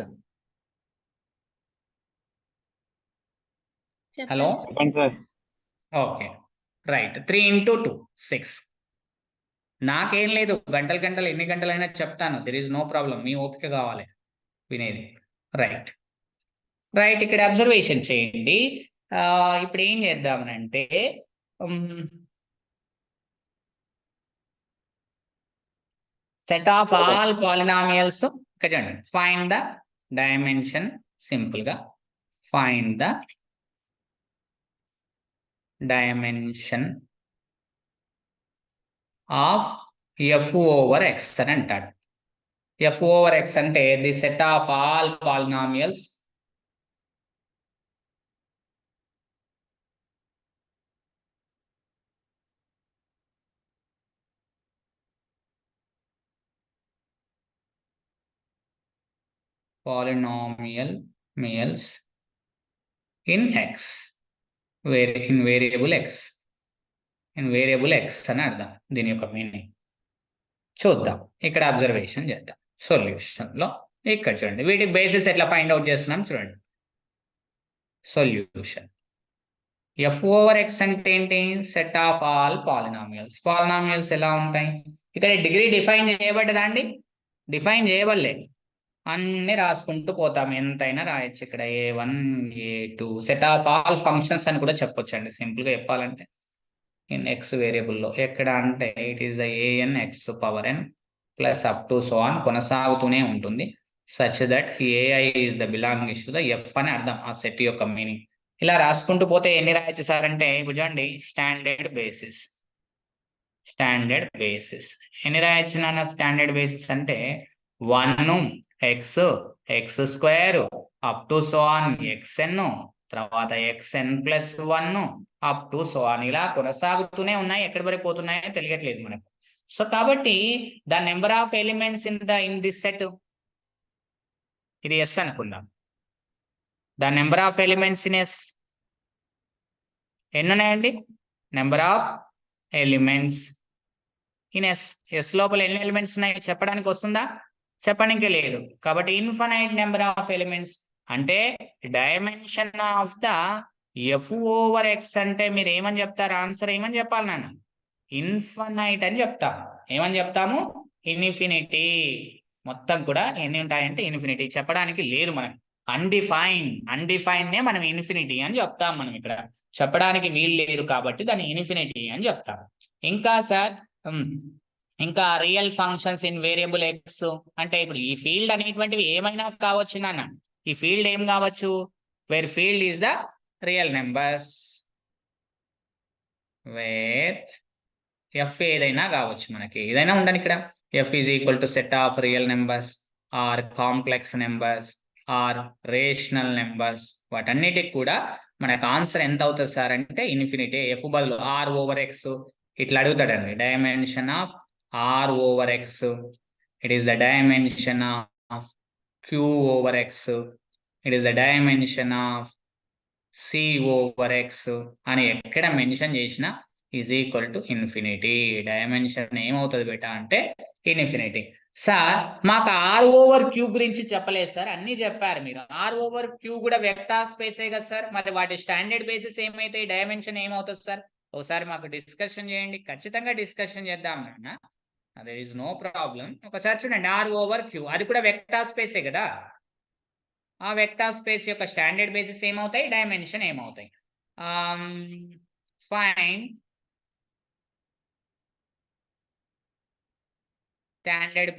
Hello, okay right. 3 into 2, 6. నాకేం లేదు, గంటలు గంటలు ఎన్ని గంటలైనా చెప్తాను, దెర్ ఈజ్ నో ప్రాబ్లం. మీ ఓపిక కావాలి వినేది. రైట్ రైట్, ఇక్కడ అబ్జర్వేషన్ చేయండి. ఇప్పుడు ఏం చేద్దామనంటే, సెట్ ఆఫ్ ఆల్ పాలినామియల్స్ ఇక్కడ చూడండి, ఫైండ్ ద డైమెన్షన్. సింపుల్ గా find the dimension of F over X అని అంటాడు. ఎఫ్ ఓవర్ ఎక్స్ అంటే the set of all polynomials in x, in variable x, in variable x అని అర్థం. దీని యొక్క మీనింగ్ చూద్దాం, ఇక్కడ అబ్జర్వేషన్ చేద్దాం. సొల్యూషన్ లో ఇక్కడ చూడండి, వీటి బేసిస్ ఎట్లా ఫైండ్ అవుట్ చేస్తున్నాం చూడండి. సొల్యూషన్ ఎఫ్ ఓవర్ ఎక్స్ అంటే ఏంటి, set of all polynomials. Polynomials ఎలా ఉంటాయి, ఇక్కడ డిగ్రీ డిఫైన్ చేయబడ్డదా అండి? డిఫైన్ చేయబడలే, అన్ని రాసుకుంటూ పోతాం, ఎంతైనా రాయొచ్చు. ఇక్కడ A1 A2 set of all functions అని కూడా చెప్పొచ్చు అండి, సింపుల్ గా చెప్పాలంటే. ఇన్ ఎక్స్ వేరియబుల్లో ఎక్కడ అంటే it is the an x power n plus up to so on కొనసాగుతూనే ఉంటుంది, such that ai is the belongings to the f అని అర్థం ఆ సెట్ యొక్క మీనింగ్. ఇలా రాసుకుంటూ పోతే ఎన్ని రాయొచ్చు సార్ అంటే, ఇప్పుడు చూడండి, స్టాండర్డ్ బేసిస్. స్టాండర్డ్ బేసిస్ ఎన్ని రాయొచ్చు నాన్న? స్టాండర్డ్ బేసిస్ అంటే 1 X, X square up to so on xn, తర్వాత xn plus 1 up to so on, ఇలా కొనసాగుతూనే ఉన్నాయి. ఎక్కడి వరకు పోతున్నాయో తెలియట్లేదు మనకు. సో కాబట్టి the number of elements in this set, ఇది ఎస్ అనుకుందాం. The number of elements in S ఎన్ని ఉన్నాయండి? Number of elements in S. S లోపల ఎన్ని ఎలిమెంట్స్ ఉన్నాయి చెప్పడానికి వస్తుందా? చెప్పడానికి లేదు. కాబట్టి ఇన్ఫైనైట్ నెంబర్ ఆఫ్ ఎలిమెంట్స్ అంటే dimension of the F over X అంటే మీరు ఏమని చెప్తారు? ఆన్సర్ ఏమని చెప్పాలి నాన్న? ఇన్ఫైనైట్ అని చెప్తాము. ఏమని చెప్తాము? ఇన్ఫినిటీ. మొత్తం కూడా ఎన్ని ఉంటాయంటే ఇన్ఫినిటీ. చెప్పడానికి లేదు మనకి. అన్డిఫైన్ నే మనం ఇన్ఫినిటీ అని చెప్తాం. మనం ఇక్కడ చెప్పడానికి వీలు లేదు కాబట్టి దాన్ని ఇన్ఫినిటీ అని చెప్తాం. ఇంకా సార్ ఇంకా real functions in variable X అంటే ఇప్పుడు ఈ ఫీల్డ్ అనేటువంటివి ఏమైనా కావచ్చు నాన్న. ఈ ఫీల్డ్ ఏం కావచ్చు, where field is the real numbers, where F ఏదైనా కావచ్చు, మనకి ఏదైనా ఉండని ఇక్కడ. F is equal to set of real numbers or complex numbers or rational numbers, వాటన్నిటికి కూడా మనకు ఆన్సర్ ఎంత అవుతుంది సార్ అంటే ఇన్ఫినిటీ. ఎఫ్ బదులు ఆర్ ఓవర్ ఎక్స్ ఇట్లా అడుగుతాడండి. Dimension of R over X, it is the dimension of Q over X, it is the dimension of C over X అని ఎక్కడ మెన్షన్ చేసినా is equal to infinity. Dimension ఏమవుతుంది బేటా అంటే infinity. Sir మాకు are over queue గురించి చెప్పలేదు sir, అన్ని చెప్పారు మీరు. ఆర్ ఓవర్ క్యూ కూడా వెక్టార్ స్పేసే కదా సార్, మరి వాటి స్టాండర్డ్ బేసిస్ ఏమైతే డైమెన్షన్ ఏమవుతుంది సార్? ఒకసారి మాకు డిస్కషన్ చేయండి. ఖచ్చితంగా డిస్కషన్ చేద్దాం నాన్న, there is no problem. ఒకసారి చూడండి, ఆర్ ఓవర్ క్యూ అది కూడా వెక్టార్ స్పేసే కదా. ఆ వెక్టార్ స్పేస్ యొక్క స్టాండర్డ్ బేసిస్ ఏమవుతాయి, డైమెన్షన్ ఏమవుతాయి? ఫైన్ స్టాండర్డ్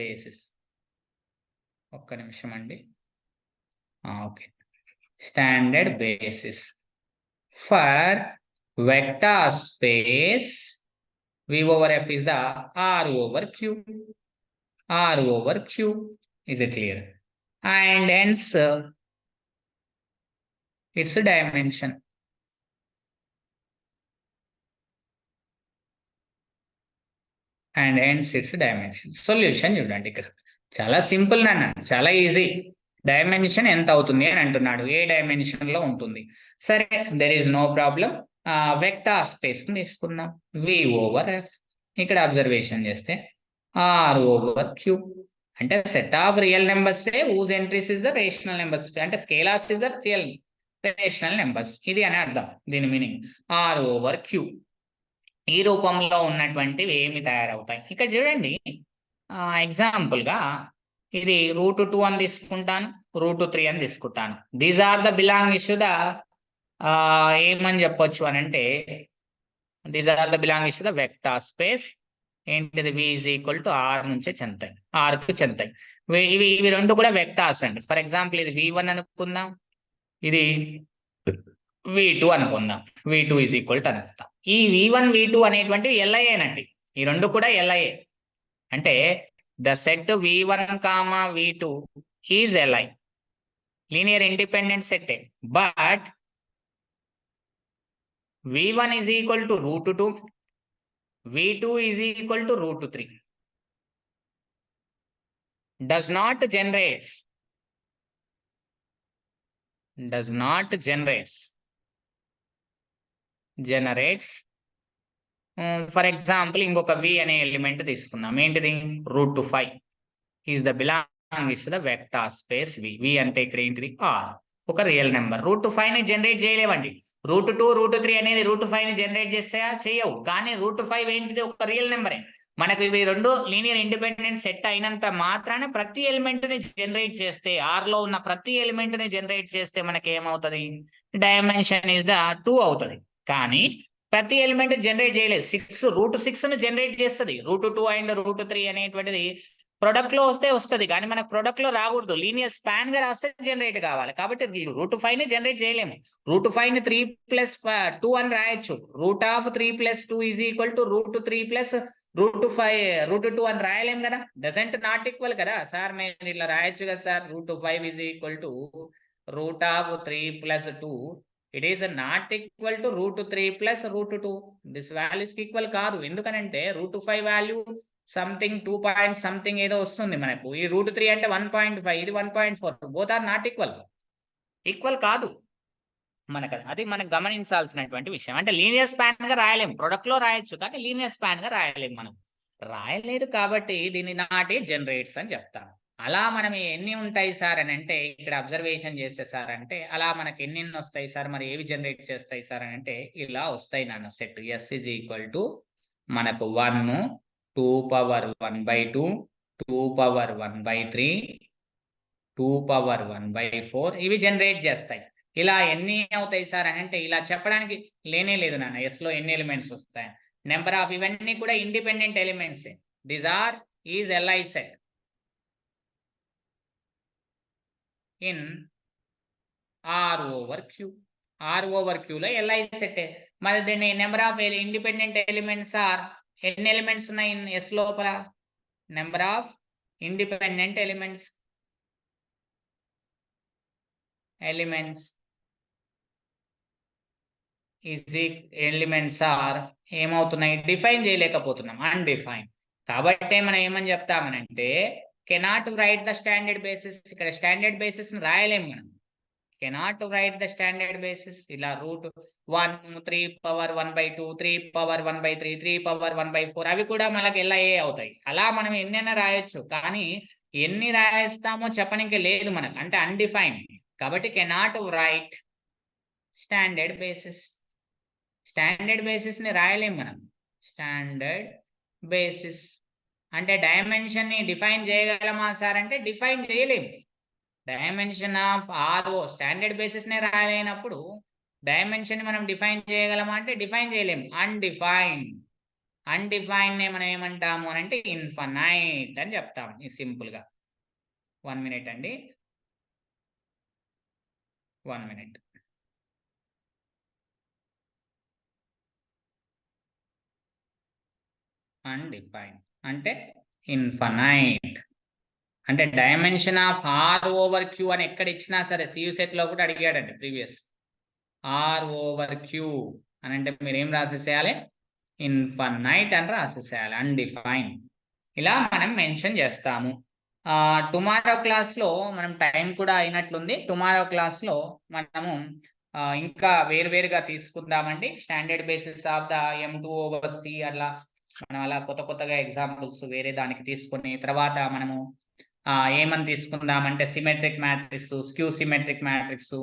బేసిస్ ఒక్క నిమిషం అండి. Okay, standard basis for vector space V over F is the R over Q. R over Q. Is it clear? And hence its dimension. And hence its dimension. Solution చూడండి ఇక్కడ చాలా simple నాన్న, చాలా easy. Dimension ఎంత అవుతుంది అని అంటున్నాడు, ఏ dimension లో ఉంటుంది. సరే, there is no problem. Vector space తీసుకుందాం, వి ఓవర్ ఎఫ్. ఇక్కడ అబ్జర్వేషన్ చేస్తే ఆర్ ఓవర్ క్యూ అంటే set of real numbers whose entries is the rational numbers, అంటే scalars is the real rational numbers, ఇది అని అర్థం దీని మీనింగ్. ఆర్ ఓవర్ క్యూ ఈ రూపంలో ఉన్నటువంటివి ఏమి తయారవుతాయి ఇక్కడ చూడండి. ఎగ్జాంపుల్ గా ఇది √2 అని తీసుకుంటాను, √3 అని తీసుకుంటాను. These are the belongs to the ఏమని చెప్పొచ్చు అని అంటే, these are the belongs to the vector space. ఏంటిది, V is equal to R నుంచే చెందుతాయి, R కు చెందుతాయి. ఇవి రెండు కూడా వెక్టార్స్ అండి. ఫర్ ఎగ్జాంపుల్ ఇది V1 అనుకుందాం, ఇది V2 అనుకుందాం. V2 ఈజ్ ఈక్వల్ టు అనుకుందాం. ఈ V1 V2 అనేటువంటివి LIA ఈ రెండు కూడా LIA. అంటే the set V1, V2 is Li, linear independent set. But V1 is equal to √2, V2 is equal to √3. Does not generates. For example ఇంకొక V అనే element తీసుకుందాం. ఏంటిది, √5 is the belongs to the vector space V అంటే ఇక్కడ ఏంటిది R, ఒక real number. √5 ని generate చేయలేవండి. √2, √3 అనేది √5 ని జనరేట్ చేస్తాయా, చేయవు. కానీ √5 ఏంటిది, ఒక రియల్ నెంబరే. మనకు ఇవి రెండు లీనియర్ ఇండిపెండెంట్ సెట్ అయినంత మాత్రాన ప్రతి ఎలిమెంట్ ని జనరేట్ చేస్తే, R లో ఉన్న ప్రతి ఎలిమెంట్ ని జనరేట్ చేస్తే మనకి ఏమవుతుంది, డైమెన్షన్ ఇస్ ద 2 అవుతుంది. కానీ ప్రతి ఎలిమెంట్ జనరేట్ చేయలేదు. √6 ను జనరేట్ చేస్తుంది. √2 అండ్ √3 అనేటువంటిది ప్రొడక్ట్ లో వస్తుంది, కానీ మనకు ప్రొడక్ట్ లో రాకూడదు. లీనియర్ స్పాన్ గా రాస్తే జనరేట్ కావాలి. కాబట్టి √5 ని జనరేట్ చేయలేము. √5 ని 3 + 2 అని రాయొచ్చు. √3 + 2 ఈజ్ ఈక్వల్ టు √3 + √2 అని రాయలేం కదా. డజంట్ నాట్ ఈక్వల్ కదా సార్. నేను ఇట్లా రాయొచ్చు కదా sir, √5 is equal to √3 + 2. It is not equal to √3 + √2. This values equal కాదు. ఎందుకనంటే √5 వాల్యూ సంథింగ్ 2 పాయింట్ సంథింగ్ ఏదో వస్తుంది మనకు. ఈ √3 అంటే 1.5, ఇది 1.4. బోత్ ఆర్ నాట్ ఈక్వల్ కాదు మనకు. అది మనకు గమనించాల్సినటువంటి విషయం. అంటే లీనియర్ స్పాన్ గా రాయలేము. ప్రొడక్ట్ లో రాయొచ్చు, కానీ లీనియర్ స్పాన్ గా రాయలేము. మనం రాయలేదు కాబట్టి దీన్ని నాట్ జనరేట్స్ అని చెప్తాం. అలా మనం ఎన్ని ఉంటాయి సార్ అని అంటే, ఇక్కడ అబ్జర్వేషన్ చేస్తే సార్ అంటే అలా మనకి ఎన్ని వస్తాయి సార్, మరి ఏవి జనరేట్ చేస్తాయి సార్ అని అంటే ఇలా వస్తాయి నాన్న. Set S is equal to మనకు 1, 2^1/2, 2^1/3, 2^1/4 ఇవి జనరేట్ చేస్తాయి. ఇలా ఎన్ని అవుతాయి సార్ అని అంటే ఇలా చెప్పడానికి లేనే లేదు నాన్న ఎస్ లో ఎన్ని ఎలిమెంట్స్ వస్తాయి. నెంబర్ ఆఫ్ ఇవన్నీ కూడా independent elements. These are is LI set in R/Q. R/Q లో LI సెట్. మరి దీన్ని number of independent elements are ఎన్ని ఎలిమెంట్స్ ఉన్నాయి ఇన్ ఎస్ లోపల? Number of independent elements elements are ఏమవుతున్నాయి? డిఫైన్ చేయలేకపోతున్నాం, అన్డిఫైన్. కాబట్టి మనం ఏమని చెప్తామనంటే cannot write the standard basis. ఇక్కడ స్టాండర్డ్ బేసిస్ రాయలేము మనం. Cannot write the standard basis. ఇలా రూట్ 1 3^1/2 3^1/3 3^1/4 అవి కూడా మనకి LI అవుతాయి. అలా మనం ఎన్నైనా రాయొచ్చు, కానీ ఎన్ని రాయిస్తామో చెప్పడానికి లేదు మనకు, అంటే అన్డిఫైన్. కాబట్టి cannot write standard basis. Standard basis ని రాయలేం మనం. స్టాండర్డ్ బేసిస్ అంటే డైమెన్షన్ ని డిఫైన్ చేయగలమా సార్ అంటే డిఫైన్ చేయలేము. Dimension of RO standard basis నే రాయలేనప్పుడు డైమెన్షన్ ని మనం డిఫైన్ చేయగలమా అంటే డిఫైన్ చేయలేము. అన్డిఫైన్. అన్డిఫైన్ నే మనం ఏమంటాము అని అంటే ఇన్ఫైనైట్ అని చెప్తాము. ఇది సింపుల్ గా. 1 minute అండి, 1 minute. అన్డిఫైన్ అంటే ఇన్ఫైనైట్. అంటే డైమెన్షన్ ఆఫ్ R/Q అని ఎక్కడ ఇచ్చినా సరే, CU సెట్ లో కూడా అడిగాడండి ప్రీవియస్. R/Q అని అంటే మీరు ఏం రాసేసేయాలి? ఇన్ఫైనైట్ అని రాసేసేయాలి, అన్డిఫైన్. ఇలా మనం మెన్షన్ చేస్తాము. టుమారో క్లాస్ లో మనం టైం కూడా అయినట్లుంది. టుమారో క్లాస్ లో మనము ఇంకా వేరువేరుగా తీసుకుందామండి. Standard basis of the M2/C అలా మనం అలా కొత్తగా ఎగ్జాంపుల్స్ వేరే దానికి తీసుకుని తర్వాత మనము ఏమని తీసుకుందామంటే symmetric matrix, skew symmetric matrix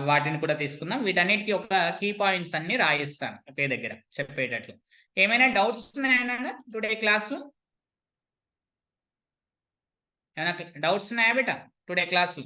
వాటిని కూడా తీసుకుందాం. వీటన్నిటికీ ఒక కీ పాయింట్స్ అన్ని రాయిస్తాను ఒకే దగ్గర చెప్పేటట్లు. ఏమైనా డౌట్స్ ఉన్నాయా టుడే క్లాస్ లో? ఏమైనా డౌట్స్ ఉన్నాయా బేటా టుడే క్లాస్ లో?